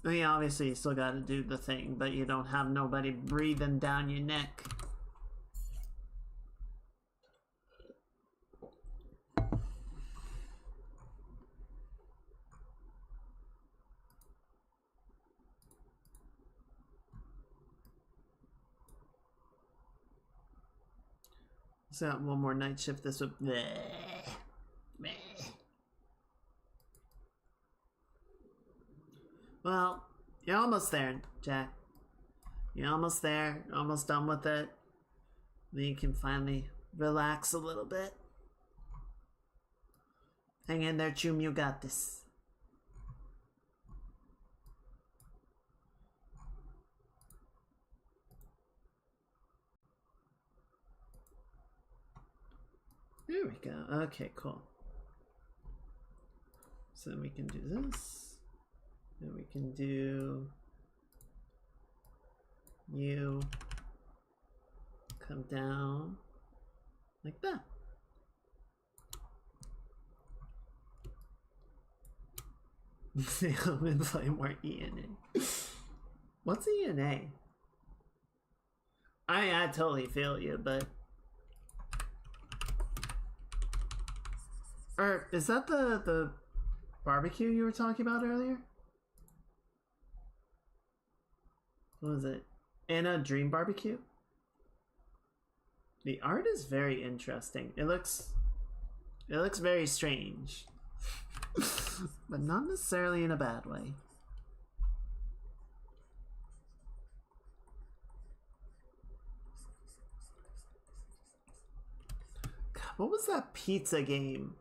I mean, obviously you still gotta do the thing, but you don't have nobody breathing down your neck. So one more night shift. This would. Well, you're almost there, Jack. You're almost there. You're almost done with it. Then you can finally relax a little bit. Hang in there, Choom. You got this. There we go. Okay, cool. So then we can do this. Then we can do you come down like that. I'm gonna play more ENA. What's ENA? I totally feel you, but or is that the barbecue you were talking about earlier? What was it? Anna Dream Barbecue? The art is very interesting. It looks very strange. But not necessarily in a bad way. God, what was that pizza game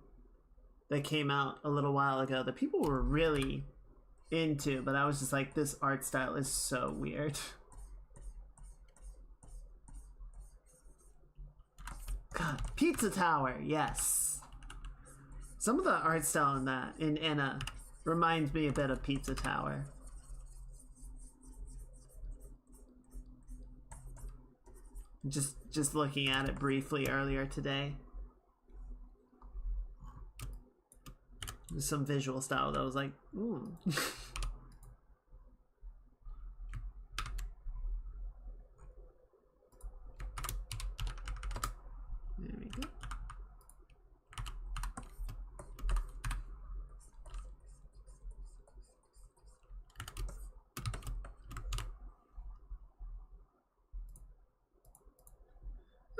that came out a little while ago that people were really into, but I was just like, this art style is so weird. God, Pizza Tower, yes. Some of the art style in that, in Enna, reminds me a bit of Pizza Tower. Just looking at it briefly earlier today. There's some visual style that was like, ooh. There we go.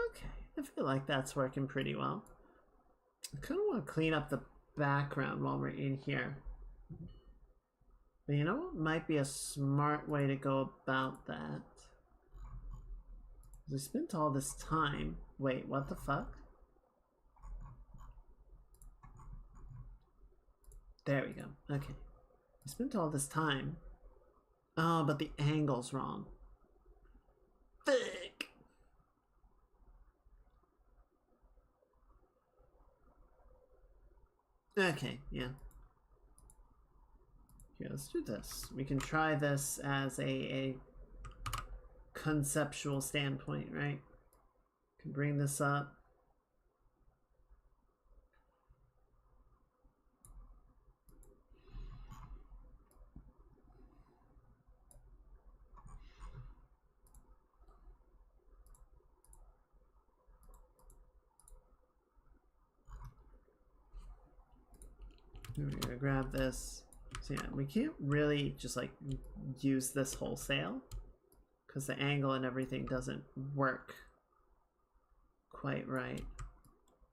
Okay, I feel like that's working pretty well. I kind of want to clean up the background while we're in here. But you know what might be a smart way to go about that? We spent all this time. Wait, what the fuck? There we go. Okay. We spent all this time. Oh, but the angle's wrong. Fuck! Okay, yeah. Here, let's do this. We can try this as a conceptual standpoint, right? Can bring this up. We're gonna grab this. So yeah, we can't really just like use this wholesale because the angle and everything doesn't work quite right.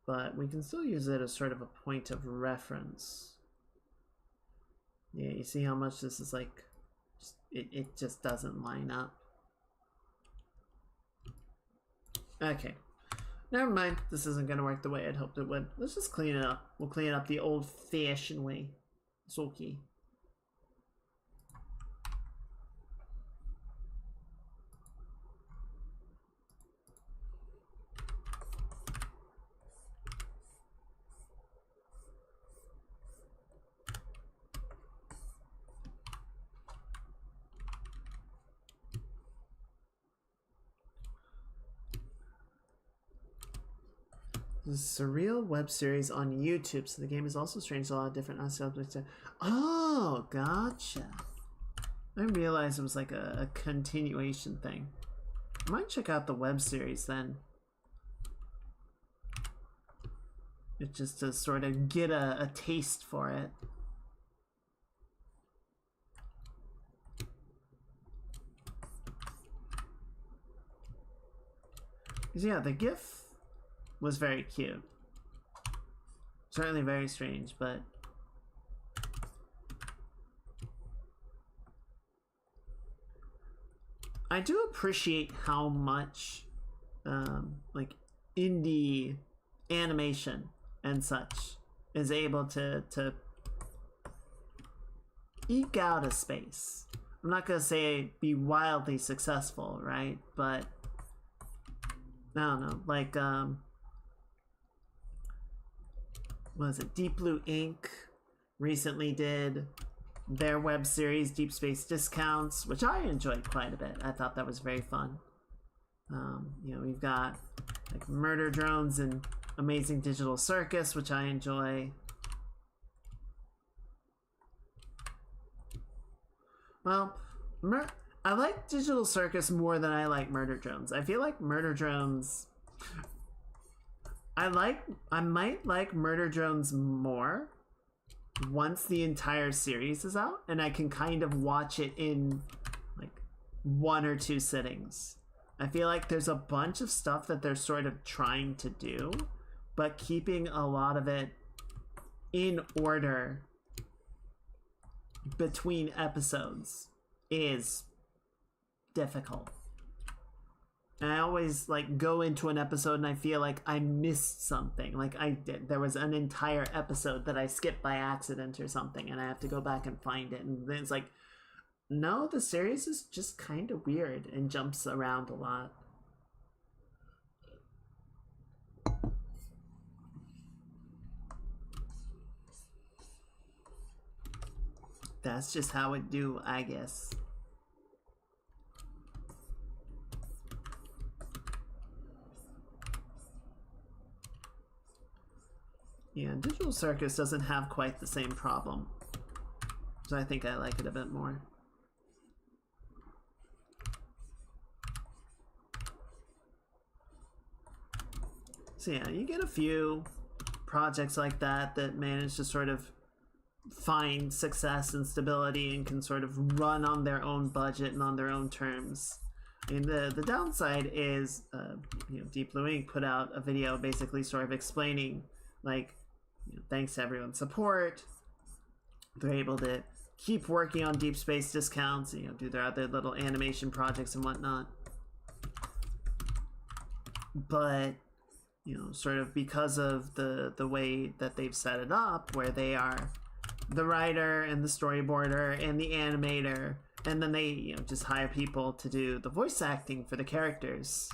But we can still use it as sort of a point of reference. Yeah, you see how much this is like, it just doesn't line up. Okay, never mind. This isn't gonna work the way I'd hoped it would. Let's just clean it up. We'll clean it up the old-fashioned way. It's okay. This is a surreal web series on YouTube, so the game is also strange to a lot of different subjects. Oh, gotcha. I realized it was like a continuation thing. I might check out the web series then. It's just to sort of get a taste for it. Yeah, the GIF was very cute. Certainly very strange, but I do appreciate how much like indie animation and such is able to eke out a space. I'm not gonna say be wildly successful, right? But I don't know, like what was it? Deep Blue Inc. recently did their web series Deep Space Discounts, which I enjoyed quite a bit. I thought that was very fun. You know, we've got like Murder Drones and Amazing Digital Circus, which I enjoy. Well, I like Digital Circus more than I like Murder Drones. I feel like Murder Drones, I might like Murder Drones more once the entire series is out and I can kind of watch it in like 1 or 2 sittings. I feel like there's a bunch of stuff that they're sort of trying to do, but keeping a lot of it in order between episodes is difficult. And I always like go into an episode and I feel like I missed something. Like there was an entire episode that I skipped by accident or something and I have to go back and find it. And then it's like, no, the series is just kind of weird and jumps around a lot. That's just how it do, I guess. Yeah, Digital Circus doesn't have quite the same problem. So I think I like it a bit more. So yeah, you get a few projects like that that manage to sort of find success and stability and can sort of run on their own budget and on their own terms. I mean, the downside is, you know, Deep Blue Inc. put out a video basically sort of explaining, like, you know, thanks to everyone's support, they're able to keep working on Deep Space Discounts, you know, do their other little animation projects and whatnot. But, you know, sort of because of the way that they've set it up, where they are the writer and the storyboarder and the animator, and then they, you know, just hire people to do the voice acting for the characters.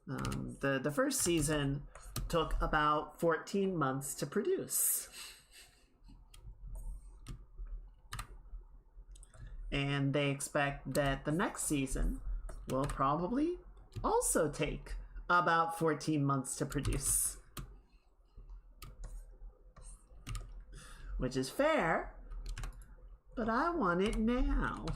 The first season took about 14 months to produce. And they expect that the next season will probably also take about 14 months to produce. Which is fair, but I want it now.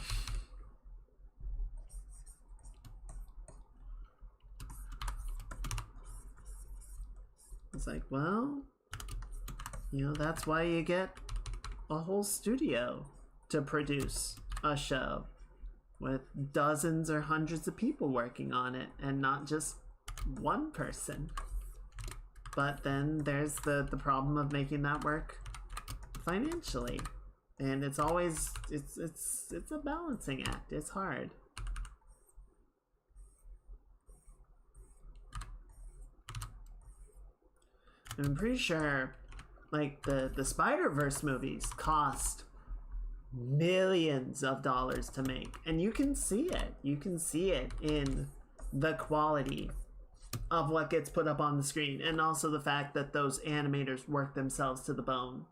It's like, well, You know, that's why you get a whole studio to produce a show with dozens or hundreds of people working on it and not just one person. But then there's the problem of making that work financially. And it's always it's a balancing act. It's hard. And I'm pretty sure like the Spider-Verse movies cost millions of dollars to make, and you can see it. You can see it in the quality of what gets put up on the screen, and also the fact that those animators worked themselves to the bone,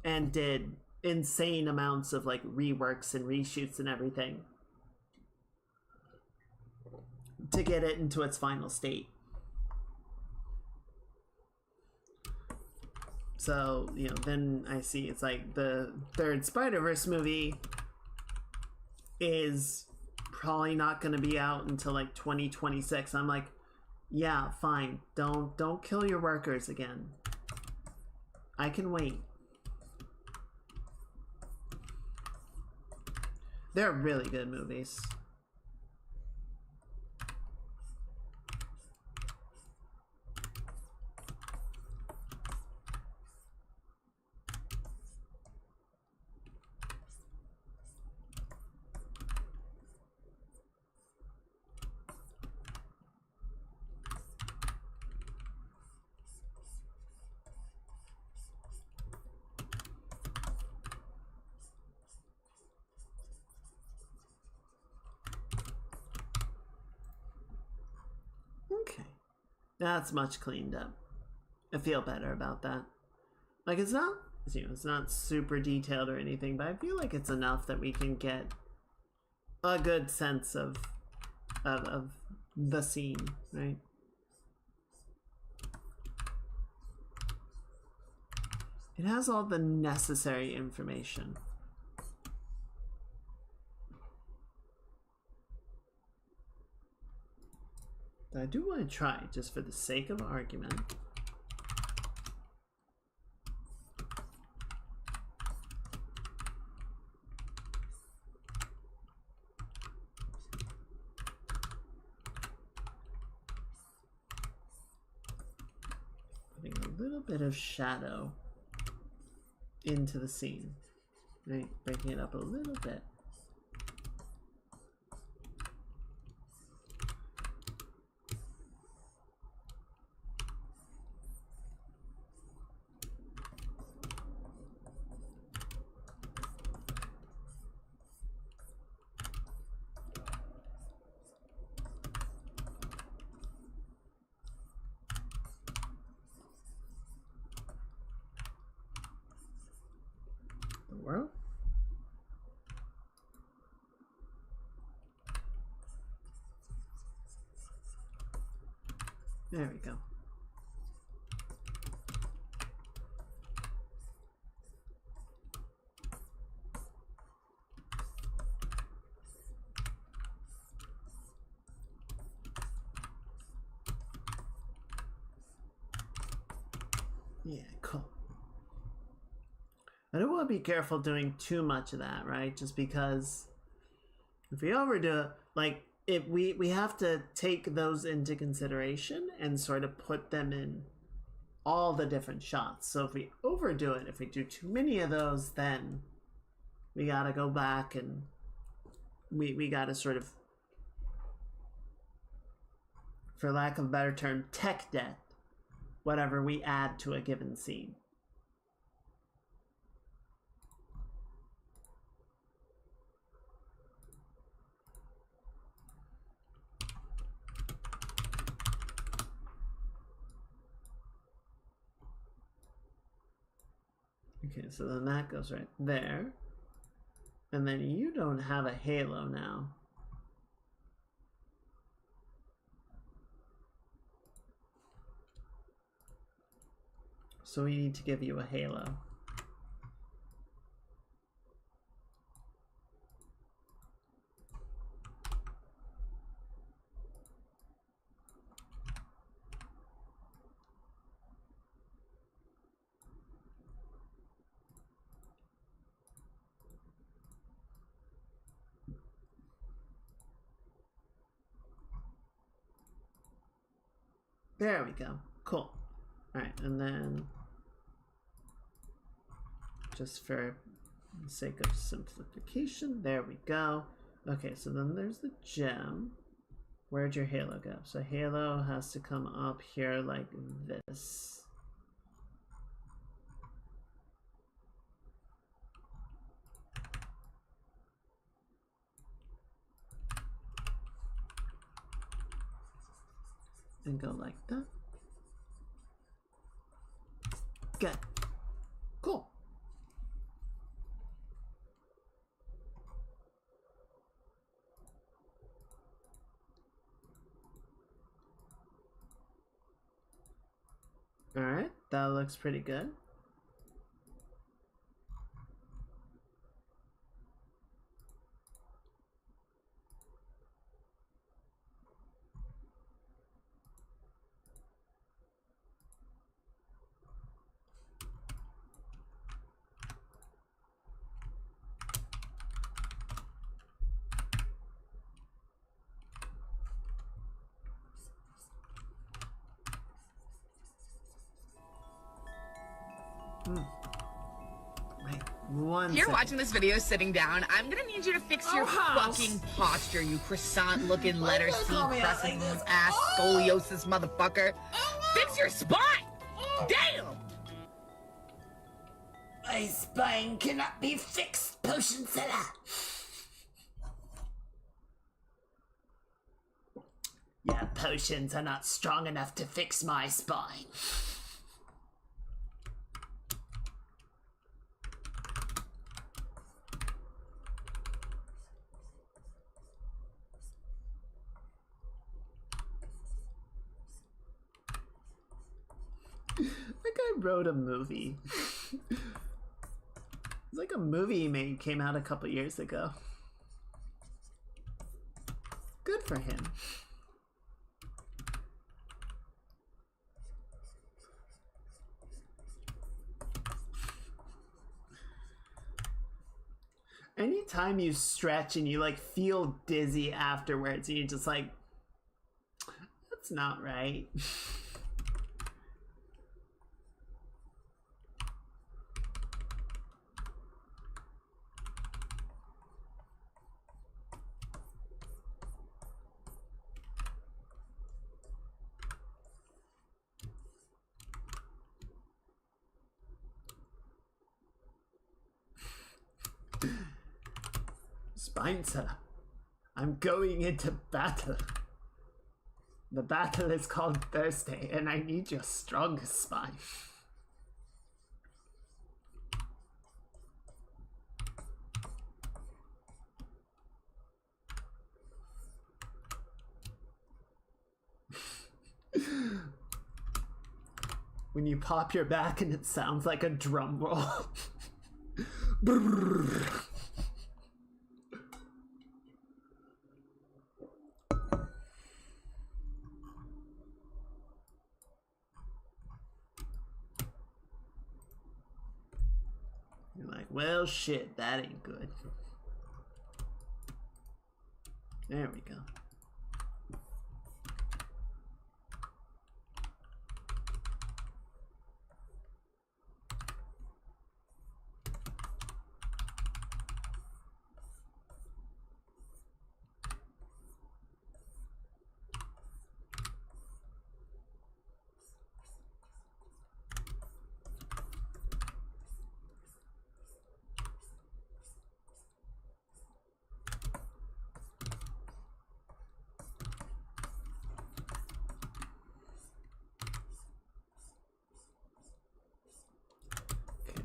and did insane amounts of like reworks and reshoots and everything to get it into its final state. So, you know, then I see it's like the third Spider-Verse movie is probably not going to be out until like 2026. I'm like, yeah, fine. Don't kill your workers again. I can wait. They're really good movies. Okay. That's much cleaned up. I feel better about that. Like it's not, you know, it's not super detailed or anything, but I feel like it's enough that we can get a good sense of the scene, right? It has all the necessary information. But I do want to try, just for the sake of argument. Putting a little bit of shadow into the scene, right? Breaking it up a little bit. World. There we go. Yeah, cool. I don't want to be careful doing too much of that, right? Just because if we overdo it, like if we have to take those into consideration and sort of put them in all the different shots. So if we overdo it, if we do too many of those, then we gotta go back and we gotta sort of, for lack of a better term, tech debt whatever we add to a given scene. Okay, so then that goes right there. And then you don't have a halo now. So we need to give you a halo. There we go. Cool. Alright, and then just for the sake of simplification, there we go. Okay, so then there's the gem. Where'd your halo go? So halo has to come up here like this. And go like that. Good. Cool. Alright, that looks pretty good. Wait, one
You're
second.
watching this video sitting down. I'm gonna need you to fix your fucking posture, you croissant-looking letter C pressing ass scoliosis motherfucker. Fix your spine! Damn!
My spine cannot be fixed, potion seller. Yeah, potions are not strong enough to fix my spine.
That guy wrote a movie. It's like a movie he made, came out a couple years ago. Good for him. Anytime you stretch and you like feel dizzy afterwards and you're just like, that's not right. Spineseller, I'm going into battle. The battle is called Thursday, and I need your strongest spine. When you pop your back and it sounds like a drum roll. You're like, well, shit, that ain't good. There we go.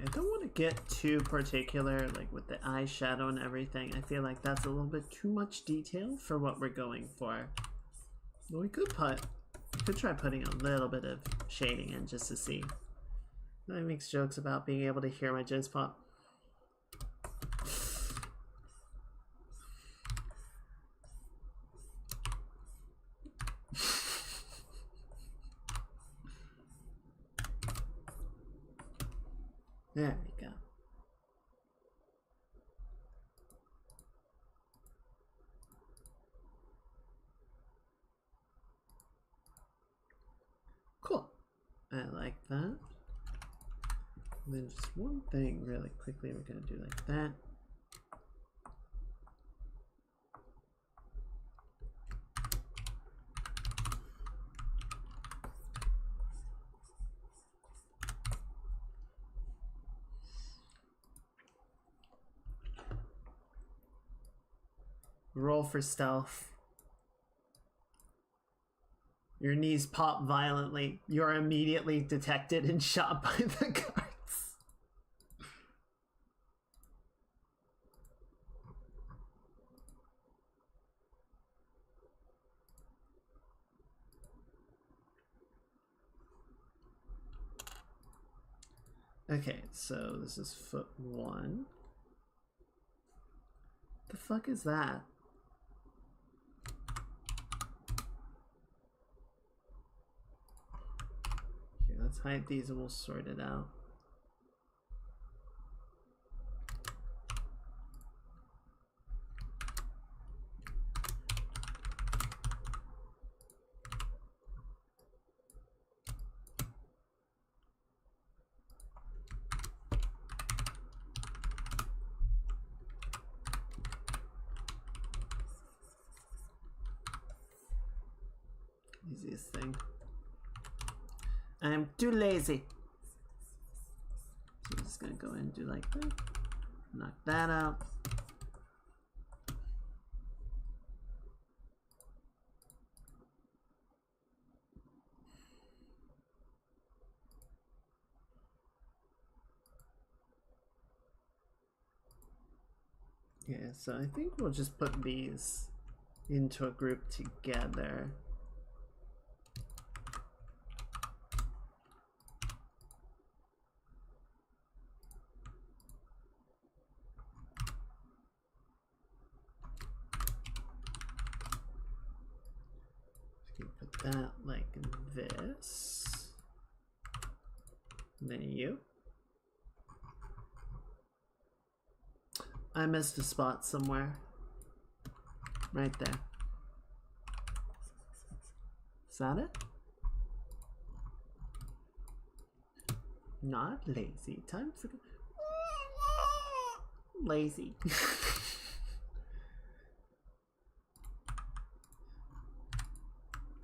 I don't want to get too particular, like with the eyeshadow and everything. I feel like that's a little bit too much detail for what we're going for. But we could try putting a little bit of shading in just to see. I makes jokes about being able to hear my jizz pop. There we go. I like that. And then just one thing really quickly, we're gonna do like that. Roll for stealth. Your knees pop violently. You're immediately detected and shot by the guards. Okay, so this is foot 1. The fuck is that? Okay, let's hide these and we'll sort it out. Easiest thing. I'm too lazy. So I'm just gonna go ahead and do like that. Knock that out. Yeah, so I think we'll just put these into a group together. Put that like this. And then you. I missed a spot somewhere. Right there. Is that it? Not lazy. Time for lazy.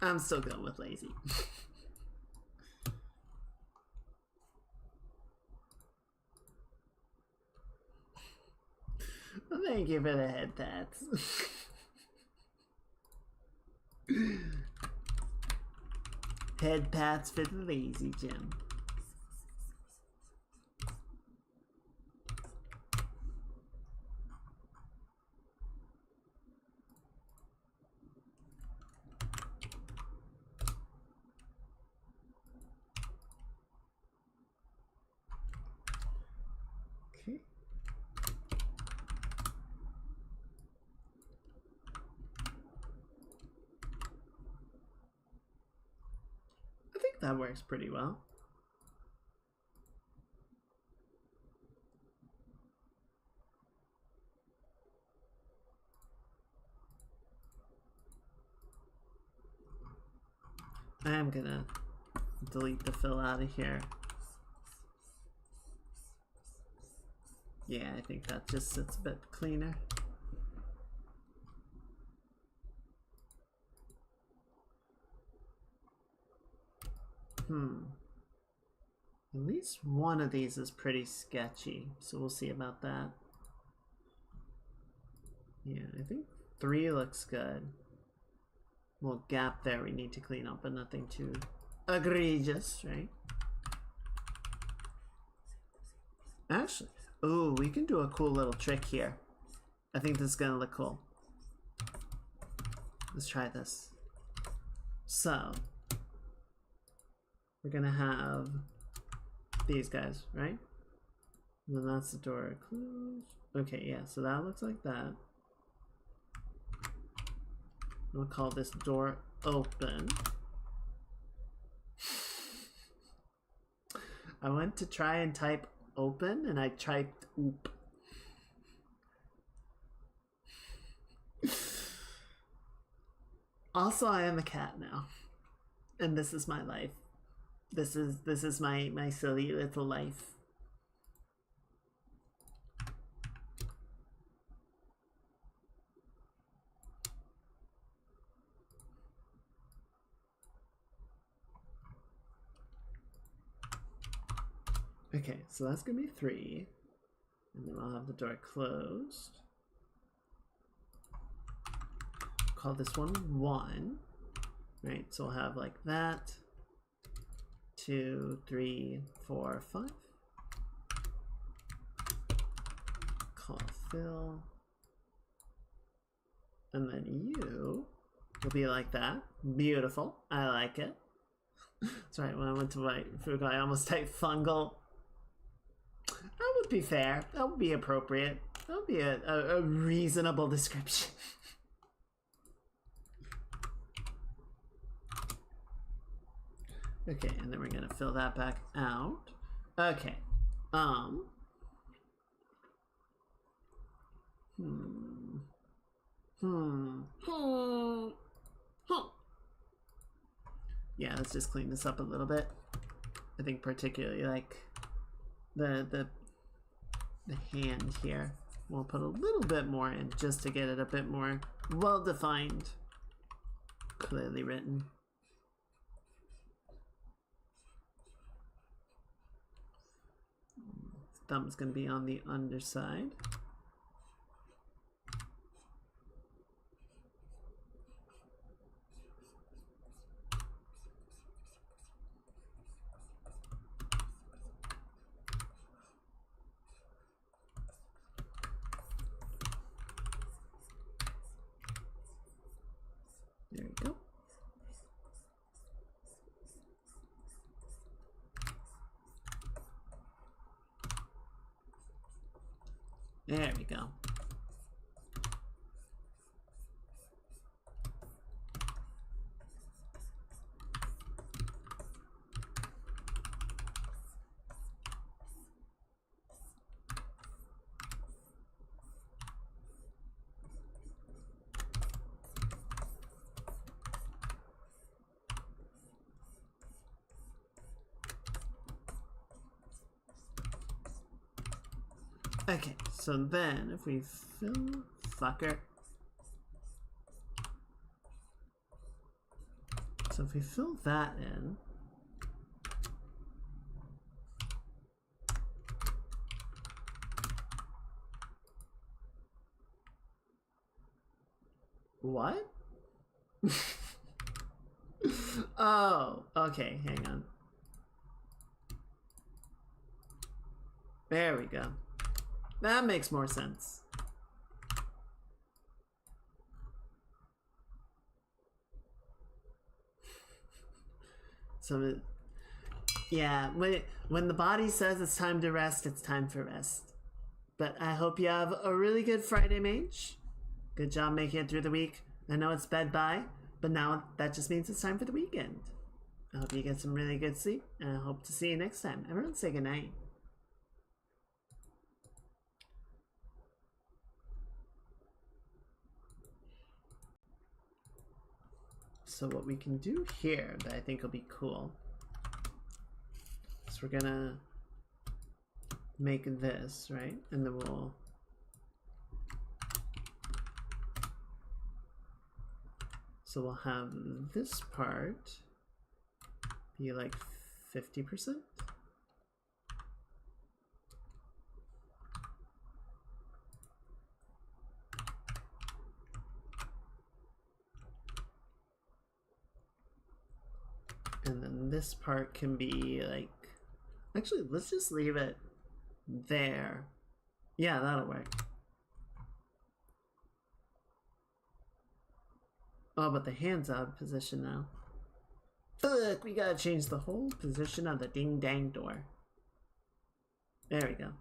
I'm still going with lazy. Well, thank you for the head pats. Head pats for the lazy Jim. Okay. I think that works pretty well. I am gonna delete the fill out of here. Yeah, I think that just sits a bit cleaner. At least one of these is pretty sketchy, so we'll see about that. Yeah, I think 3 looks good. Well, gap there we need to clean up, but nothing too egregious, right? Actually, ooh, we can do a cool little trick here. I think this is gonna look cool. Let's try this. So, we're gonna have these guys, right? And then that's the door closed. Okay, yeah, so that looks like that. We'll call this door open. I went to try and type open and I typed oop. Also, I am a cat now. And this is my life. This is my silly little life. Okay, so that's gonna be 3. And then I'll have the door closed. Call this one 1. Right, so we'll have like that. 2, 3, 4, 5. Call fill. And then you will be like that. Beautiful. I like it. That's right, when I went to write Fuga, I almost typed fungal. That would be fair. That would be appropriate. That would be a reasonable description. Okay, and then we're gonna fill that back out. Okay. Yeah, let's just clean this up a little bit. I think particularly like the hand here. We'll put a little bit more in just to get it a bit more well defined, clearly written. Thumb's gonna be on the underside. There we go. There we go. Okay, so then if we fill fucker. So if we fill that in. What? Oh, okay, hang on. There we go. That makes more sense. So, yeah, when the body says it's time to rest, it's time for rest. But I hope you have a really good Friday, Mage. Good job making it through the week. I know it's bed bye, but now that just means it's time for the weekend. I hope you get some really good sleep, and I hope to see you next time. Everyone say goodnight. So what we can do here that I think will be cool is we're gonna make this, right? And then we'll have this part be like 50%. And then this part can be like, actually, let's just leave it there. Yeah, that'll work. Oh, but the hand's out of position now. Fuck, we gotta change the whole position of the ding dang door. There we go.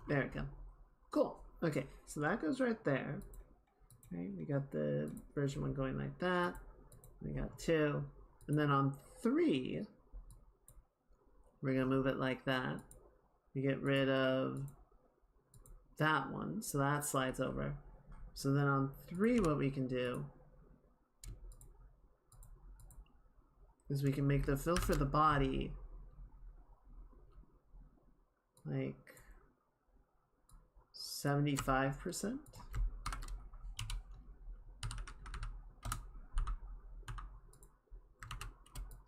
There we go. Cool. Okay, so that goes right there. Right, we got the version 1 going like that. We got 2. And then on 3, we're gonna move it like that. we get rid of that one, so that slides over. So then on 3, what we can do is we can make the fill for the body like 75%.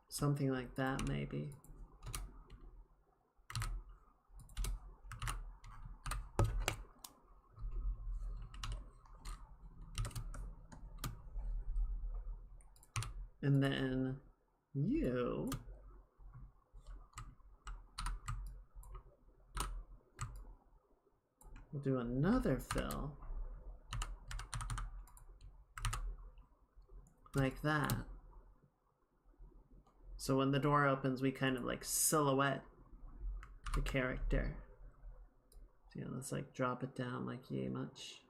Something like that, maybe. And then you will do another fill like that. So when the door opens, we kind of like silhouette the character. So yeah, let's like drop it down like yay much.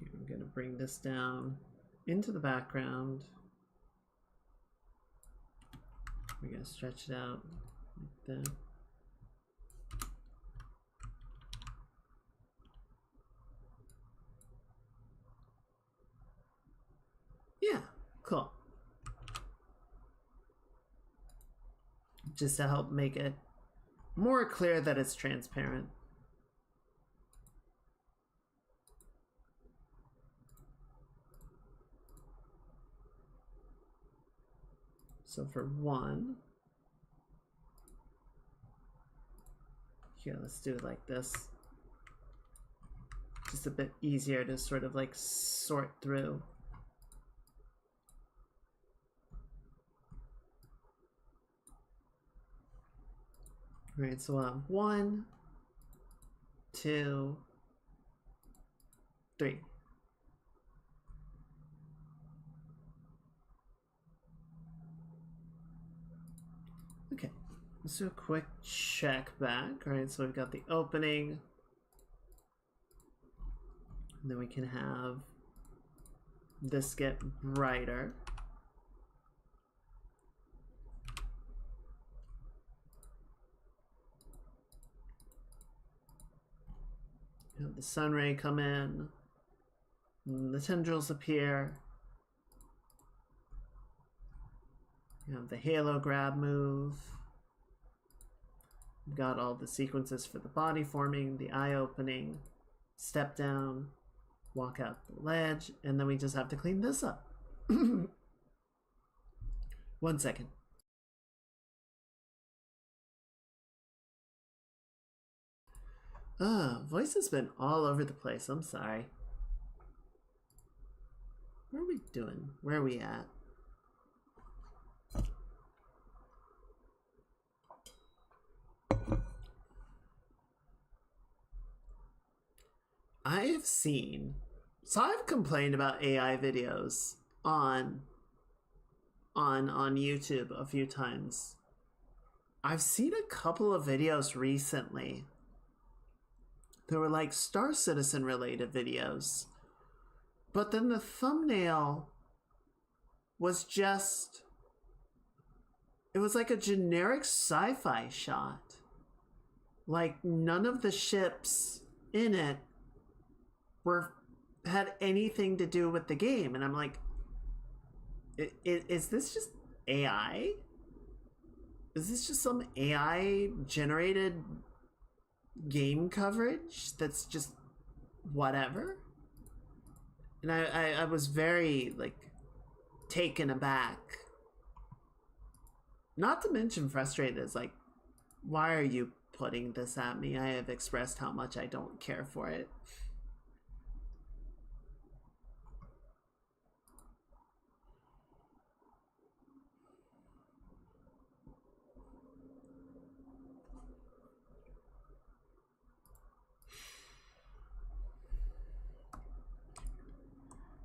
Okay, I'm gonna bring this down into the background. We're gonna stretch it out like that. Yeah, cool. Just to help make it more clear that it's transparent. So for 1, here, let's do it like this. Just a bit easier to sort of like sort through. Right, so 1, 2, 3. Okay, let's do a quick check back. All right, so we've got the opening. And then we can have this get brighter. Have the sun ray come in, and the tendrils appear. You have the halo grab move. We've got all the sequences for the body forming, the eye opening, step down, walk out the ledge, and then we just have to clean this up. 1 second. Voice has been all over the place. I'm sorry. What are we doing? Where are we at? I have seen, so I've complained about AI videos on YouTube a few times. I've seen a couple of videos recently. There were like Star Citizen related videos, but then the thumbnail was just, it was like a generic sci-fi shot. Like none of the ships in it had anything to do with the game, and I'm like, is this just AI? Is this just some AI generated game coverage that's just whatever? And I was very like taken aback, not to mention frustrated. It's like, why are you putting this at me? I have expressed how much I don't care for it.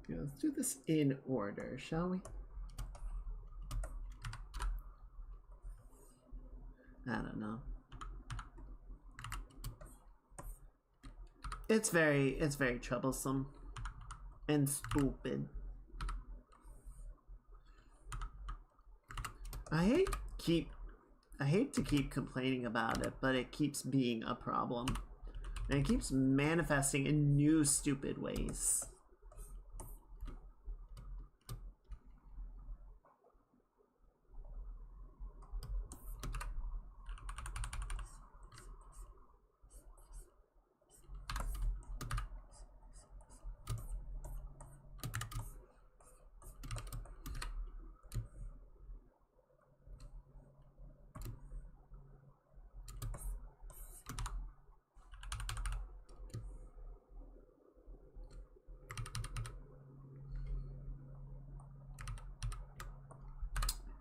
Yeah, let's do this in order, shall we? I don't know. It's very troublesome and stupid. I hate to keep complaining about it, but it keeps being a problem. And it keeps manifesting in new stupid ways.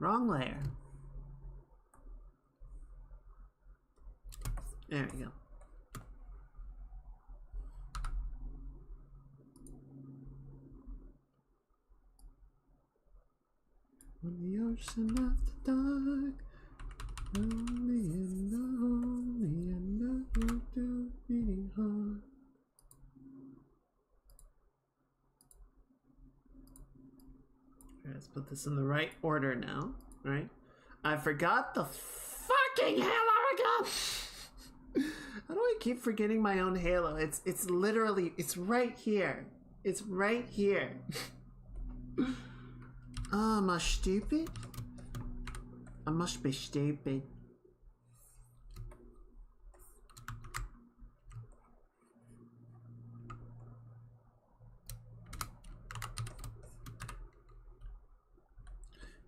Wrong layer. There we go. On the ocean after dark, lonely and lonely and lonely, beating heart. Let's put this in the right order now, right? I forgot the fucking Halo again! How do I keep forgetting my own Halo? It's literally, it's right here. It's right here. Oh, am I stupid? I must be stupid.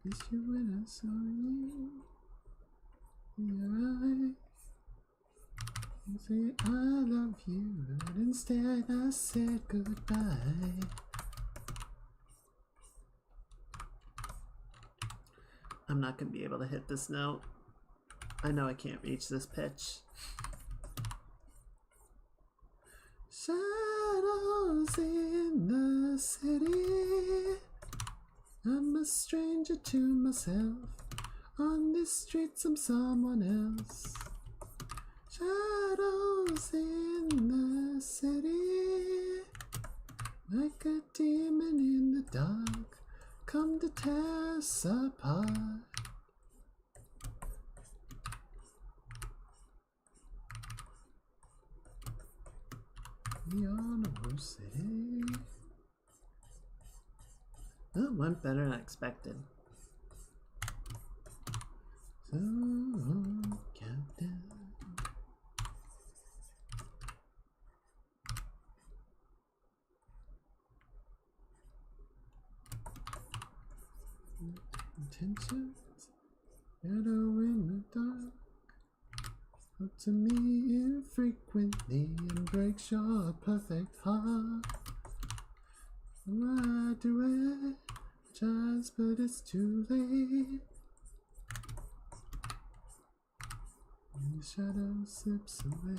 It's you when I saw you in your eyes. You say I love you, but instead I said goodbye. I'm not gonna be able to hit this note. I know I can't reach this pitch. Shadows in the city. I'm a stranger to myself. On the streets I'm someone else. Shadows in the city. Like a demon in the dark. Come to tear us apart. The Honorable City. Oh, it went better than I expected. So, countdown. Intentions, shadow in the dark. Up to me infrequently and breaks your perfect heart. Why do it? Just, but it's too late. And the shadow slips away.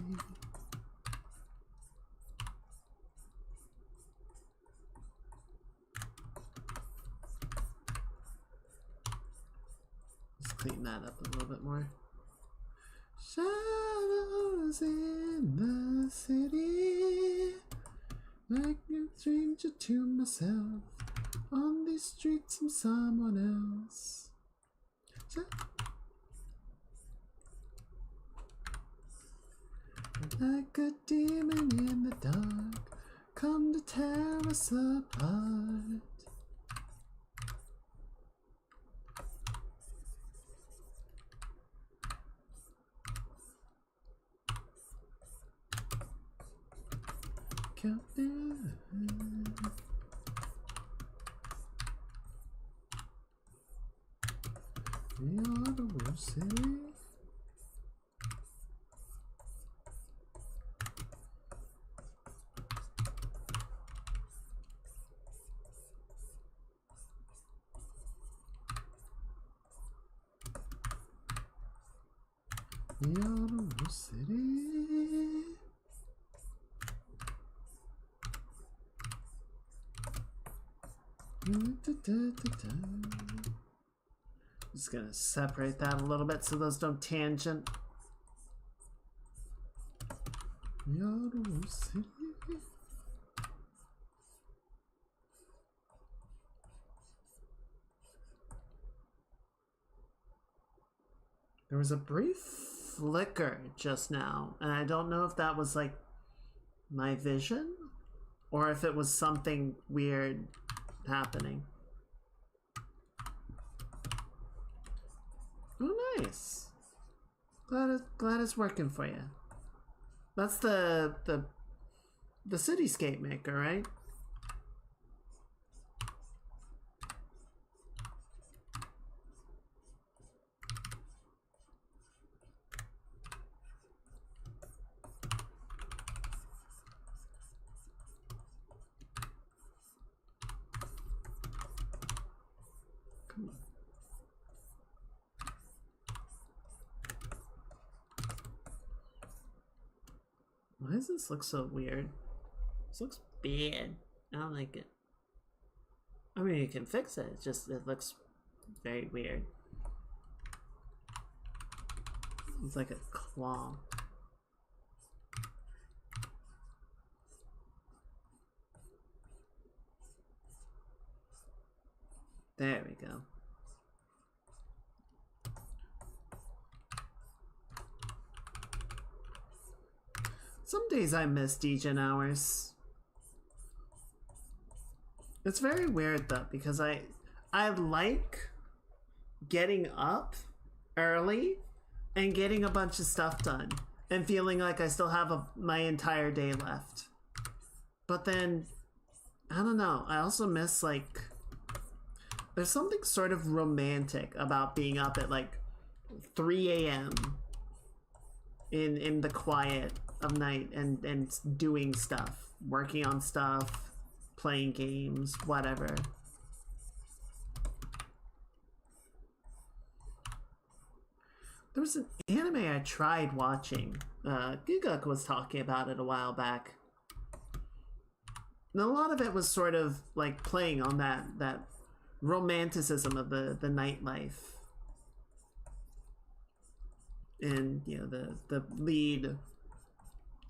Let's clean that up a little bit more. Shadows in the city. Like a stranger to myself. On these streets I'm someone else. Like a demon in the dark. Come to tear us apart. Countdown. The Honorable City. The Honorable City. Just gonna separate that a little bit so those don't tangent. The Honorable City. There was a brief flicker just now, and I don't know if that was like my vision or if it was something weird happening. Oh, nice. Glad it's working for you. That's the cityscape maker, right? Why does this look so weird? This looks bad. I don't like it. I mean, you can fix it. It's just, it looks very weird. It's like a claw. There we go. Some days I miss degen hours. It's very weird though, because I like getting up early and getting a bunch of stuff done and feeling like I still have my entire day left. But then, I don't know, I also miss like, there's something sort of romantic about being up at like 3 a.m. in the quiet of night and doing stuff, working on stuff, playing games, whatever. There was an anime I tried watching. Giguk was talking about it a while back. And a lot of it was sort of like playing on that romanticism of the nightlife. And, you know, the lead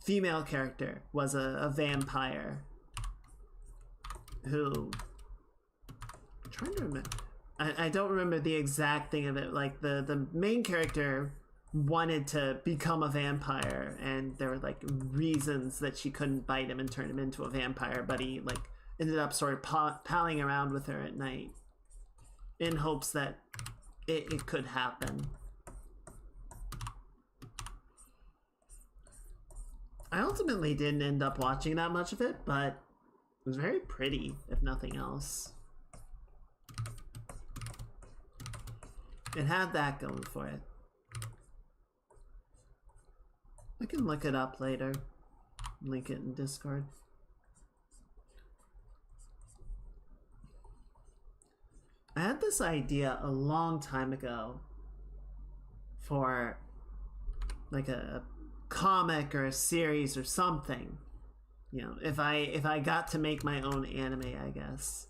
female character was a vampire who, I'm trying to remember, I don't remember the exact thing of it. Like the main character wanted to become a vampire, and there were like reasons that she couldn't bite him and turn him into a vampire, but he like ended up sort of palling around with her at night in hopes that it could happen. I ultimately didn't end up watching that much of it, but it was very pretty, if nothing else. It had that going for it. I can look it up later. Link it in Discord. I had this idea a long time ago for like a comic or a series or something, you know, if I got to make my own anime, I guess,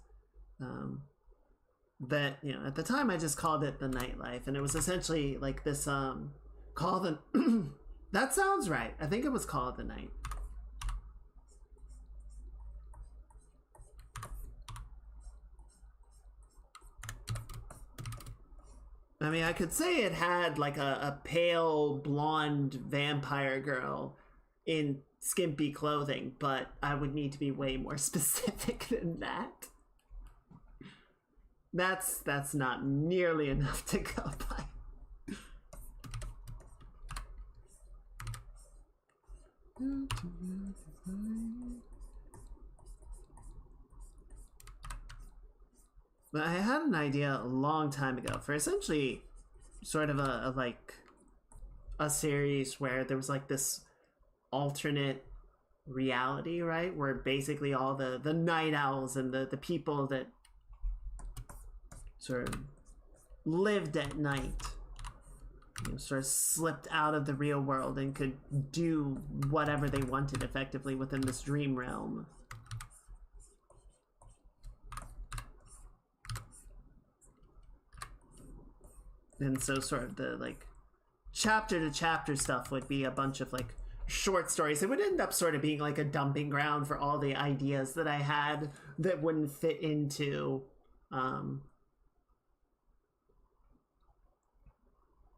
that, you know, at the time I just called it The Nightlife, and it was essentially like this Call the that sounds right, I think it was Call of the Night. I mean, I could say it had like a pale blonde vampire girl in skimpy clothing, but I would need to be way more specific than that. That's not nearly enough to go by. But I had an idea a long time ago for essentially sort of a series where there was like this alternate reality, right? Where basically all the night owls and the people that sort of lived at night, you know, sort of slipped out of the real world and could do whatever they wanted effectively within this dream realm. And so sort of the like chapter to chapter stuff would be a bunch of like short stories. It would end up sort of being like a dumping ground for all the ideas that I had that wouldn't fit into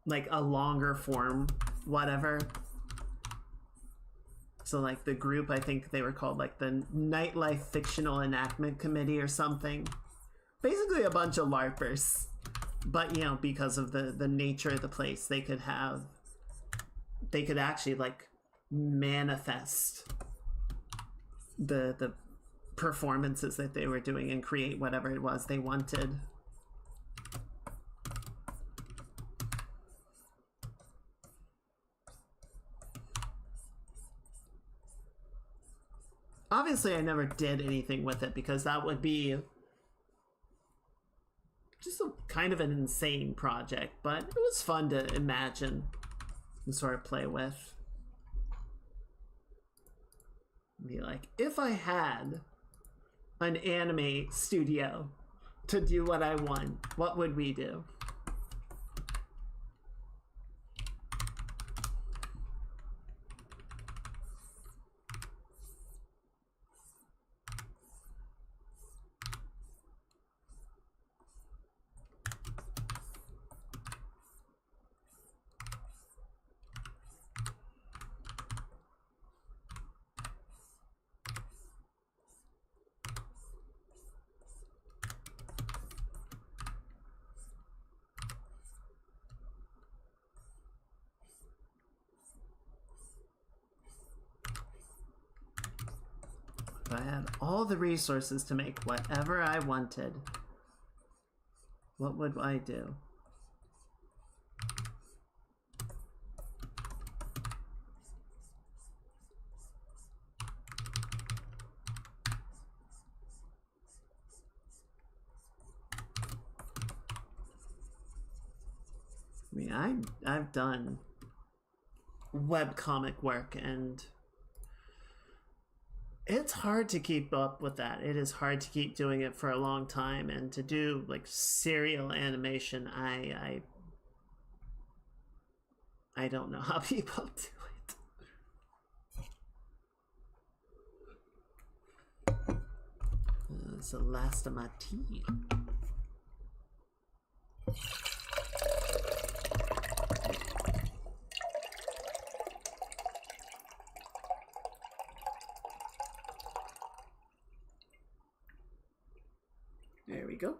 like a longer form whatever. So like the group, I think they were called like the Nightlife Fictional Enactment Committee or something. Basically a bunch of LARPers. But, you know, because of the nature of the place, they could actually like manifest the performances that they were doing and create whatever it was they wanted. Obviously, I never did anything with it because that would be just a kind of an insane project, but it was fun to imagine and sort of play with. Be like, if I had an anime studio to do what I want, what would we do? If I had all the resources to make whatever I wanted, what would I do? I mean, I've done webcomic work and it's hard to keep up with that. It is hard to keep doing it for a long time, and to do like serial animation, I don't know how people do it. That's the last of my tea. There we go.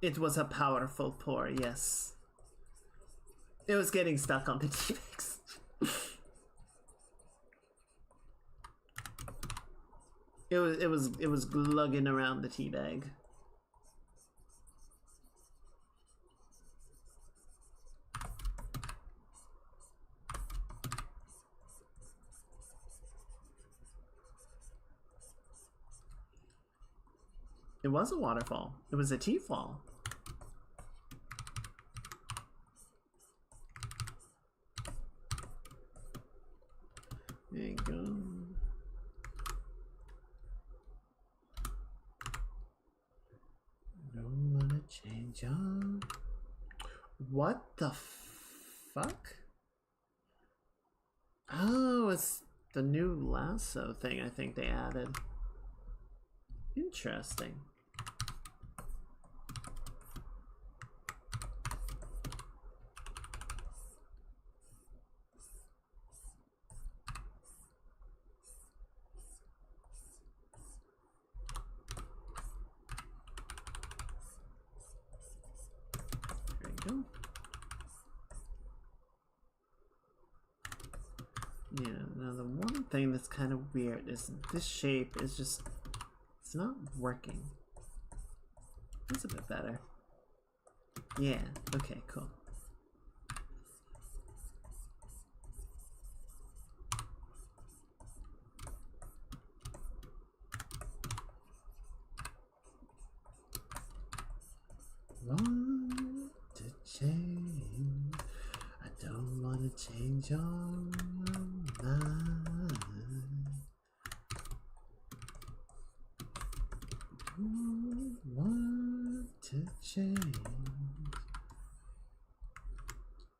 It was a powerful pour, yes. It was getting stuck on the T-Rex. It was glugging around the tea bag. It was a waterfall. It was a tea fall. There you go. Don't wanna change up. What the fuck? Oh, it's the new lasso thing I think they added. Interesting. Yeah, now the one thing that's kind of weird is this shape is just, it's not working. That's a bit better. Yeah, okay, cool. Want to change. I don't want to change your mind. Don't want to change.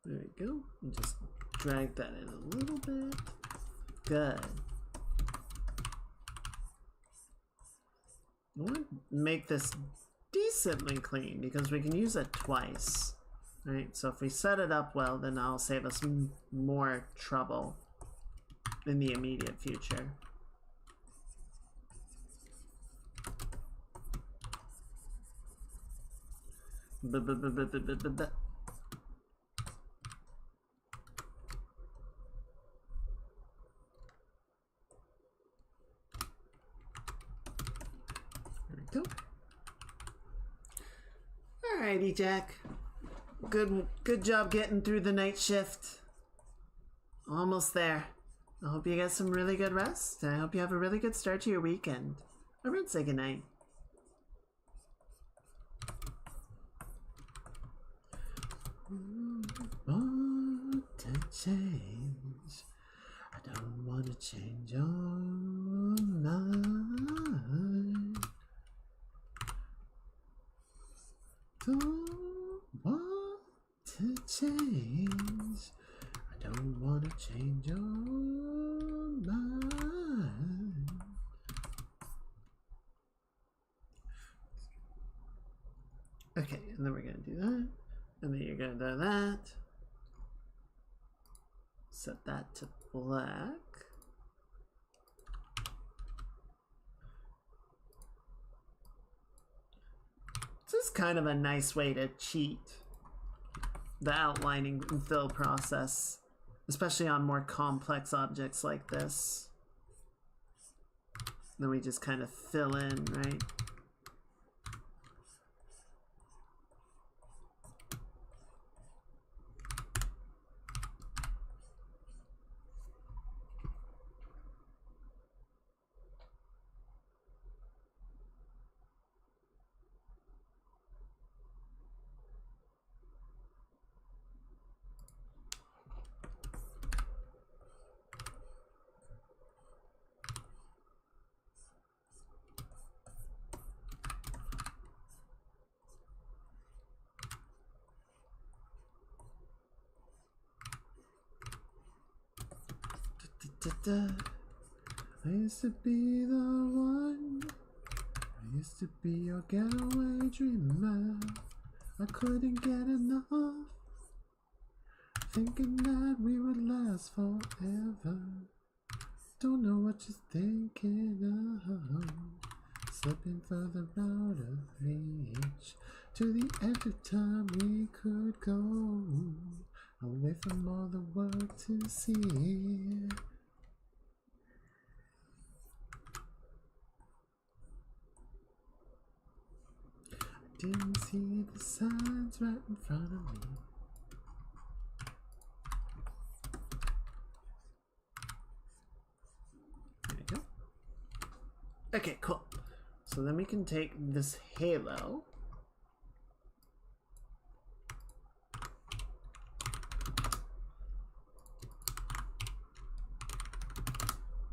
There we go. And just drag that in a little bit. Good. I want to make this decently clean because we can use it twice. Right? So if we set it up well, then that'll save us more trouble in the immediate future. There we go. Alrighty, Jack. Good job getting through the night shift. Almost there. I hope you get some really good rest. I hope you have a really good start to your weekend. Everyone say goodnight. Want to change. I don't want to change your mind. Don't want to change. I don't want to change your mind. Okay, and then we're gonna do that. And then you're gonna do that. Set that to black. This is kind of a nice way to cheat the outlining and fill process, especially on more complex objects like this. Then we just kind of fill in, right? I used to be the one. I used to be your getaway dreamer. I couldn't get enough, thinking that we would last forever. Don't know what you're thinking of, slipping further out of reach, to the edge of time we could go, away from all the world to see. Didn't see the signs right in front of me. There we go. Okay, cool. So then we can take this halo.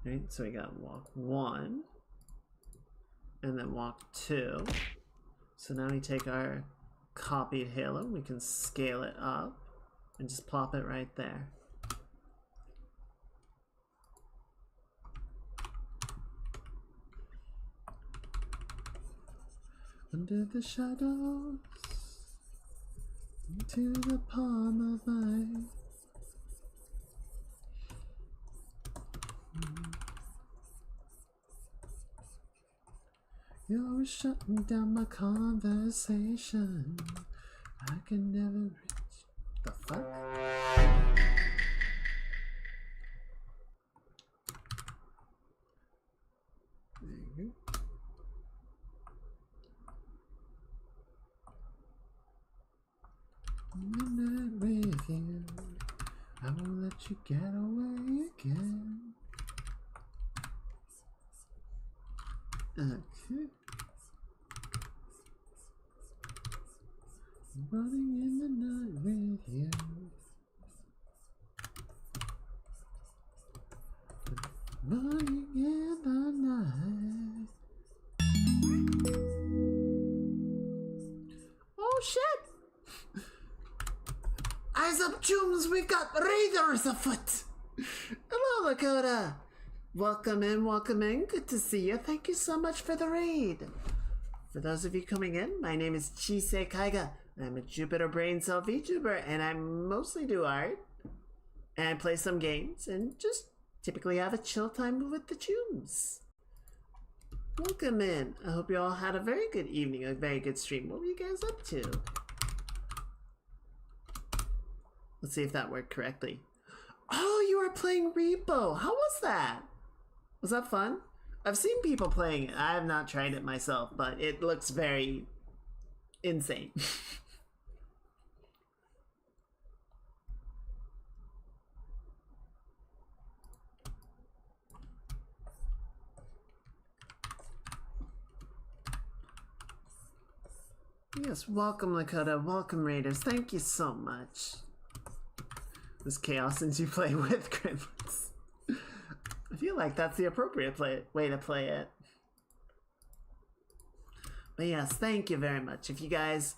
Right, so we got walk 1 and then walk 2. So now we take our copied halo, we can scale it up and just plop it right there. Under the shadows, into the palm of my You're shutting down my conversation. I can never reach the fuck. There you go. When I'm not with you, I won't let you get away again. Okay. Running in the night with you. Burning in the night. Oh shit! Eyes up, chums, we've got raiders afoot! Hello, Lakota! Welcome in, good to see you. Thank you so much for the raid. For those of you coming in, my name is Chisei Kaiga. I'm a Jupiter Brain Cell VTuber, and I mostly do art, and play some games, and just typically have a chill time with the chums. Welcome in. I hope you all had a very good evening, a very good stream. What were you guys up to? Let's see if that worked correctly. Oh, you were playing Repo. How was that? Was that fun? I've seen people playing it. I have not tried it myself, but it looks very insane. Yes, welcome Lakota, welcome Raiders, thank you so much. This chaos since you play with Gremlins. I feel like that's the appropriate way to play it. But yes, thank you very much. If you guys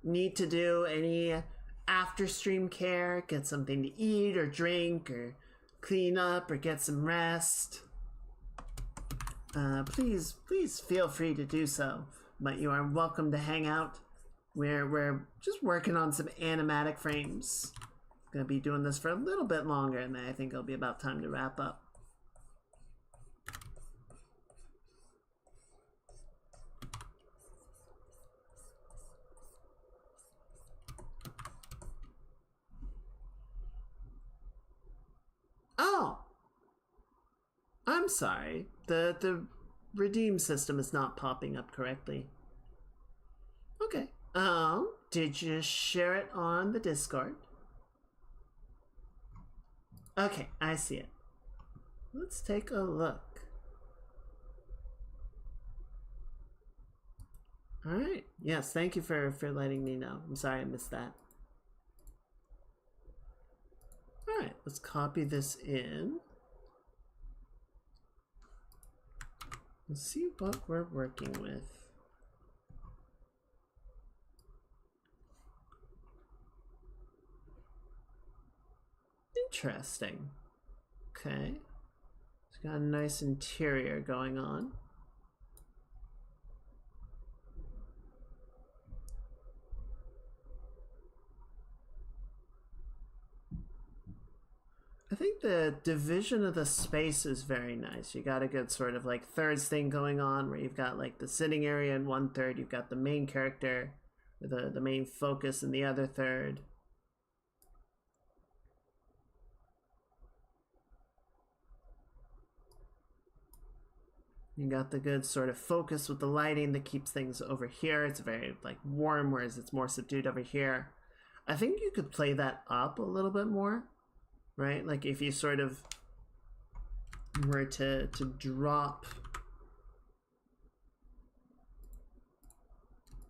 need to do any after stream care, get something to eat or drink or clean up or get some rest, please feel free to do so. But you are welcome to hang out. We're just working on some animatic frames. Gonna be doing this for a little bit longer, and then I think it'll be about time to wrap up. Oh! I'm sorry. The redeem system is not popping up correctly. Okay. Did you share it on the Discord? Okay, I see it. Let's take a look. Alright. Yes, thank you for letting me know. I'm sorry I missed that. Alright, let's copy this in. Let's see what we're working with. Interesting. Okay. It's got a nice interior going on. I think the division of the space is very nice. You got a good sort of like thirds thing going on where you've got like the sitting area in one third, you've got the main character, the main focus in the other third. You got the good sort of focus with the lighting that keeps things over here. It's very like warm, whereas it's more subdued over here. I think you could play that up a little bit more, right? Like if you sort of were to drop,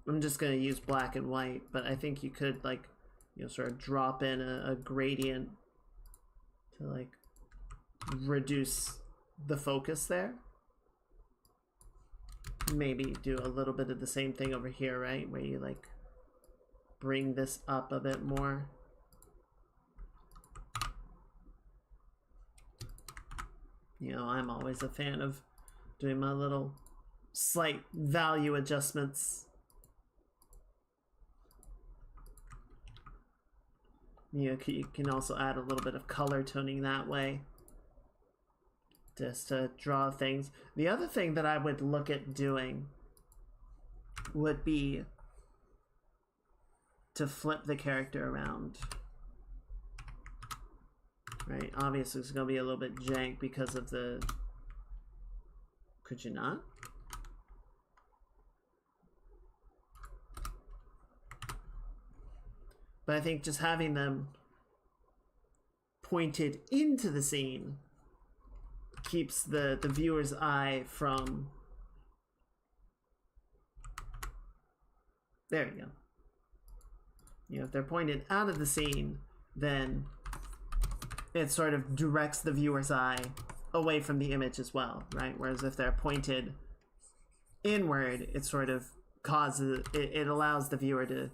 I'm just going to use black and white, but I think you could like, you know, sort of drop in a gradient to like reduce the focus there. Maybe do a little bit of the same thing over here, right? Where you like bring this up a bit more. You know, I'm always a fan of doing my little slight value adjustments. You know, you can also add a little bit of color toning that way, just to draw things. The other thing that I would look at doing would be to flip the character around. Right, obviously it's gonna be a little bit jank because of the... Could you not? But I think just having them pointed into the scene keeps the viewer's eye from... There you go. You know, if they're pointed out of the scene, then it sort of directs the viewer's eye away from the image as well, right? Whereas if they're pointed inward, it sort of causes, it allows the viewer to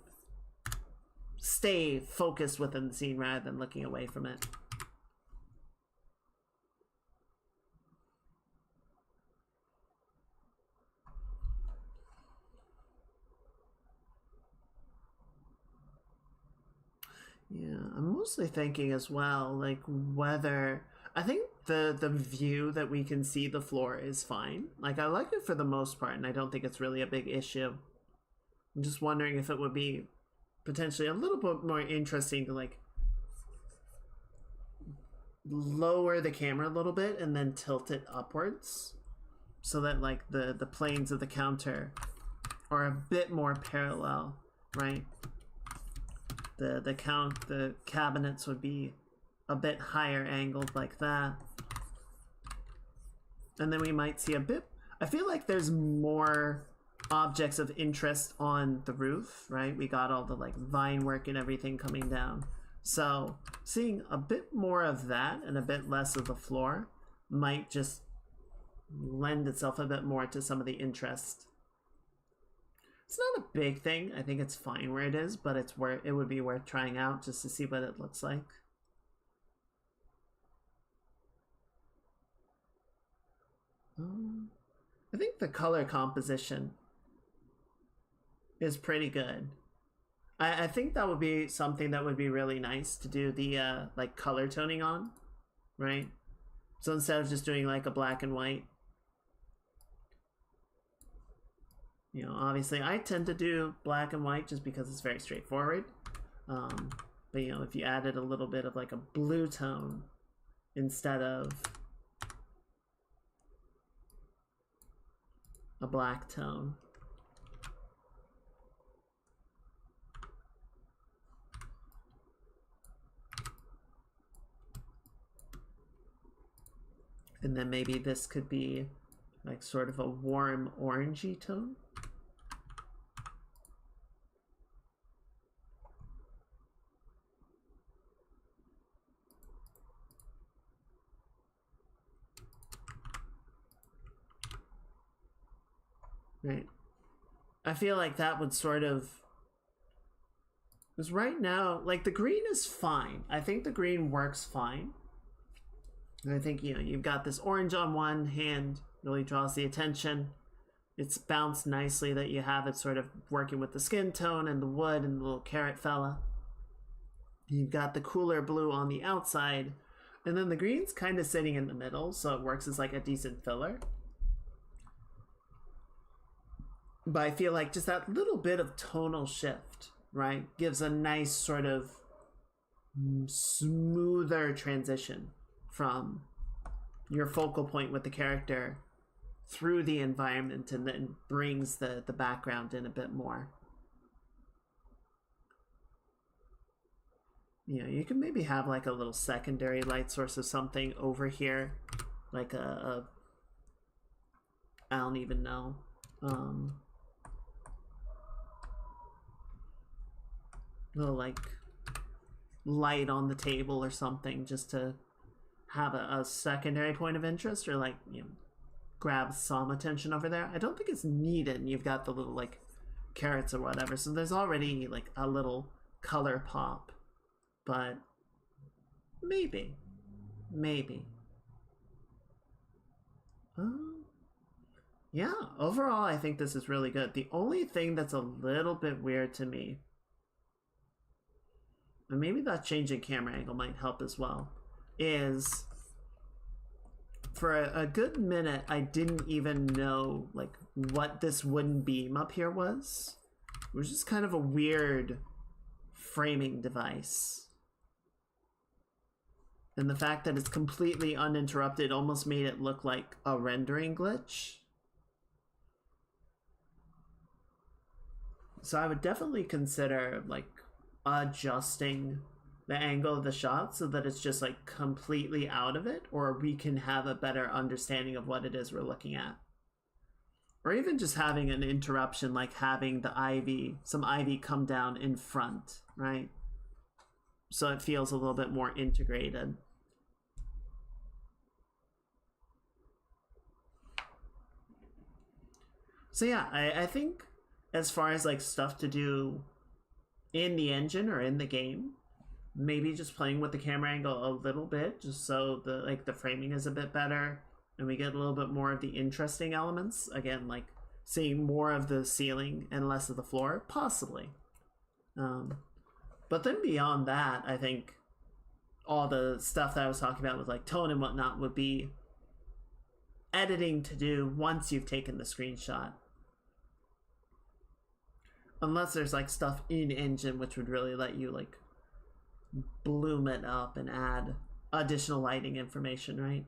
stay focused within the scene rather than looking away from it. Yeah, I'm mostly thinking as well, like whether I think the view that we can see the floor is fine. Like I like it for the most part, and I don't think it's really a big issue. I'm just wondering if it would be potentially a little bit more interesting to like lower the camera a little bit and then tilt it upwards so that like the planes of the counter are a bit more parallel, right? The cabinets would be a bit higher angled like that. And then we might see a bit, I feel like there's more objects of interest on the roof, right? We got all the like vine work and everything coming down. So seeing a bit more of that and a bit less of the floor might just lend itself a bit more to some of the interest. It's not a big thing. I think it's fine where it is, but it's where it would be worth trying out just to see what it looks like. I think the color composition is pretty good. I think that would be something that would be really nice to do the like color toning on, right? So instead of just doing like a black and white, you know, obviously I tend to do black and white just because it's very straightforward. But you know, if you added a little bit of like a blue tone instead of a black tone. And then maybe this could be like sort of a warm orangey tone. Right. I feel like that would sort of, because right now, like the green is fine. I think the green works fine. And I think, you know, you've got this orange on one hand, really draws the attention. It's bounced nicely that you have it sort of working with the skin tone and the wood and the little carrot fella. You've got the cooler blue on the outside, and then the green's kind of sitting in the middle, so it works as like a decent filler. But I feel like just that little bit of tonal shift, right, gives a nice sort of smoother transition from your focal point with the character through the environment, and then brings the background in a bit more. You know, you can maybe have like a little secondary light source of something over here, like I don't even know. Little like light on the table or something, just to have a secondary point of interest, or like, you know, grab some attention over there. I don't think it's needed, and you've got the little like carrots or whatever, so there's already like a little color pop. But maybe yeah, overall I think this is really good. The only thing that's a little bit weird to me, and maybe that changing camera angle might help as well, is for a good minute I didn't even know like what this wooden beam up here was. It was just kind of a weird framing device. And the fact that it's completely uninterrupted almost made it look like a rendering glitch. So I would definitely consider like adjusting the angle of the shot so that it's just like completely out of it, or we can have a better understanding of what it is we're looking at. Or even just having an interruption, like having the ivy, some ivy come down in front, right? So it feels a little bit more integrated. So yeah, I think as far as like stuff to do in the engine or in the game, maybe just playing with the camera angle a little bit, just so the framing is a bit better and we get a little bit more of the interesting elements. Again, like seeing more of the ceiling and less of the floor, possibly. But then beyond that, I think all the stuff that I was talking about with like tone and whatnot would be editing to do once you've taken the screenshot. Unless there's like stuff in engine which would really let you like bloom it up and add additional lighting information, right?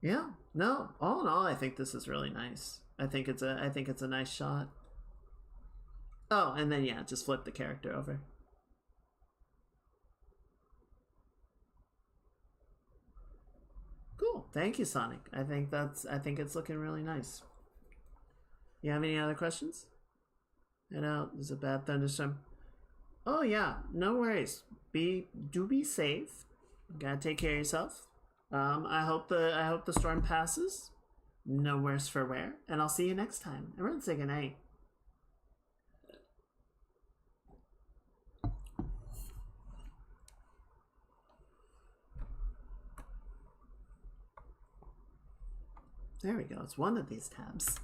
Yeah, no, all in all, I think this is really nice. I think it's a nice shot. Oh, and then yeah, just flip the character over. Cool. Thank you, Sonic. I think it's looking really nice. You have any other questions? Head out. There's a bad thunderstorm. Oh yeah, no worries. Be safe. You gotta take care of yourself. I hope the storm passes. No worse for wear, and I'll see you next time. Everyone say goodnight. There we go. It's one of these tabs.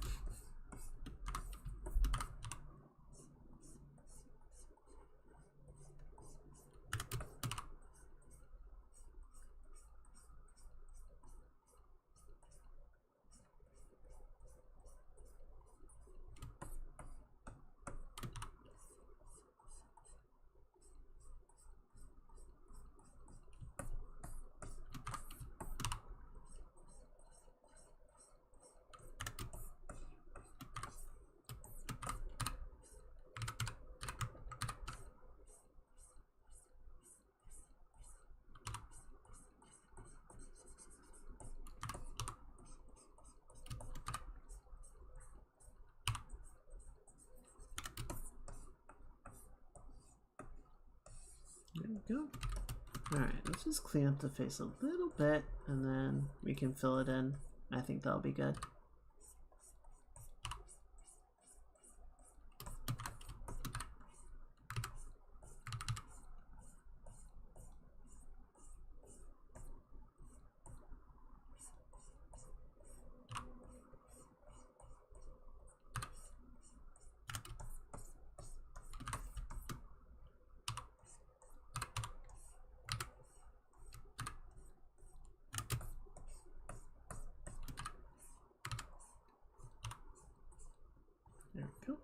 There we go. Alright, let's just clean up the face a little bit and then we can fill it in. I think that'll be good. There we go.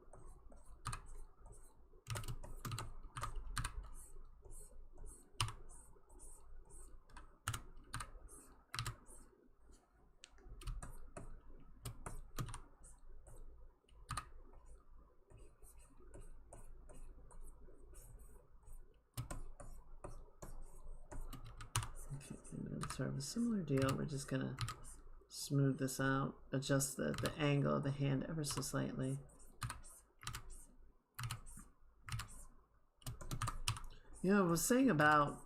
Okay, and then sort of a similar deal. We're just gonna smooth this out, adjust the angle of the hand ever so slightly. You know, I was saying about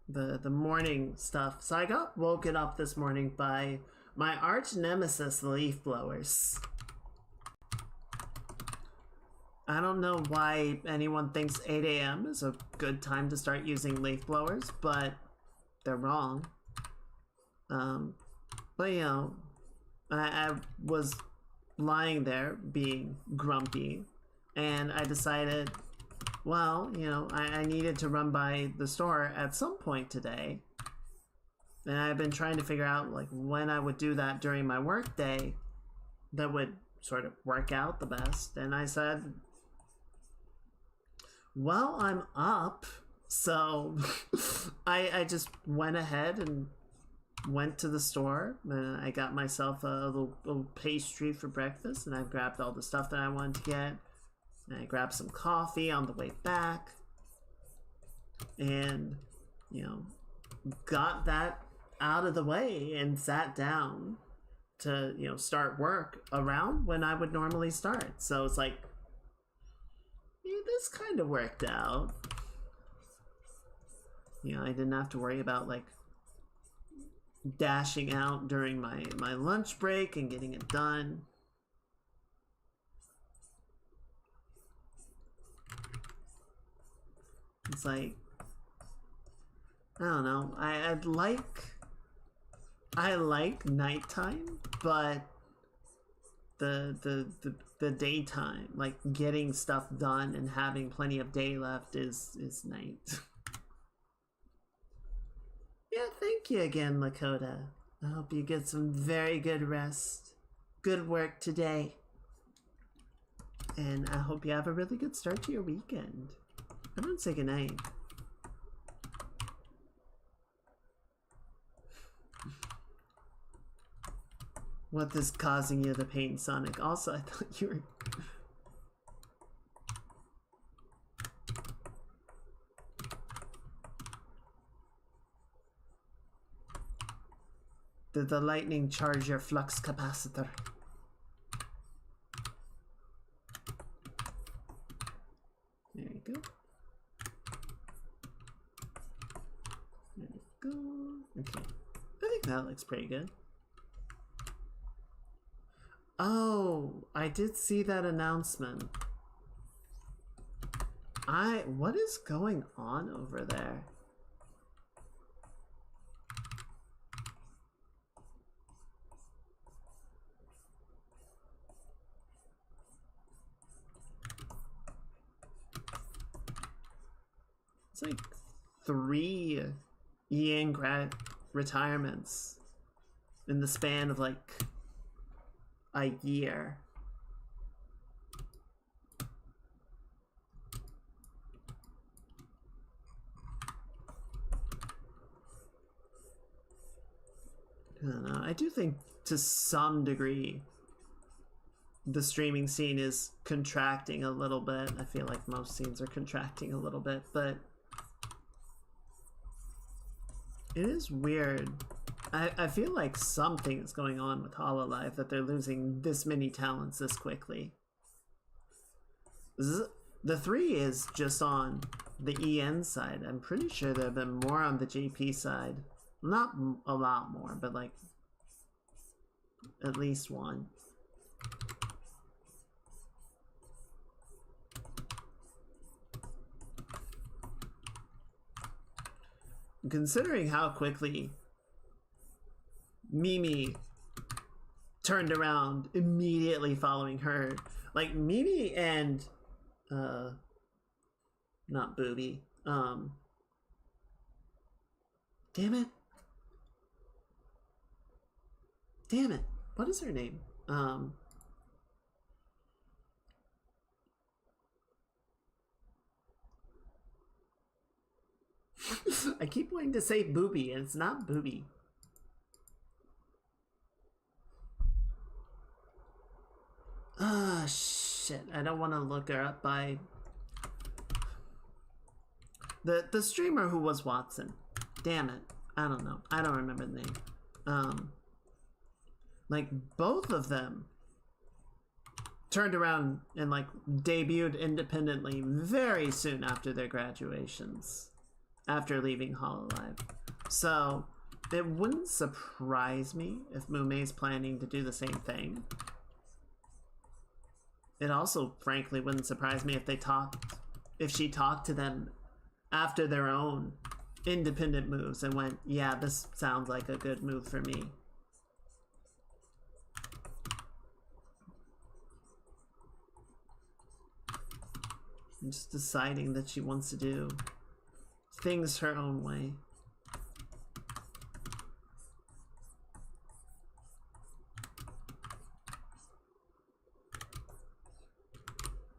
the morning stuff. So I got woken up this morning by my arch nemesis, the leaf blowers. I don't know why anyone thinks 8 a.m. is a good time to start using leaf blowers, but they're wrong. But you know, I was lying there being grumpy, and I decided, well, you know, I needed to run by the store at some point today. And I've been trying to figure out like when I would do that during my work day that would sort of work out the best. And I said, well, I'm up. So I just went ahead and went to the store and I got myself a little pastry for breakfast, and I grabbed all the stuff that I wanted to get. And I grabbed some coffee on the way back and, you know, got that out of the way and sat down to, you know, start work around when I would normally start. So it's like, yeah, this kind of worked out. You know, I didn't have to worry about like dashing out during my lunch break and getting it done. It's like, I don't know. I like nighttime, but the daytime, like getting stuff done and having plenty of day left is night. Yeah, thank you again, Lakota. I hope you get some very good rest. Good work today. And I hope you have a really good start to your weekend. Everyone say goodnight. What is causing you the pain, Sonic? Also, I thought you were... Did the lightning charge your flux capacitor? There you go. There you go. Okay. I think that looks pretty good. Oh, I did see that announcement. What is going on over there? It's like 3 EN grad retirements in the span of like a year. I don't know. I do think to some degree the streaming scene is contracting a little bit. I feel like most scenes are contracting a little bit, but it is weird. I feel like something is going on with Hololive that they're losing this many talents this quickly. The 3 is just on the EN side. I'm pretty sure there have been more on the JP side. Not a lot more, but like at least one. Considering how quickly Mimi turned around immediately following her, like Mimi and not Booby, damn it, what is her name? I keep wanting to say Booby, and it's not Booby. Ah, shit. I don't want to look her up by... The streamer who was Watson. Damn it. I don't know. I don't remember the name. Like, both of them turned around and, like, debuted independently very soon after their graduations. After leaving Hololive. So, it wouldn't surprise me if Mume's planning to do the same thing. It also, frankly, wouldn't surprise me if she talked to them after their own independent moves and went, yeah, this sounds like a good move for me. And just deciding that she wants to do things her own way.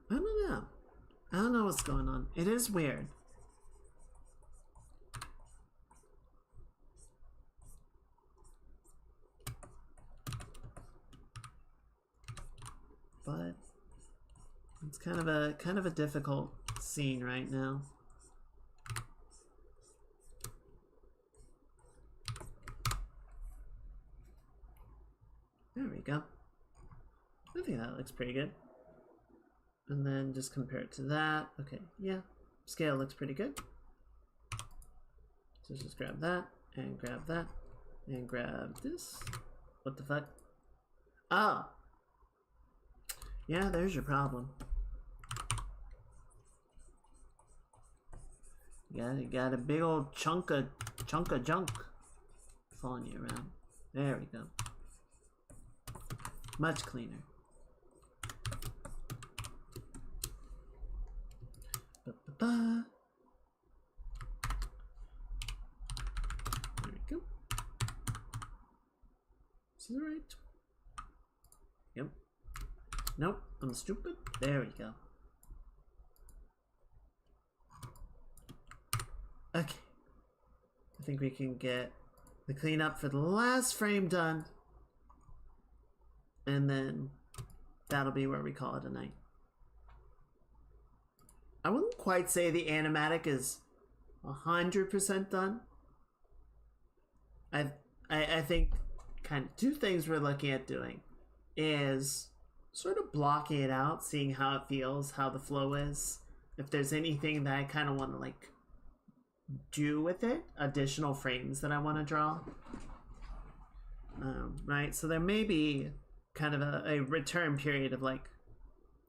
I don't know. I don't know what's going on. It is weird. But it's kind of a difficult scene right now. There we go. I think that looks pretty good. And then just compare it to that. Okay, yeah. Scale looks pretty good. So just grab that and grab that. And grab this. What the fuck? Oh. Yeah, there's your problem. You got a big old chunk of junk following you around. There we go. Much cleaner. Ba-ba-ba. There we go. Is this right? Yep. Nope, I'm stupid. There we go. Okay. I think we can get the cleanup for the last frame done. And then that'll be where we call it a night. I wouldn't quite say the animatic is 100% done. I think kind of two things we're looking at doing is sort of blocking it out, seeing how it feels, how the flow is. If there's anything that I kind of want to like do with it, additional frames that I want to draw. Right, so there may be kind of a return period of like,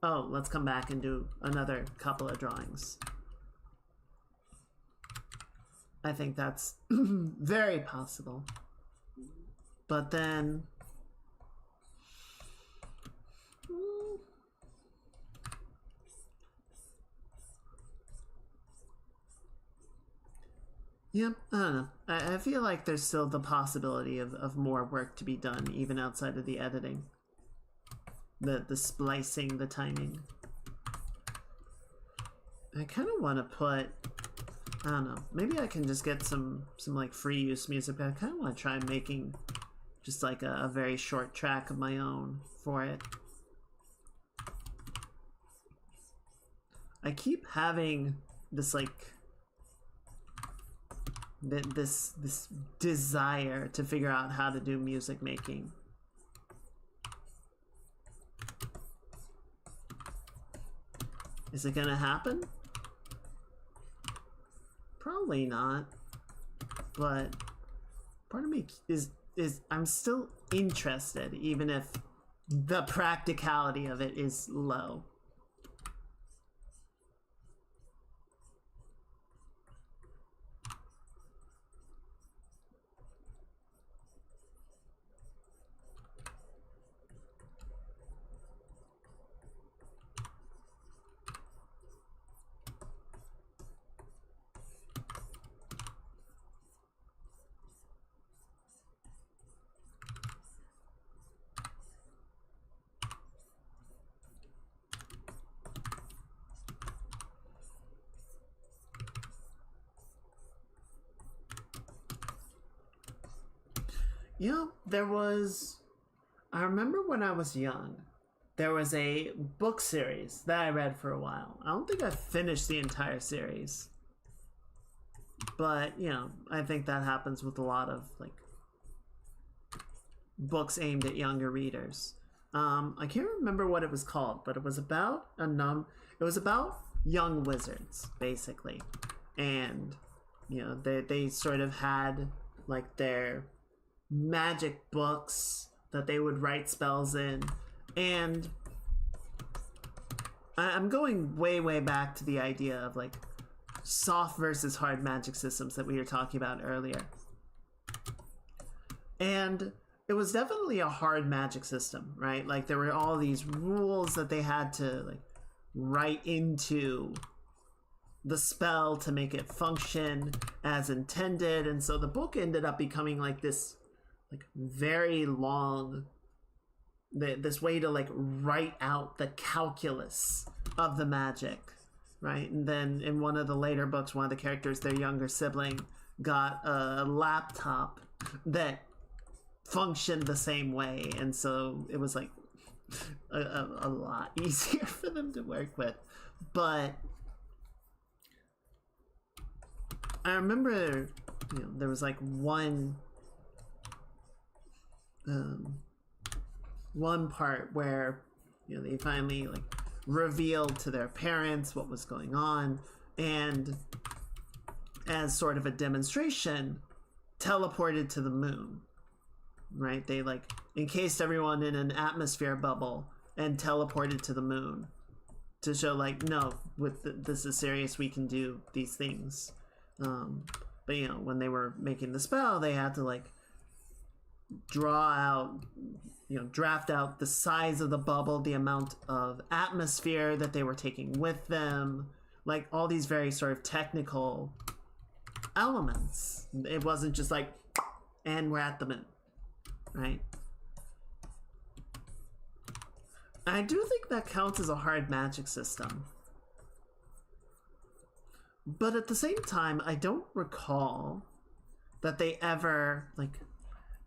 oh, let's come back and do another couple of drawings. I think that's very possible. But then yeah, I don't know. I feel like there's still the possibility of more work to be done, even outside of the editing. The splicing, the timing. I kind of want to put, I don't know, maybe I can just get some like free use music, but I kind of want to try making just like a very short track of my own for it. I keep having this like this desire to figure out how to do music making. Is it gonna happen? Probably not. But part of me is I'm still interested, even if the practicality of it is low. You know, I remember when I was young, there was a book series that I read for a while. I don't think I finished the entire series. But, you know, I think that happens with a lot of, like, books aimed at younger readers. I can't remember what it was called, but it was about it was about young wizards, basically. And, you know, they sort of had, like, their magic books that they would write spells in, and I'm going way back to the idea of like soft versus hard magic systems that we were talking about earlier. And it was definitely a hard magic system, right? Like there were all these rules that they had to like write into the spell to make it function as intended, and so the book ended up becoming like this like very long, this way to like write out the calculus of the magic, right? And then in one of the later books, one of the characters, their younger sibling, got a laptop that functioned the same way, and so it was like a lot easier for them to work with. But I remember, you know, there was like one part where, you know, they finally like revealed to their parents what was going on, and as sort of a demonstration, teleported to the moon, right? They like encased everyone in an atmosphere bubble and teleported to the moon to show like, no, this is serious, we can do these things. But you know, when they were making the spell, they had to like draft out the size of the bubble, the amount of atmosphere that they were taking with them, like all these very sort of technical elements. It wasn't just like, and we're at the moon, right? I do think that counts as a hard magic system. But at the same time, I don't recall that they ever, like,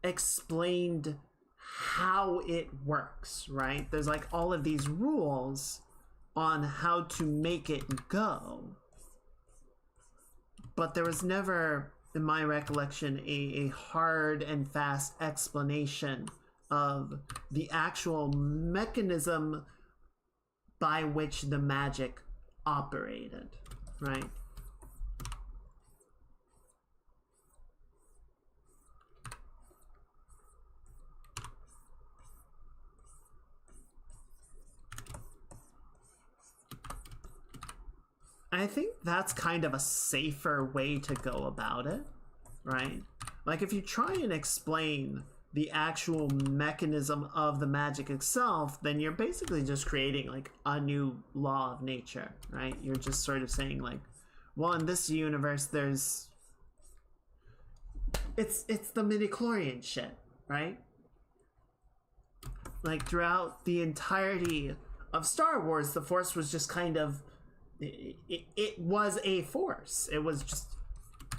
explained how it works, right? There's, like, all of these rules on how to make it go. But there was never, in my recollection, a hard and fast explanation of the actual mechanism by which the magic operated, right? I think that's kind of a safer way to go about it, right? Like if you try and explain the actual mechanism of the magic itself, then you're basically just creating like a new law of nature, right? You're just sort of saying like, well, in this universe, there's... It's the midichlorian shit, right? Like throughout the entirety of Star Wars, the Force was just kind of... It was a force. It was just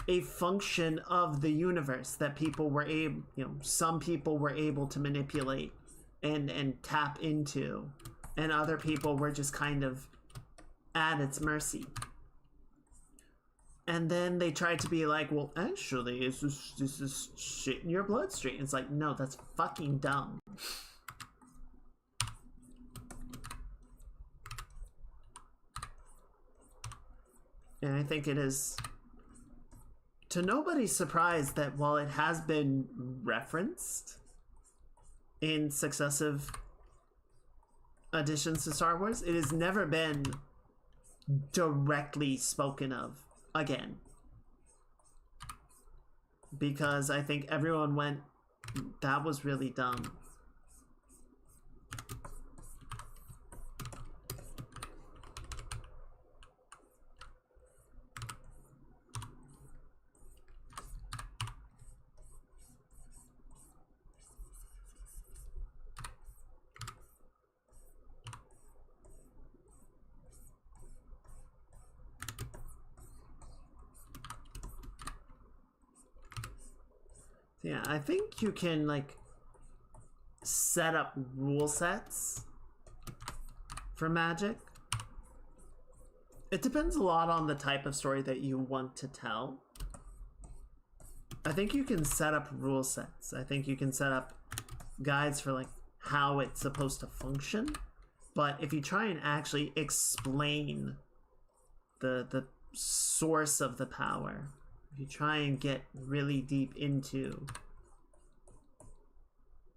a function of the universe that people were able, some people were able to manipulate and tap into, and other people were just kind of at its mercy. And then they tried to be like, well, actually, this is shit in your bloodstream. It's like, no, that's fucking dumb. And I think it is to nobody's surprise that while it has been referenced in successive additions to Star Wars, it has never been directly spoken of again. Because I think everyone went, that was really dumb. Yeah, I think you can like set up rule sets for magic. It depends a lot on the type of story that you want to tell. I think you can set up rule sets. I think you can set up guides for like how it's supposed to function. But if you try and actually explain the source of the power, if you try and get really deep into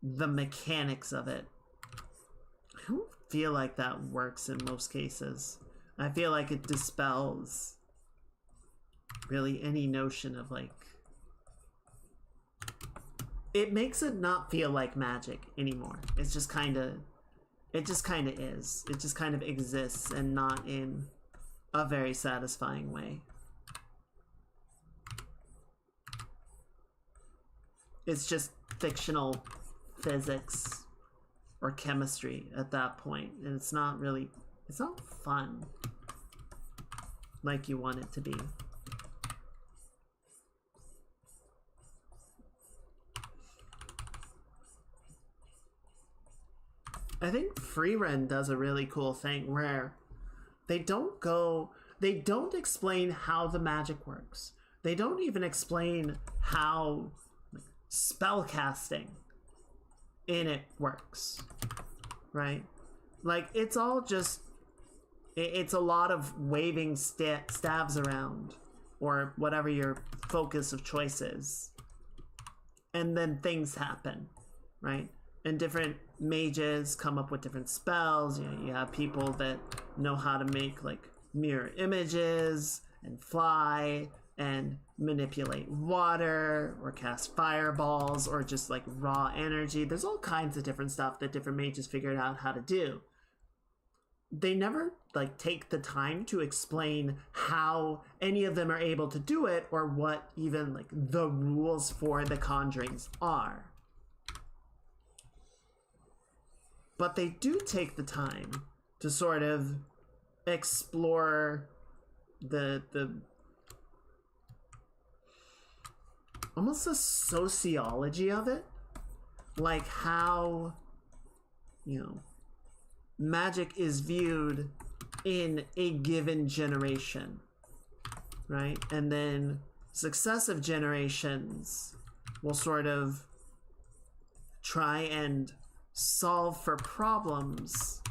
the mechanics of it, I don't feel like that works in most cases. I feel like it dispels really any notion of like... It makes it not feel like magic anymore. It's just kind of... It just kind of is. It just kind of exists and not in a very satisfying way. It's just fictional physics or chemistry at that point, and it's not really, it's not fun like you want it to be. I think Freerun does a really cool thing where they don't explain how the magic works. They don't even explain how spell casting in it works, right? Like it's all just, it's a lot of waving stabs around or whatever your focus of choice is, and then things happen, right? And different mages come up with different spells. You know, you have people that know how to make like mirror images and fly and manipulate water or cast fireballs or just like raw energy. There's all kinds of different stuff that different mages figured out how to do. They never like take the time to explain how any of them are able to do it or what even like the rules for the conjurings are. But they do take the time to sort of explore the almost the sociology of it, like how, you know, magic is viewed in a given generation, right? And then successive generations will sort of try and solve for problems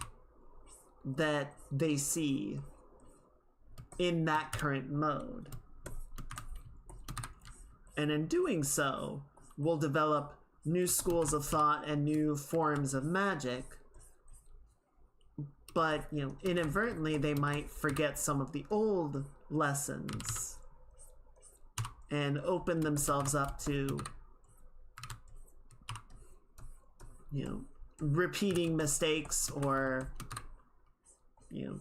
that they see in that current mode. And in doing so, will develop new schools of thought and new forms of magic. But, you know, inadvertently, they might forget some of the old lessons and open themselves up to, you know, repeating mistakes or, you know,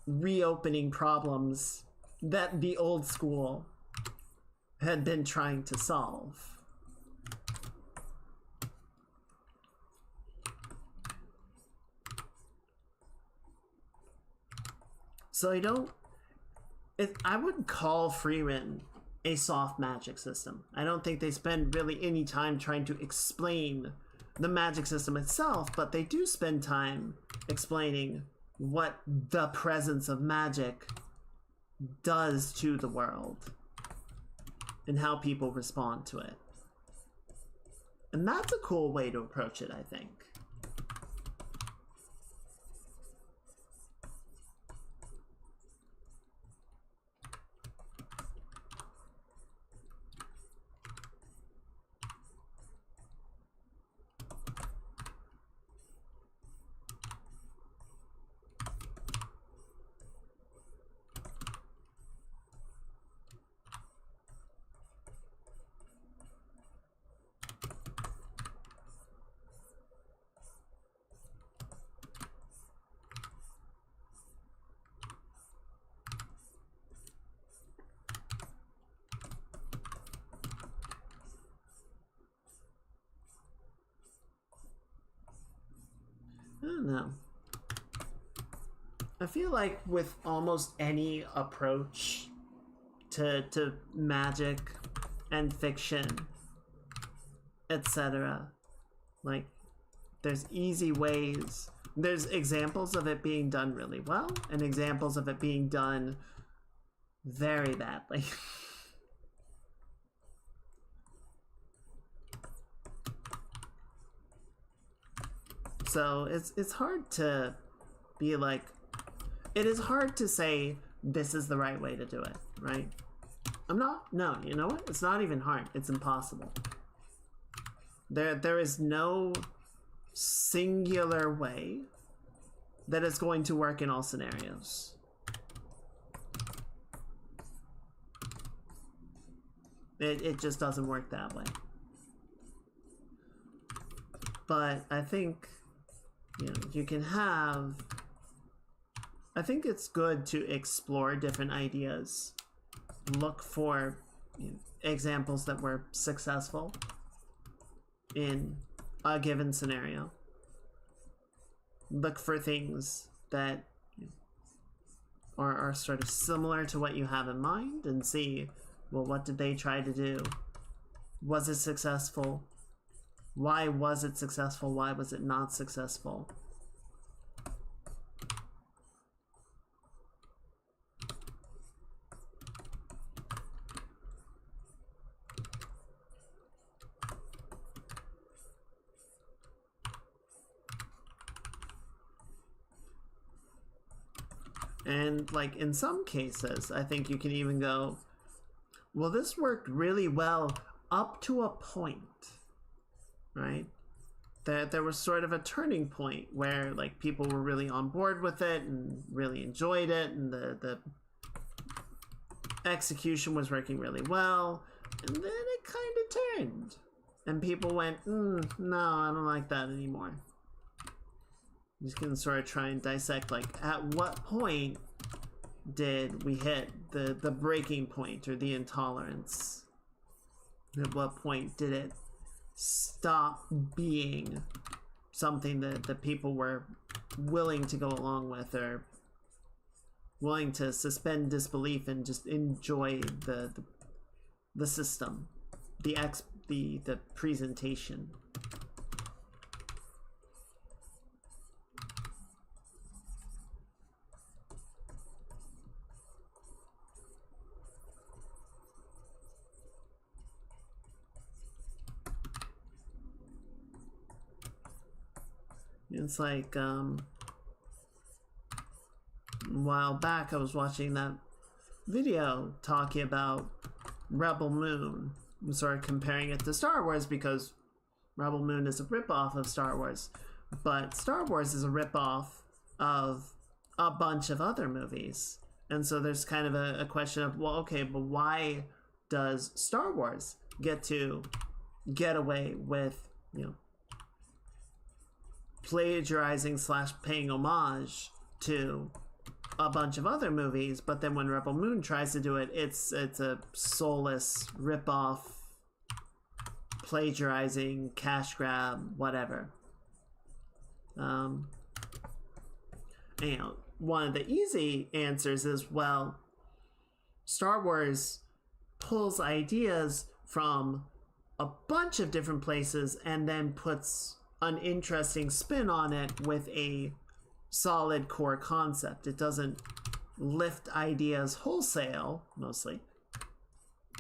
reopening problems that the old school had been trying to solve. So I wouldn't call Frieren a soft magic system. I don't think they spend really any time trying to explain the magic system itself, but they do spend time explaining what the presence of magic does to the world and how people respond to it. And that's a cool way to approach it, I think. I don't know. I feel like with almost any approach to magic and fiction, etc., like there's easy ways. There's examples of it being done really well and examples of it being done very badly. So it's hard to be like, it is hard to say this is the right way to do it, right? No, you know what? It's not even hard. It's impossible. There is no singular way that is going to work in all scenarios. It just doesn't work that way. But I think, you know, you can have, I think it's good to explore different ideas, look for, you know, examples that were successful in a given scenario, look for things that, you know, are sort of similar to what you have in mind and see, well, what did they try to do? Was it successful? Why was it successful? Why was it not successful? And like in some cases, I think you can even go, well, this worked really well up to a point. right? That there was sort of a turning point where like people were really on board with it and really enjoyed it, and the execution was working really well, and then it kind of turned, and people went, no, I don't like that anymore. You can sort of try and dissect, like, at what point did we hit the breaking point or the intolerance? At what point did it stop being something that the people were willing to go along with, or willing to suspend disbelief and just enjoy the system, the presentation? It's like, a while back I was watching that video talking about Rebel Moon. I'm sort of comparing it to Star Wars because Rebel Moon is a ripoff of Star Wars. But Star Wars is a ripoff of a bunch of other movies. And so there's kind of a question of, well, okay, but why does Star Wars get to get away with, plagiarizing / paying homage to a bunch of other movies, but then when Rebel Moon tries to do it, it's a soulless ripoff, plagiarizing, cash grab, whatever. One of the easy answers is, well, Star Wars pulls ideas from a bunch of different places and then puts an interesting spin on it with a solid core concept. It doesn't lift ideas wholesale, mostly,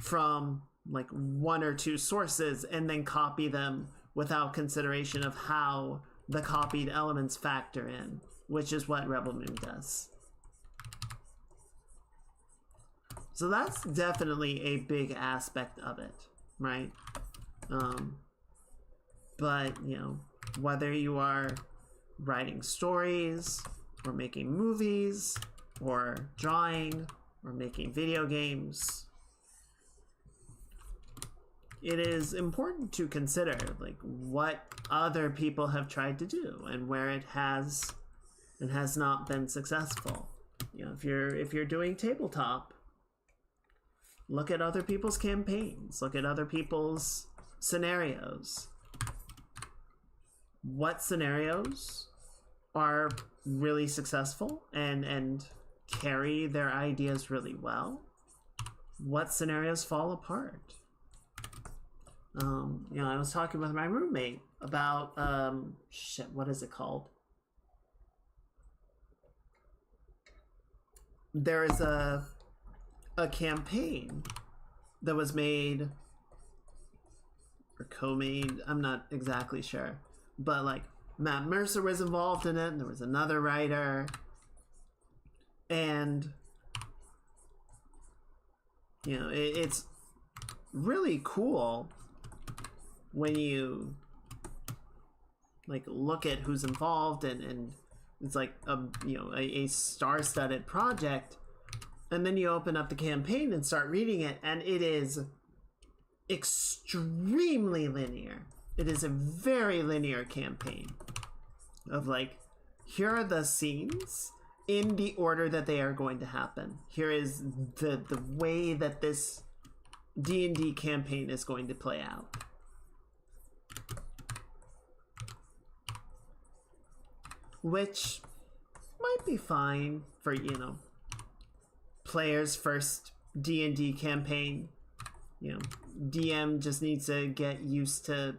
from like one or two sources and then copy them without consideration of how the copied elements factor in, which is what Rebel Moon does. So that's definitely a big aspect of it, right? But, whether you are writing stories or making movies or drawing or making video games, it is important to consider like what other people have tried to do and where it has and has not been successful. If you're doing tabletop, look at other people's campaigns, look at other people's scenarios. What scenarios are really successful and carry their ideas really well? What scenarios fall apart? I was talking with my roommate about what is it called? There is a campaign that was made or co-made, I'm not exactly sure, but like Matt Mercer was involved in it, and there was another writer, and it's really cool when you like look at who's involved, and it's like a star-studded project, and then you open up the campaign and start reading it, and it is extremely linear. It is a very linear campaign of like, here are the scenes in the order that they are going to happen. Here is the way that this D&D campaign is going to play out. Which might be fine for, players' first D&D campaign. DM just needs to get used to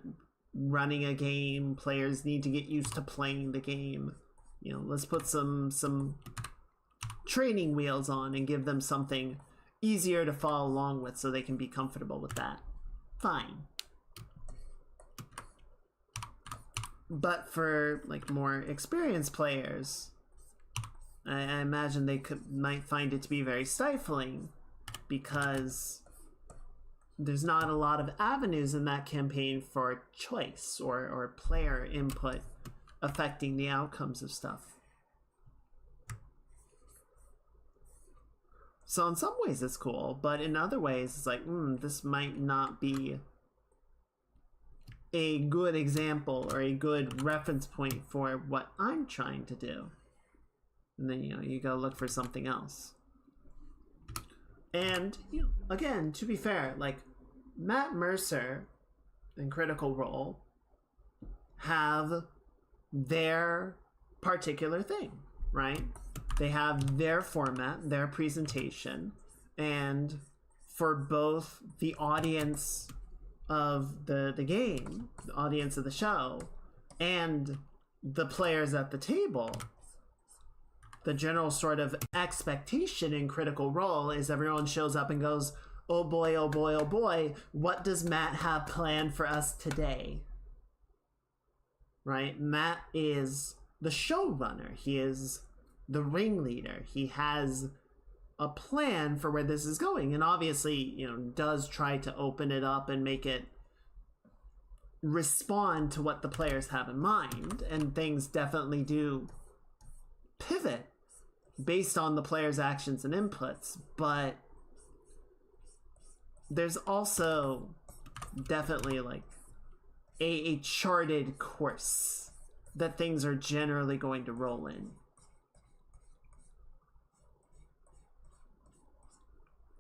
running a game. Players need to get used to playing the game. Let's put some training wheels on and give them something easier to follow along with so they can be comfortable with that. Fine. But for like more experienced players, I imagine they might find it to be very stifling, because there's not a lot of avenues in that campaign for choice or player input affecting the outcomes of stuff. So in some ways it's cool, but in other ways it's like, this might not be a good example or a good reference point for what I'm trying to do. And then, you go look for something else. And, again, to be fair, like, Matt Mercer and Critical Role have their particular thing, right? They have their format, their presentation, and for both the audience of the game, the audience of the show, and the players at the table, the general sort of expectation in Critical Role is everyone shows up and goes, oh boy, oh boy, oh boy, what does Matt have planned for us today? Right? Matt is the showrunner. He is the ringleader. He has a plan for where this is going, and obviously, does try to open it up and make it respond to what the players have in mind, and things definitely do pivot based on the players' actions and inputs, but there's also definitely like a charted course that things are generally going to roll in.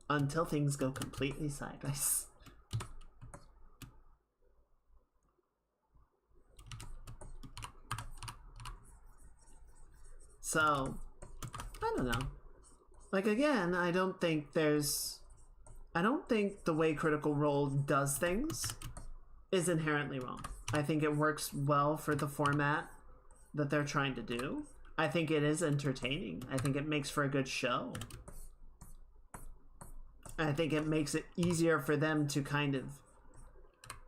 Until things go completely sideways. So, I don't know. Like, again, I don't think the way Critical Role does things is inherently wrong. I think it works well for the format that they're trying to do. I think it is entertaining. I think it makes for a good show. I think it makes it easier for them to kind of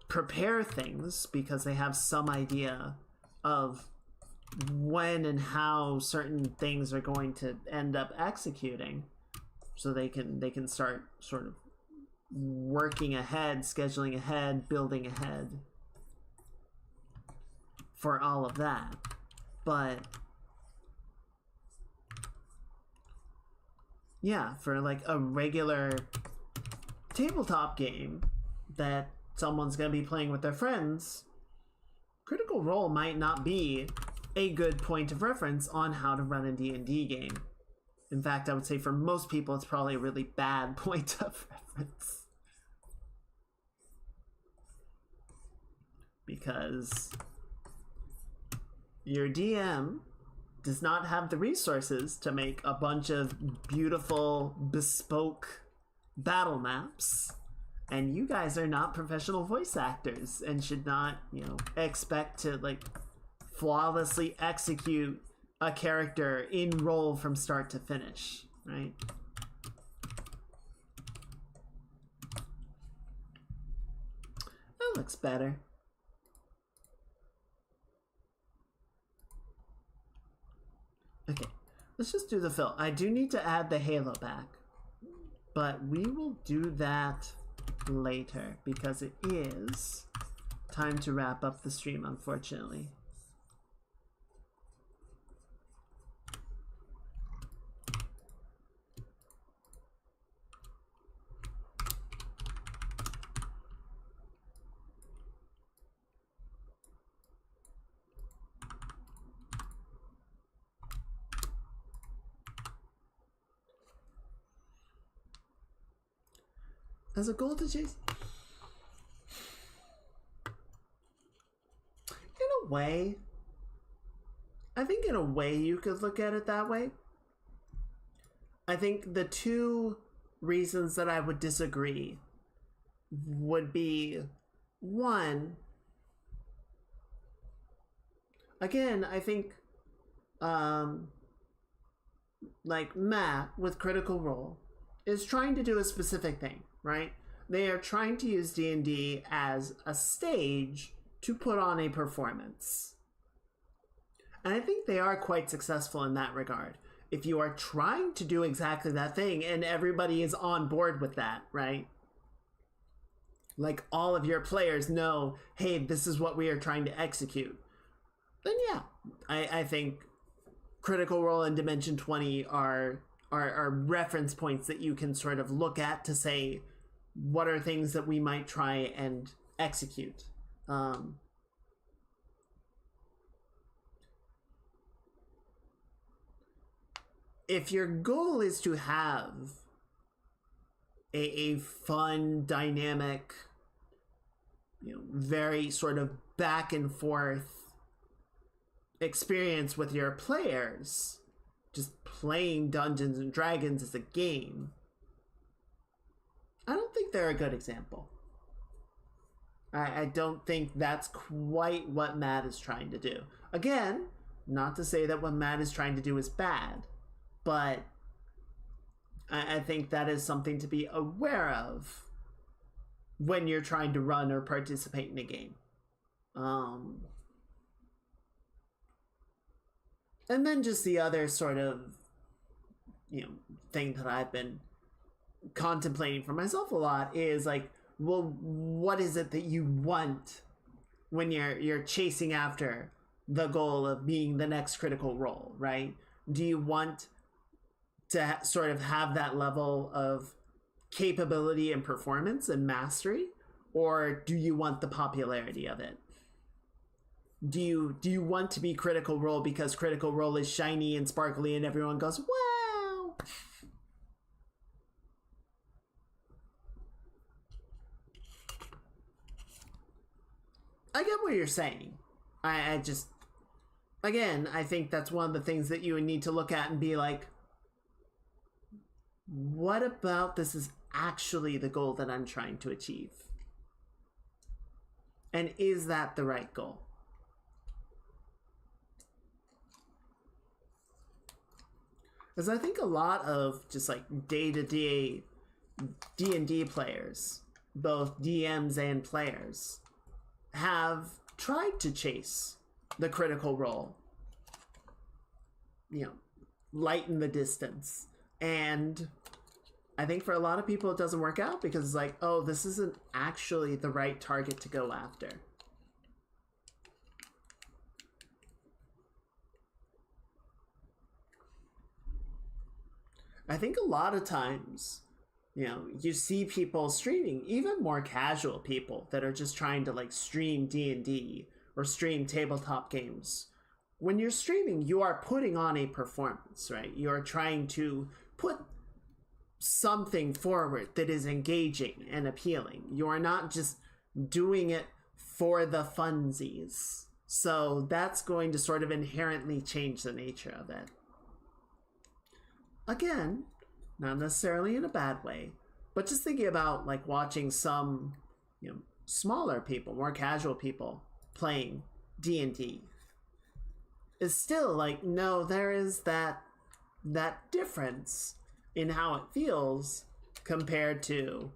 prepare things because they have some idea of when and how certain things are going to end up executing, so they can start sort of working ahead, scheduling ahead, building ahead for all of that. But yeah, for like a regular tabletop game that someone's going to be playing with their friends, Critical Role might not be a good point of reference on how to run a D&D game. In fact, I would say for most people, it's probably a really bad point of reference. Because your DM does not have the resources to make a bunch of beautiful, bespoke battle maps, and you guys are not professional voice actors and should not, expect to like flawlessly execute a character in role from start to finish, right? That looks better. Okay, let's just do the fill. I do need to add the halo back, but we will do that later because it is time to wrap up the stream, unfortunately. As a goal to chase, in a way, I think in a way you could look at it that way. I think the two reasons that I would disagree would be, one, again, I think like Matt with Critical Role is trying to do a specific thing, right? They are trying to use D&D as a stage to put on a performance. And I think they are quite successful in that regard. If you are trying to do exactly that thing and everybody is on board with that, right? like all of your players know, hey, this is what we are trying to execute, then yeah, I think Critical Role and Dimension 20 are reference points that you can sort of look at to say, what are things that we might try and execute. If your goal is to have a fun, dynamic, very sort of back and forth experience with your players, just playing Dungeons and Dragons as a game, I don't think they're a good example. I don't think that's quite what Matt is trying to do. Again, not to say that what Matt is trying to do is bad, but I think that is something to be aware of when you're trying to run or participate in a game. And then just the other sort of, thing that I've been contemplating for myself a lot is like, well, what is it that you want when you're chasing after the goal of being the next Critical Role, right? Do you want to sort of have that level of capability and performance and mastery, or do you want the popularity of it? Do you want to be Critical Role because Critical Role is shiny and sparkly and everyone goes, wow? I get what you're saying. I just, again, I think that's one of the things that you would need to look at and be like, what about this is actually the goal that I'm trying to achieve? And is that the right goal? Because I think a lot of just like day-to-day D&D players, both DMs and players, have tried to chase the Critical Role, lighten the distance. And I think for a lot of people it doesn't work out because it's like, oh, this isn't actually the right target to go after. I think a lot of times, you see people streaming, even more casual people that are just trying to like stream D&D or stream tabletop games. When you're streaming, you are putting on a performance, right? You are trying to put something forward that is engaging and appealing. You are not just doing it for the funsies. So that's going to sort of inherently change the nature of it. Again, not necessarily in a bad way, but just thinking about like watching some, smaller people, more casual people playing D&D is still like, no, there is that difference in how it feels compared to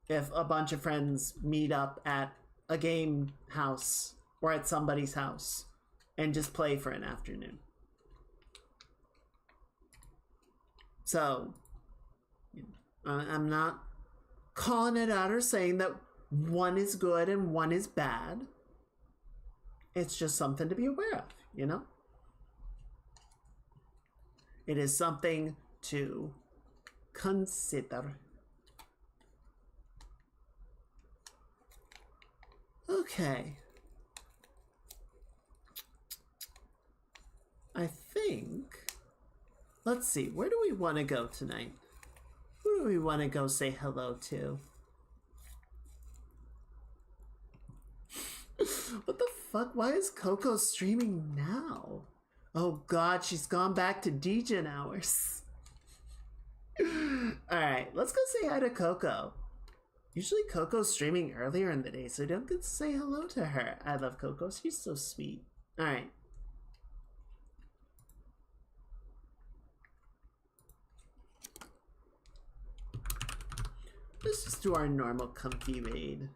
if a bunch of friends meet up at a game house or at somebody's house and just play for an afternoon. So, I'm not calling it out or saying that one is good and one is bad. It's just something to be aware of, It is something to consider. Okay. I think... Let's see, where do we want to go tonight? Who do we want to go say hello to? What the fuck? Why is Coco streaming now? Oh god, she's gone back to DJ hours. Alright, let's go say hi to Coco. Usually Coco's streaming earlier in the day, so I don't get to say hello to her. I love Coco, she's so sweet. Alright. Let's just do our normal comfy raid.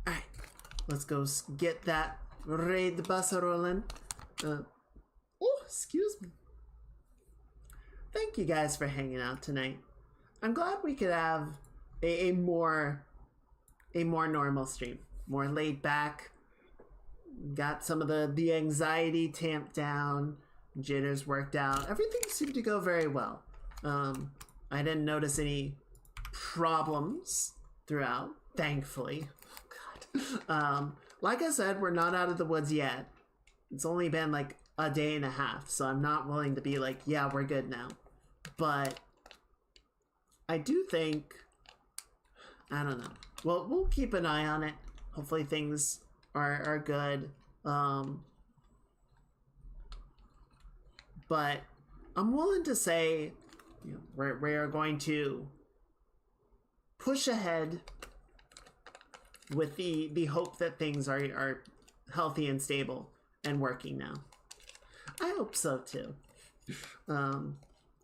Alright, let's go get that raid bus rolling. Oh, Excuse me. Thank you guys for hanging out tonight. I'm glad we could have a more normal stream, more laid back. Got some of the anxiety tamped down, jitters worked out. Everything seemed to go very well. I didn't notice any problems throughout, thankfully. God. Like I said, we're not out of the woods yet. It's only been like a day and a half, so I'm not willing to be like, yeah, we're good now. But I do think, I don't know. Well, we'll keep an eye on it. Hopefully things are good. But I'm willing to say, you know, we are going to push ahead with the hope that things are healthy and stable and working now. I hope so too.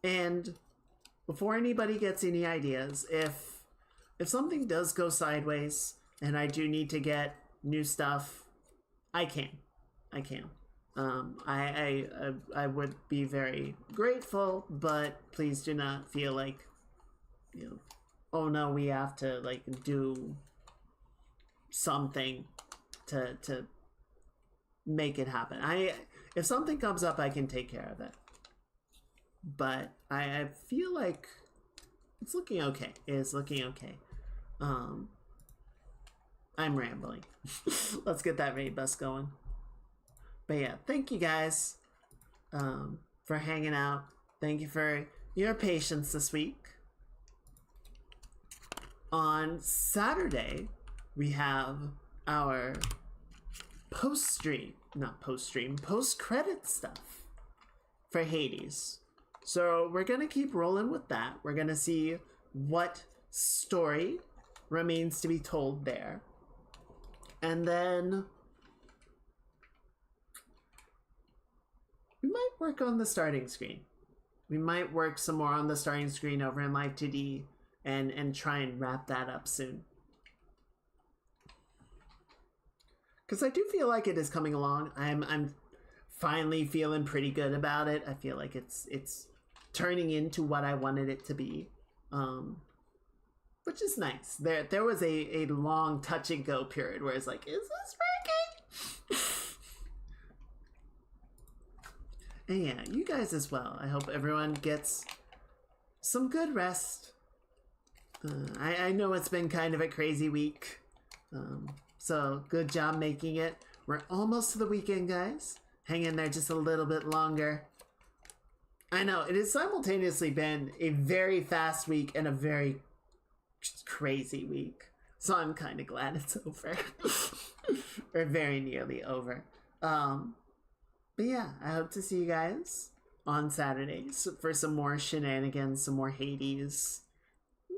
And before anybody gets any ideas, if something does go sideways and I do need to get new stuff, I can. I would be very grateful, but please do not feel like, you know, oh no, we have to like do something to make it happen. If something comes up, I can take care of it. But I feel like it's looking okay. It's looking okay. I'm rambling. Let's get that raid bus going. But yeah, thank you guys for hanging out. Thank you for your patience this week. On Saturday, we have our post-credit stuff for Hades. So we're going to keep rolling with that. We're going to see what story remains to be told there. And then we might work on the starting screen. We might work some more on the starting screen over in Live 2D and try and wrap that up soon. Because I do feel like it is coming along. I'm finally feeling pretty good about it. I feel like it's turning into what I wanted it to be, which is nice. There was a long touch and go period where it's like, is this working? And yeah, you guys as well. I hope everyone gets some good rest. I know it's been kind of a crazy week. So good job making it. We're almost to the weekend, guys. Hang in there just a little bit longer. I know, it has simultaneously been a very fast week and a very crazy week. So I'm kind of glad it's over. Or very nearly over. But yeah, I hope to see you guys on Saturdays for some more shenanigans, some more Hades.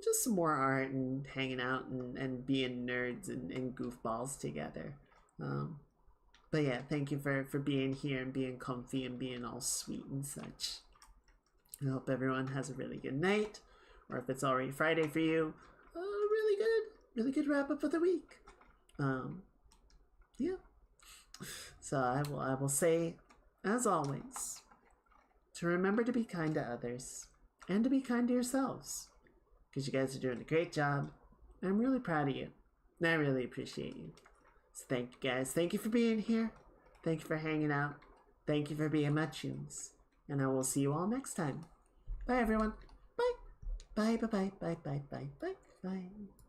Just some more art and hanging out and being nerds and goofballs together. But yeah, thank you for being here and being comfy and being all sweet and such. I hope everyone has a really good night, or if it's already Friday for you, really good wrap up of the week. Yeah. So I will say, as always, to remember to be kind to others and to be kind to yourselves. Because you guys are doing a great job. I'm really proud of you. And I really appreciate you. So thank you guys. Thank you for being here. Thank you for hanging out. Thank you for being my tunes. And I will see you all next time. Bye everyone. Bye. Bye, bye, bye, bye, bye, bye, bye, bye.